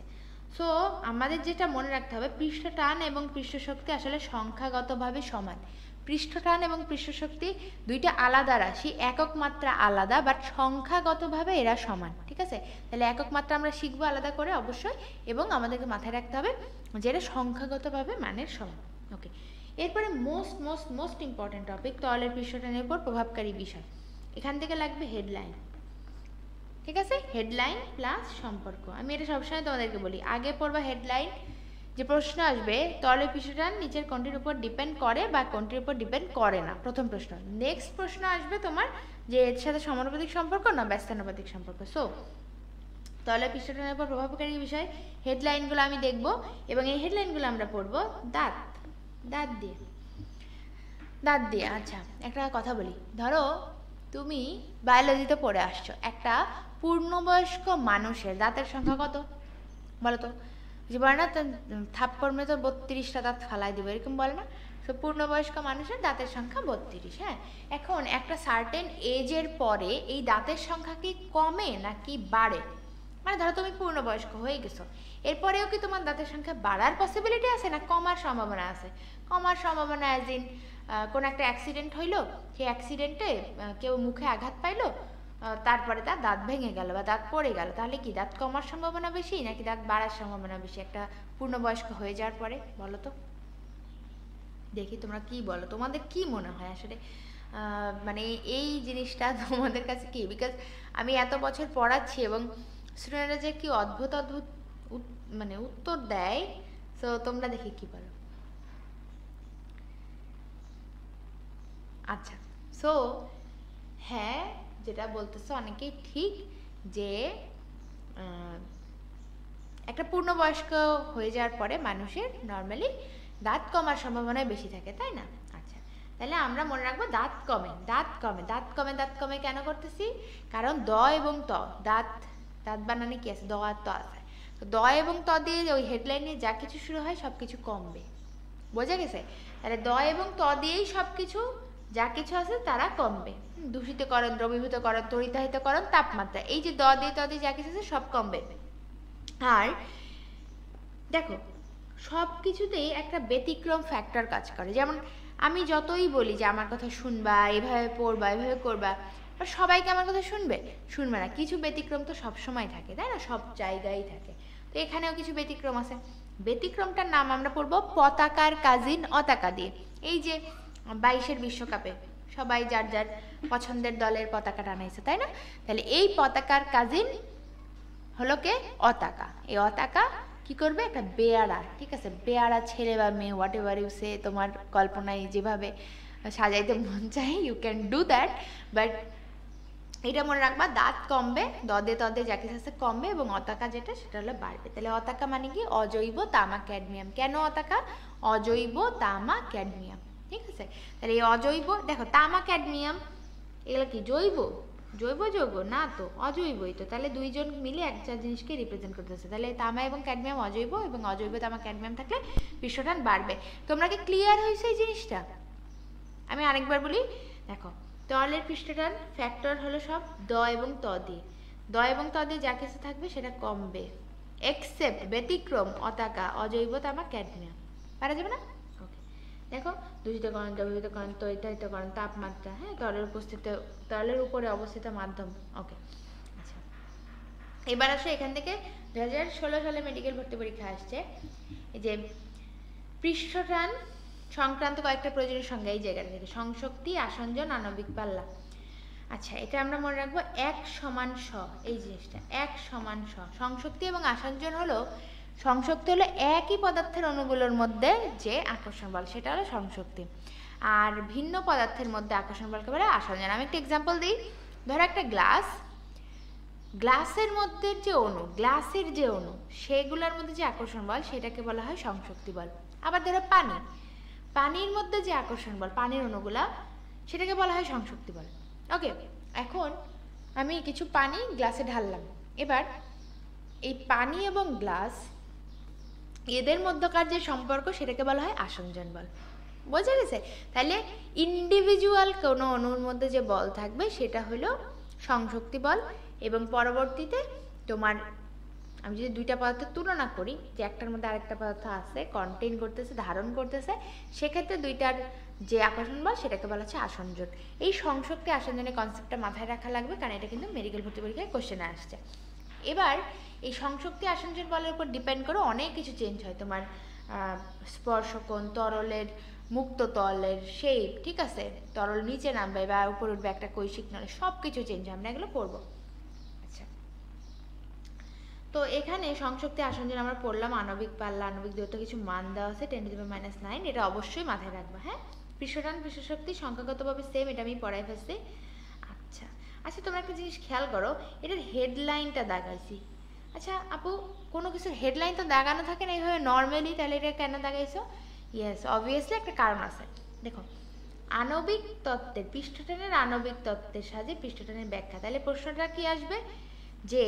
সো আমাদের যেটা মনে রাখতে হবে, পৃষ্ঠটান এবং পৃষ্ঠশক্তি আসলে সংখ্যাগতভাবে সমান। পৃষ্ঠটান এবং পৃষ্ঠশক্তি দুইটা আলাদা রাশি, একক মাত্রা আলাদা, বাট সংখ্যাগতভাবে এরা সমান, ঠিক আছে? তাহলে একক মাত্রা আমরা শিখবো আলাদা করে অবশ্যই, এবং আমাদেরকে মাথায় রাখতে হবে যে এটা সংখ্যাগতভাবে মানের সমান। ওকে, এরপরে মোস্ট ইম্পর্টেন্ট টপিক, তলের পৃষ্ঠটানের উপর প্রভাবকারী বিষয়। এখান থেকে লাগবে হেডলাইন, ঠিক আছে? হেডলাইন প্লাস সম্পর্ক। আমি এটা সবসময় তোমাদেরকে বলি, আগে পড়বা হেডলাইন, যে প্রশ্ন আসবে তলের পৃষ্ঠটান নিচের কোনটির উপর ডিপেন্ড করে বা কোনটির উপর ডিপেন্ড করে না, প্রথম প্রশ্ন। নেক্সট প্রশ্ন আসবে তোমার যে এর সাথে সমানুপাতিক সম্পর্ক না ব্যস্তানুপাতিক সম্পর্ক। সো তলের পৃষ্ঠটানের উপর প্রভাবকারী বিষয়, হেডলাইনগুলো আমি দেখব, এবং এই হেডলাইনগুলো আমরা পড়ব দাঁত দিয়ে। আচ্ছা, একটা কথা বলি, ধরো তুমি বায়োলজিতে পড়ে আসছো, একটা পূর্ণবয়স্ক মানুষের দাঁতের সংখ্যা কত বলো তো? যে বলে না থাপ্পড় মেরে তো 32টা দাঁত ফালাই দেবে, এরকম বলে না? তো পূর্ণবয়স্ক মানুষের দাঁতের সংখ্যা 32। হ্যাঁ, এখন একটা সার্টেন এজের পরে এই দাঁতের সংখ্যা কি কমে নাকি বাড়ে? মানে ধরো তুমি পূর্ণবয়স্ক হয়ে গেছো, এরপরেও কি তোমার দাঁতের সংখ্যা বাড়ার পসিবিলিটি আছে না কমার সম্ভাবনা আছে? কমার সম্ভাবনা, অ্যাজ ইন কোনো একটা অ্যাক্সিডেন্ট হইলো, সেই অ্যাক্সিডেন্টে কেউ মুখে আঘাত পাইলো, তারপরে তার দাঁত ভেঙে গেল বা দাঁত পড়ে গেল, তাহলে কি দাঁত কমার সম্ভাবনা বেশি নাকি দাঁত বাড়ার সম্ভাবনা বেশি একটা পূর্ণবয়স্ক হয়ে যাওয়ার পরে? বলো তো দেখি তোমরা কি বলো, তোমাদের কি মনে হয় আসলে মানে এই জিনিসটা তোমাদের কাছে কি? বিকজ আমি এত বছর পড়াচ্ছি এবং স্টুডেন্টরা যে কি অদ্ভুত মানে উত্তর দেয়, তো তোমরা দেখি কি বলো। আচ্ছা, সো হ্যাঁ, যেটা বলতেছো অনেকেই ঠিক, যে একটা পূর্ণবয়স্ক হয়ে যাওয়ার পরে মানুষের নর্মালি দাঁত কমার সম্ভাবনা বেশি থাকে, তাই না? আচ্ছা, তাহলে আমরা মনে রাখবো দাঁত কমে কেন করতেছি? কারণ দ এবং ত, দাঁত বানানে কি আছে? দ আর ত আছে। তো দ এবং ত দিয়ে ওই হেডলাইনে যা কিছু শুরু হয় সব কিছু কমবে, বোঝা গেছে? তাহলে দ এবং ত দিয়েই সব কিছু যা কিছু আছে তারা কমবে। দূষিতকরণ, দ্রবীভূতকরণ, তড়িতাহিতকরণ, তাপমাত্রা, এই যে দ দিয়ে ত দিয়ে যা কিছু আছে সব কমবে। আর দেখো সব কিছুতেই একটা ব্যতিক্রম ফ্যাক্টর কাজ করে। যেমন আমি যতই বলি যে আমার কথা শুনবা, এভাবে পড়বা, এভাবে করবা, সবাইকে আমার কথা শুনবে না, কিছু ব্যতিক্রম তো সব সময় থাকে, তাই না? সব জায়গায় থাকে। তো এখানেও কিছু ব্যতিক্রম আছে। ব্যতিক্রমটার নাম আমরা পড়বো পতাকার কাজিন অতাকা দিয়ে। এই যে 22-এর বিশ্বকাপে সবাই যার যার পছন্দের দলের পতাকা টানাইছে, তাই না? তাহলে এই পতাকার কাজিন হলো কে? অতাকা। এই অতাকা কি করবে? একটা বেয়ারা, ঠিক আছে? বেয়ারা ছেলে বা মেয়ে, হোয়াট এভার ইউ সে, তোমার কল্পনায় যেভাবে সাজাইতে মন চাই, you can do that, but এটা মনে রাখবা, দাঁত কমবে, দদে তদে যা কিছু আছে কমবে, এবং অতাকা যেটা সেটা হলো বাড়বে। তাহলে অতাকা মানে কি? অজৈব তামা ক্যাডমিয়াম। কেন অতাকা? অজৈব তামা ক্যাডমিয়াম, ঠিক আছে? তাহলে এই অজৈব, দেখো তামা ক্যাডমিয়াম এগুলো কি জৈব যৌগ না তো, অজৈবই তো। তাহলে দুইজন মিলে একটা জিনিসকে রিপ্রেজেন্ট করতেছে। তাহলে তামা এবং ক্যাডমিয়াম অজৈব, এবং অজৈব তামা ক্যাডমিয়াম থাকলে পৃষ্ঠটান বাড়বে। তোমরা কি ক্লিয়ার হয়েছে এই জিনিসটা? আমি আরেকবার বলি, দেখো তলের পৃষ্ঠটান ফ্যাক্টর হলো সব দ এবং ত দিয়ে। দ এবং ত দিয়ে যা কিছু থাকবে সেটা কমবে, এক্সেপ্ট ব্যতিক্রম অতাকা, অজৈব তামা ক্যাডমিয়াম। পারা যাবে না? ওকে, দেখো দূষিতকরণ, দ্রবীভূতকরণ, তড়িতাহিতকরণ, তাপমাত্রা, হ্যাঁ, তলের উপরে অবস্থিত মাধ্যম। ওকে, আচ্ছা, এবার আসো এখান থেকে 2016 সালে মেডিকেল ভর্তি পরীক্ষা আসছে, এই যে পৃষ্ঠটান সংক্রান্ত কয়েকটা প্রয়োজনীয় সংজ্ঞা এই জায়গাটা থেকে: সংশক্তি, আসঞ্জন, আণবিক পাল্লা। আচ্ছা, এটা আমরা মনে রাখবো এক সমান স, এই জিনিসটা এক সমান স। সংশক্তি এবং আসঞ্জন হলো, সংশক্তি হলো একই পদার্থের অণুগুলোর মধ্যে যে আকর্ষণ বল, সেটা হলো সংশক্তি। আর ভিন্ন পদার্থের মধ্যে আকর্ষণ বলকে বলে আসঞ্জন। আমি একটা এক্সাম্পল দিই। ধরো একটা গ্লাস, গ্লাসের মধ্যে যে অণু, গ্লাসের যে অণু, সেগুলোর মধ্যে যে আকর্ষণ বল সেটাকে বলা হয় সংশক্তি বল। আবার ধরো পানি, পানির মধ্যে যে আকর্ষণ বল, পানির অণুগুলা, সেটাকে বলা হয় সংশক্তি বল। ওকে, এখন আমি কিছু পানি গ্লাসে ঢাললাম। এবার এই পানি এবং গ্লাস, এদের মধ্যকার যে সম্পর্ক সেটাকে বলা হয় আসঞ্জন বল। বোঝা গেছে? তাহলে ইন্ডিভিজুয়াল কোনো অণুর মধ্যে যে বল থাকবে সেটা হলো সংশক্তি বল, এবং পরবর্তীতে তোমার, আমি যদি দুইটা পদার্থের তুলনা করি, যে একটার মধ্যে আরেকটা পদার্থ আছে, কন্টেইন করতেছে, ধারণ করতেছে, সেক্ষেত্রে দুইটার যে আকর্ষণ বল সেটাকে বলা হচ্ছে আসঞ্জন। এই সংশক্তি আসঞ্জনের কনসেপ্টটা মাথায় রাখা লাগবে, কারণ এটা কিন্তু মেডিকেল ভর্তি পরীক্ষায় কোশ্চেনে আসছে। এবার এই সংশক্তি আসঞ্জন বলের উপর ডিপেন্ড করে অনেক কিছু চেঞ্জ হয়। তোমার স্পর্শকোণ, তরলের মুক্ত তলের শেপ, ঠিক আছে, তরল নিচে নামবে বা উপরে উঠবে, একটা কৈশিক নলে, সব কিছু চেঞ্জ হয়, আমরা এগুলো পড়বো। আচ্ছা, তো এখানে সংশক্তি আসঞ্জন আমরা পড়লাম, আণবিক পাল্লা, আণবিক দূরত্ব, কিছু মান দেওয়া আছে 10⁻⁹, এটা অবশ্যই মাথায় রাখবা। হ্যাঁ, পৃষ্ঠটান পৃষ্ঠশক্তি সংখ্যাগতভাবে সেম, এটা আমি পড়াই ফেলছি। আচ্ছা আচ্ছা, তোমরা একটা জিনিস খেয়াল করো, এটার হেডলাইনটা দাগাইছি। আচ্ছা আপু, কোনো কিছুর হেডলাইন তো দাগানো থাকে না এইভাবে নর্মালি, তাহলে এটা কেন দাগাইছো? ইয়েস, অবভিয়াসলি একটা কারণ আছে। দেখো, আণবিক তত্ত্বের, পৃষ্ঠটানের আণবিক তত্ত্বের সাথে পৃষ্ঠটানের ব্যাখ্যা, তাহলে প্রশ্নটা কি আসবে যে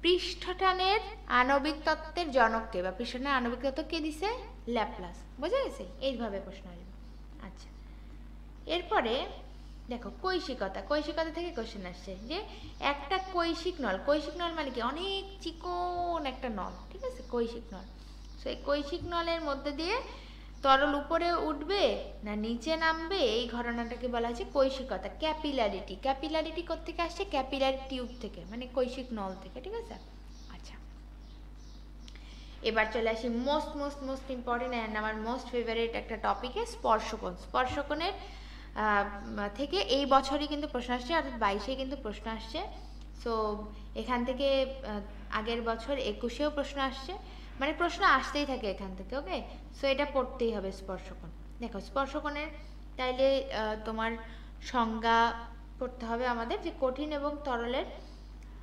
পৃষ্ঠটানের আণবিক তত্ত্বের জনককে, বা পৃষ্ঠটানের আণবিক তত্ত্ব কে দিছে? ল্যাপ্লাস। বোঝা গেছে? এইভাবে প্রশ্ন আসবে। আচ্ছা, এরপরে দেখো কৈশিকতা, কৈশিকতা থেকে কোশ্চেন আসছে যে একটা কৈশিক নল, কৈশিক নল মানে কি? অনেক চিকন একটা নল, ঠিক আছে, কৈশিক নল। সো এই কৈশিক নলের মধ্যে দিয়ে তরল উপরে উঠবে না নিচে নামবে, এই ঘটনাটাকে বলা হচ্ছে কৈশিকতা। ক্যাপিলারিটি, ক্যাপিলারিটি কোত্থেকে আসছে? ক্যাপিলারি টিউব থেকে, মানে কৈশিক নল থেকে, ঠিক আছে। আচ্ছা, এবার চলে আসি most most most important and আমার মোস্ট ফেভারিট একটা টপিকে, স্পর্শকোণ। স্পর্শকোণের থেকে এই বছরই কিন্তু প্রশ্ন আসছে, অর্থাৎ 22-এ কিন্তু প্রশ্ন আসছে। সো এখান থেকে আগের বছর 21-এও প্রশ্ন আসছে, মানে প্রশ্ন আসতেই থাকে এখান থেকে। ওকে, সো এটা পড়তেই হবে স্পর্শকোণ। দেখো, স্পর্শকোণের তাইলে তোমার সংজ্ঞা পড়তে হবে আমাদের, যে কঠিন এবং তরলের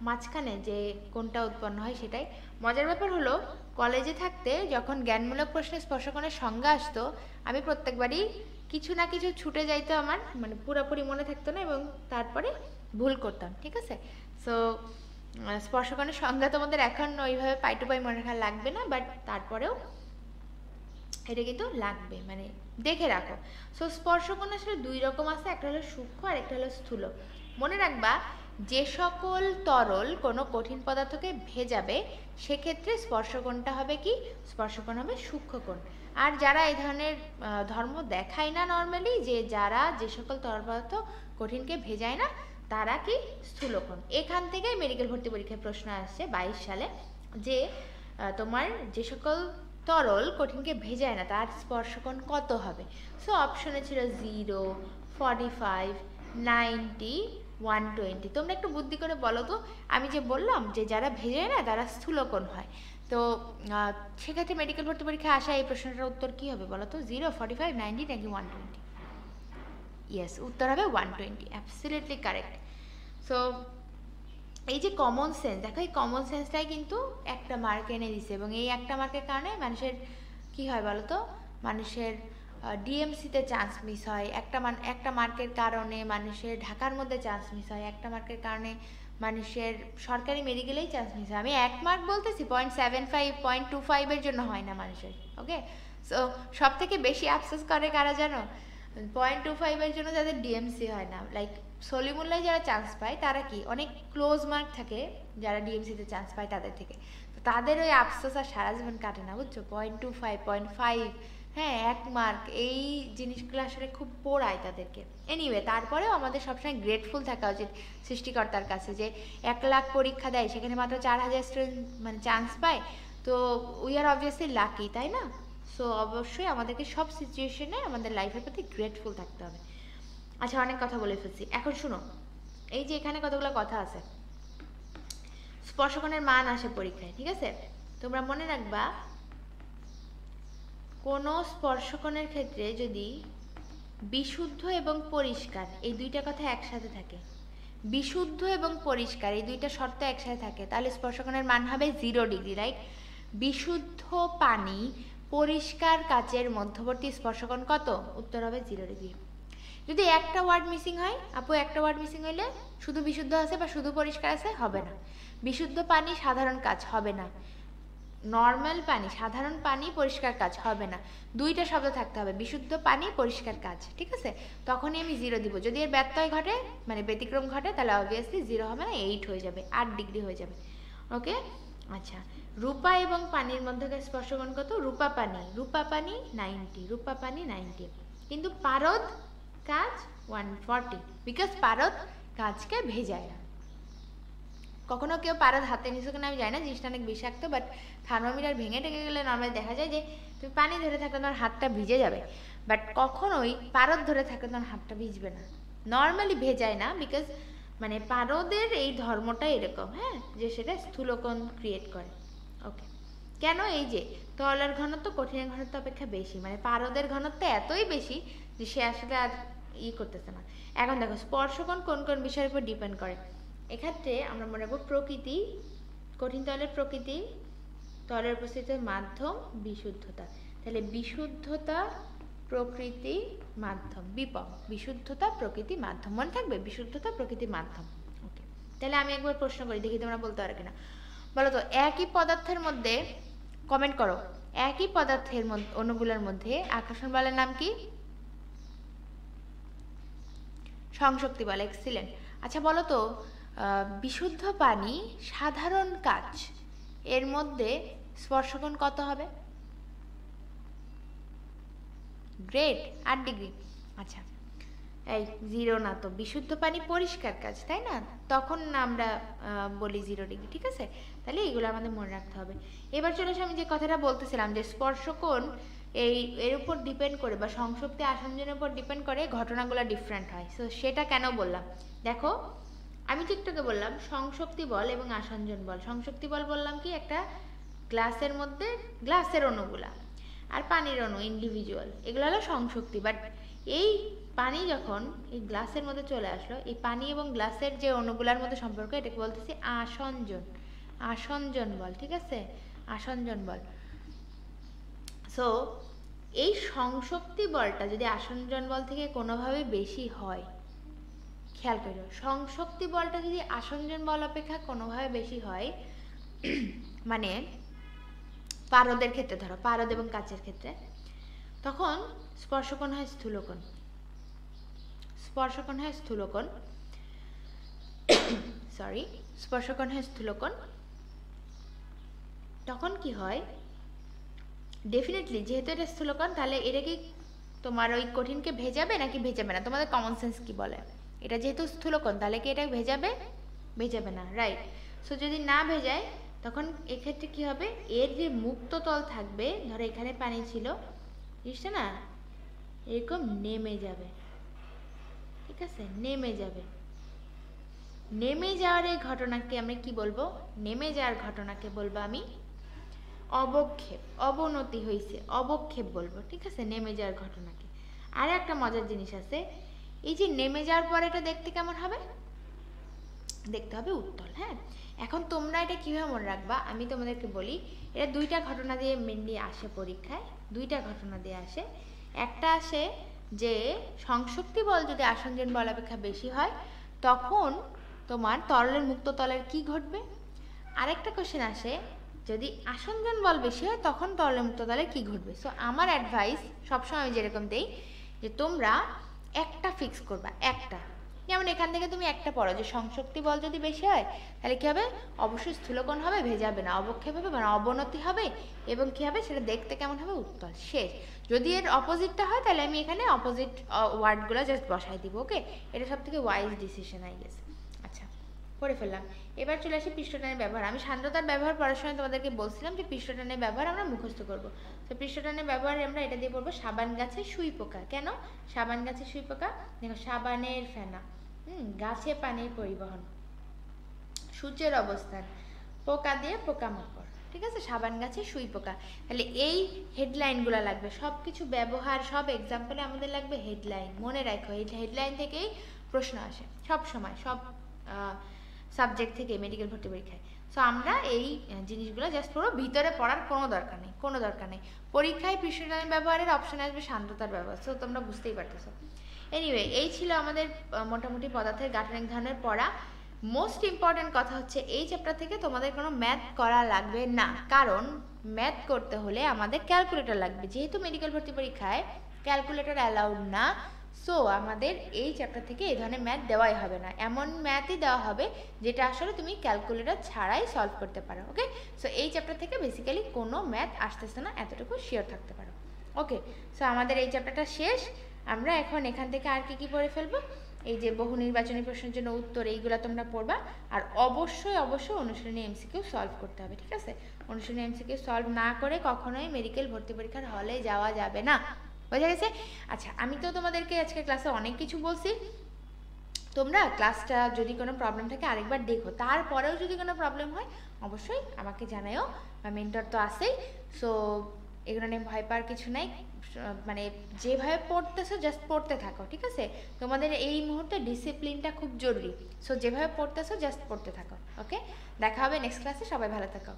মাঝখানে যে কোনটা উৎপন্ন হয় সেটাই। মজার ব্যাপার হলো, কলেজে থাকতে যখন জ্ঞানমূলক প্রশ্নে স্পর্শকোণের সংজ্ঞা আসতো, আমি প্রত্যেকবারই কিছু না কিছু ছুটে যাইতো, আমার মানে পুরোপুরি মনে থাকতো না, এবং তারপরে ভুল করতাম, ঠিক আছে। সো স্পর্শকোণের সংজ্ঞা তোমাদের এখন ওইভাবে পাই টু পাই মনে রাখা লাগবে না, বাট তারপরেও এটা কিন্তু লাগবে, মানে দেখে রাখো। সো স্পর্শকোণ আসলে দুই রকম আছে, একটা হলো সূক্ষ্ম আর একটা হলো স্থূল। মনে রাখবা, যে সকল তরল কোনো কঠিন পদার্থকে ভেজাবে সেক্ষেত্রে স্পর্শকোণটা হবে কি? স্পর্শকোণ হবে সূক্ষ্মকোণ। আর যারা এই ধরনের ধর্ম দেখায় না নর্মালি, যে যারা যে সকল তরল পদার্থ কঠিনকে ভেজায় না, তারা কি? স্থূলকোণ। এখান থেকেই মেডিকেল ভর্তি পরীক্ষায় প্রশ্ন আসছে 22 সালে, যে তোমার যে সকল তরল কঠিনকে ভেজায় না তার স্পর্শকোণ কত হবে? সো অপশনে ছিল 0, 45, 90, 120। তোমরা একটু বুদ্ধি করে বলো তো, আমি যে বললাম যে যারা ভেজায় না তারা স্থূলকোণ হয়, তো সেক্ষেত্রে মেডিকেল ভর্তি পরীক্ষায় আসা এই প্রশ্নটার উত্তর কি হবে বলো তো? 0, 45, 90 নাকি 120? ইয়েস, উত্তর হবে 120, অ্যাবসলিউটলি কারেক্ট। সো এই যে কমন সেন্স, দেখো এই কমন সেন্সটাই কিন্তু একটা মার্ক এনে দিছে, এবং এই একটা মার্কের কারণে মানুষের কি হয় বলো তো? মানুষের ডিএমসিতে চান্স মিস হয়, একটা মার্কের কারণে মানুষের ঢাকার মধ্যে চান্স মিস হয়, একটা মার্কের কারণে মানুষের সরকারি মেডিকেলেই চান্স মিস হয়। আমি 1 মার্ক বলতেছি, 0.75, 0.25-এর জন্য হয় না মানুষের। ওকে, সো সব থেকে বেশি আফসোস করে কারা জানো? 0.25-এর জন্য যাদের ডিএমসি হয় না, লাইক সলিমুল্লাহ যারা চান্স পায় তারা কি অনেক ক্লোজ মার্ক থাকে, যারা ডিএমসিতে চান্স পায় তাদের থেকে, তো তাদের ওই আফসোস আর সারা জীবন কাটে না, বুঝছো? 0.25, 0.5, হ্যাঁ 1 মার্ক, এই জিনিসগুলো আসলে খুব পোড়ায় তাদেরকে। এনিওয়ে, তারপরেও আমাদের সবসময় গ্রেটফুল থাকা উচিত সৃষ্টিকর্তার কাছে, যে 1 লাখ পরীক্ষা দেয়, সেখানে মাত্র 4000 স্টুডেন্ট মানে চান্স পায়, তো উই আর অবভিয়াসলি লাকি, তাই না? সো অবশ্যই আমাদেরকে সব সিচুয়েশনে আমাদের লাইফের প্রতি গ্রেটফুল থাকতে হবে। আচ্ছা, অনেক কথা বলে ফেলছি, এখন শুনো, এই যে এখানে কতগুলো কথা আছে, স্পর্শকণের মান আসে পরীক্ষায়, ঠিক আছে? তোমরা মনে রাখবা কোনো স্পর্শকণের ক্ষেত্রে যদি বিশুদ্ধ এবং পরিষ্কার এই দুইটা কথা একসাথে থাকে, বিশুদ্ধ এবং পরিষ্কার এই দুইটা শর্ত একসাথে থাকে, তাহলে স্পর্শকণের মান হবে 0 ডিগ্রি, রাইট? বিশুদ্ধ পানি পরিষ্কার কাচের মধ্যবর্তী স্পর্শকণ কত? উত্তর হবে 0 ডিগ্রি। যদি একটা ওয়ার্ড মিসিং হয়, আপু একটা ওয়ার্ড মিসিং হইলে শুধু বিশুদ্ধ আছে বা শুধু পরিষ্কার আছে হবে না। বিশুদ্ধ পানি সাধারণ কাচ হবে না, নর্মাল পানি সাধারণ পানি পরিষ্কার কাজ হবে না, দুইটা শব্দ থাকতে হবে, বিশুদ্ধ পানি পরিষ্কার কাজ, ঠিক আছে? তখনই আমি 0 দিব। যদি এর ব্যত্যয় ঘটে মানে ব্যতিক্রম ঘটে তাহলে অবভিয়াসলি 0 হবে না, 8 হয়ে যাবে, 8 ডিগ্রি হয়ে যাবে। ওকে, আচ্ছা, রূপা এবং পানির মধ্যকার স্পর্শকণ কত? রূপা পানি 90, রূপা পানি 90, কিন্তু পারদ কাজ 140, বিকজ পারদ কাজকে ভেজায় না। কখনো কেউ পারদ হাতে নিছো কিনা আমি জানি না, জিনিসটা অনেক বিষাক্ত, বাট থার্মোমিটার ভেঙে টেকে গেলে নর্মালি দেখা যায় যে তুমি পানি ধরে থাকলে তোমার হাতটা ভিজে যাবে, বাট কখনোই পারদ ধরে থাকলে তোমার হাতটা ভিজবে না, নর্মালি ভেজায় না, বিকজ মানে পারদের এই ধর্মটা এরকম, হ্যাঁ, যে সেটা স্থূলকোণ ক্রিয়েট করে। ওকে, কেন? এই যে তরলের ঘনত্ব কঠিনের ঘনত্ব অপেক্ষা বেশি, মানে পারদের ঘনত্ব এতই বেশি যে সে আসলে আর করতেছে না। এখন দেখো স্পর্শকোণ কোন কোন বিষয়ের উপর ডিপেন্ড করে। এক্ষেত্রে আমরা মনে রাখবো প্রকৃতি, কঠিন তরলের প্রকৃতি, তরলের উপস্থিতির মাধ্যম, বিশুদ্ধতা। তাহলে বিশুদ্ধতা, প্রকৃতি, মাধ্যম, বিপদ, বিশুদ্ধতা, প্রকৃতি, মাধ্যম, মনে থাকবে? বিশুদ্ধতা, প্রকৃতি, মাধ্যম। ওকে, তাহলে আমি একবার প্রশ্ন করি, দেখি তোমরা বলতে পারো কিনা। বলো তো, একই পদার্থের মধ্যে, কমেন্ট করো, একই পদার্থের অণুগুলোর মধ্যে আকর্ষণ বলের নাম কি? সংশক্তি বল। এক্সিলেন্ট। আচ্ছা বলো তো, বিশুদ্ধ পানি সাধারণ কাচ এর মধ্যে স্পর্শকোণ কত হবে? Great, 8 degree. আচ্ছা, এই 0 না তো, বিশুদ্ধ পানি পরিষ্কার কাচ, তাই না? তখন আমরা বলি 0 ডিগ্রি, ঠিক আছে? তাহলে এগুলো আমাদের মনে রাখতে হবে। এবার চলে আসে আমি যে কথাটা বলতেছিলাম যে স্পর্শকোণ এর উপর ডিপেন্ড করে বা সংশক্তি আসঞ্জনের উপর ডিপেন্ড করে ঘটনাগুলো ডিফারেন্ট হয়। সো সেটা কেন বললাম দেখো, আমি তো একটু বললাম সংশক্তি বল এবং আসঞ্জন বল। সংশক্তি বল বললাম কি, একটা গ্লাসের মধ্যে গ্লাসের অণুগুলা আর পানির অণু ইন্ডিভিজুয়াল, এগুলো হলো সংশক্তি। বাট এই পানি যখন এই গ্লাসের মধ্যে চলে আসলো, এই পানি এবং গ্লাসের যে অণুগুলার মধ্যে সম্পর্ক, এটাকে বলতেছি আসঞ্জন, আসঞ্জন বল, ঠিক আছে? আসঞ্জন বল। সো এই সংশক্তি বলটা যদি আসঞ্জন বল থেকে কোনোভাবে বেশি হয়, খেয়াল করো, সংশক্তি বলটা যদি আসঞ্জন বল অপেক্ষা কোনোভাবে বেশি হয়, মানে পারদের ক্ষেত্রে ধরো, পারদ এবং কাচের ক্ষেত্রে, তখন স্পর্শকোণ হয় স্থূলকোণ, স্পর্শকোণ হয় স্থূলকোণ, সরি, স্পর্শকোণ হয় স্থূলকোণ। তখন কি হয়, ডেফিনেটলি যেহেতু এটা স্থূলকোণ, তাহলে এটা কি তোমার ওই কঠিনকে ভেজাবে নাকি ভেজাবে না? তোমাদের কমন সেন্স কি বলে? এটা যেহেতু স্থূলকোণ, তাহলে কি এটা ভেজাবে? ভেজাবে না, রাইট? সো যদি না ভেজায়, তখন এক্ষেত্রে কি হবে, এর যে মুক্ত তল থাকবে, ধরো এখানে পানি ছিল, জিনিসটা না এরকম নেমে যাবে, ঠিক আছে? নেমে যাবে। নেমে যাওয়ার এই ঘটনাকে আমরা কি বলবো? নেমে যাওয়ার ঘটনাকে বলবো আমি অবক্ষেপ। অবনতি হয়েছে, অবক্ষেপ বলবো, ঠিক আছে? নেমে যাওয়ার ঘটনাকে। আর একটা মজার জিনিস আছে, এই যে নেমে যাওয়ার পর এটা দেখতে কেমন হবে? দেখতে হবে উত্তল, হ্যাঁ? এখন তোমরা এটা কিভাবে মনে রাখবা আমি তোমাদেরকে বলি। এটা দুইটা ঘটনা দিয়ে মেনলি আসে পরীক্ষায়, দুইটা ঘটনা দিয়ে আসে। একটা আসে যে সংশক্তি বল যদি আসঞ্জন বল অপেক্ষা বেশি হয়, তখন তোমার তরলের মুক্ত তলের কি ঘটবে। আরেকটা কোশ্চেন আসে, যদি আসঞ্জন বল বেশি হয় তখন তরলের মুক্ত তলের কি ঘটবে। সো আমার অ্যাডভাইস সবসময় আমি যেরকম দেই, যে তোমরা একটা ফিক্স করবা, একটা। যেমন এখান থেকে তুমি একটা পড়ো যে সংশক্তি বল যদি বেশি হয় তাহলে কি হবে, অবশ্যই স্থূলকোণ হবে, ভেজাবে না, অবক্ষেপ হবে মানে অবনতি হবে, এবং কি হবে সেটা দেখতে কেমন হবে, উত্তল, শেষ। যদি এর অপোজিটটা হয় তাহলে আমি এখানে অপোজিট ওয়ার্ডগুলো জাস্ট বসাই দিব। ওকে, এটা সব থেকে ওয়াইজ ডিসিশন আই গেস। আচ্ছা, পড়ে ফেললাম। এবার চলে আসি পৃষ্ঠটানের ব্যবহার। আমি সান্দ্রতার ব্যবহার পড়ার সময় তোমাদেরকে বলছিলাম যে পৃষ্ঠটানের ব্যবহার আমরা মুখস্থ করব। তো পৃষ্ঠটানের ব্যবহারে আমরা এটা দিয়ে পড়বো সাবান গাছে সুই পোকা। কেন সাবান গাছে সুই পোকা? দেখো, সাবানের ফেনা, গাছে পানির পরিবহন, সূর্যের অবস্থান, পোকা দিয়ে পোকামাকড়, ঠিক আছে, সাবান গাছে সুই পোকা। তাহলে এই হেডলাইনগুলো লাগবে, সব কিছু ব্যবহার, সব এক্সাম্পলে আমাদের লাগবে হেডলাইন। মনে রাখো এই হেডলাইন থেকেই প্রশ্ন আসে সব সময়, সব সাবজেক্ট থেকে মেডিকেল ভর্তি পরীক্ষায়। সো আমরা এই জিনিসগুলো জাস্ট পড়ো, ভিতরে পড়ার কোনো দরকার নেই, কোনো দরকার নেই। পরীক্ষায় পৃষ্ঠটান ব্যবহারের অপশন আসবে সান্দ্রতার ব্যবহার, সো তোমরা বুঝতেই পারতেছো। এনিওয়ে, এই ছিল আমাদের মোটামুটি পদার্থের গাঠনিক ধরনের পড়া। মোস্ট ইম্পর্টেন্ট কথা হচ্ছে এই চ্যাপ্টার থেকে তোমাদের কোনো ম্যাথ করা লাগবে না, কারণ ম্যাথ করতে হলে আমাদের ক্যালকুলেটর লাগবে, যেহেতু মেডিকেল ভর্তি পরীক্ষায় ক্যালকুলেটর অ্যালাউড না। সো আমাদের এই চ্যাপ্টার থেকে এই ধরনের ম্যাথ দেওয়াই হবে না, এমন ম্যাথই দেওয়া হবে যেটা আসলে তুমি ক্যালকুলেটর ছাড়াই সলভ করতে পারো। ওকে, সো এই চ্যাপ্টার থেকে বেসিক্যালি কোনো ম্যাথ আসতেছে না, এতটুকু শিওর থাকতে পারো। ওকে, সো আমাদের এই চ্যাপ্টারটা শেষ। আমরা এখন এখান থেকে আর কি পড়ে ফেলবো, এই যে বহু নির্বাচনী প্রশ্নের জন্য উত্তর, এইগুলো তোমরা পড়বা। আর অবশ্যই অবশ্যই অনুশীলনী এমসিকিউ সলভ করতে হবে, ঠিক আছে? অনুশীলনী এমসিকিউ সলভ না করে কখনোই মেডিকেল ভর্তি পরীক্ষার হলে যাওয়া যাবে না, বোঝা গেছে? আচ্ছা, আমি তো তোমাদেরকে আজকে ক্লাসে অনেক কিছু বলছি, তোমরা ক্লাসটা যদি কোনো প্রবলেম থাকে আরেকবার দেখো, তারপরেও যদি কোনো প্রবলেম হয় অবশ্যই আমাকে জানাও, মেন্টর তো আছেই। সো এগুলো নিয়ে ভয় পাওয়ার কিছু নাই, মানে যেভাবে পড়তেছো জাস্ট পড়তে থাকো, ঠিক আছে? তোমাদের এই মুহূর্তে ডিসিপ্লিনটা খুব জরুরি, সো যেভাবে পড়তেছো জাস্ট পড়তে থাকো। ওকে, দেখা হবে নেক্সট ক্লাসে, সবাই ভালো থাকো।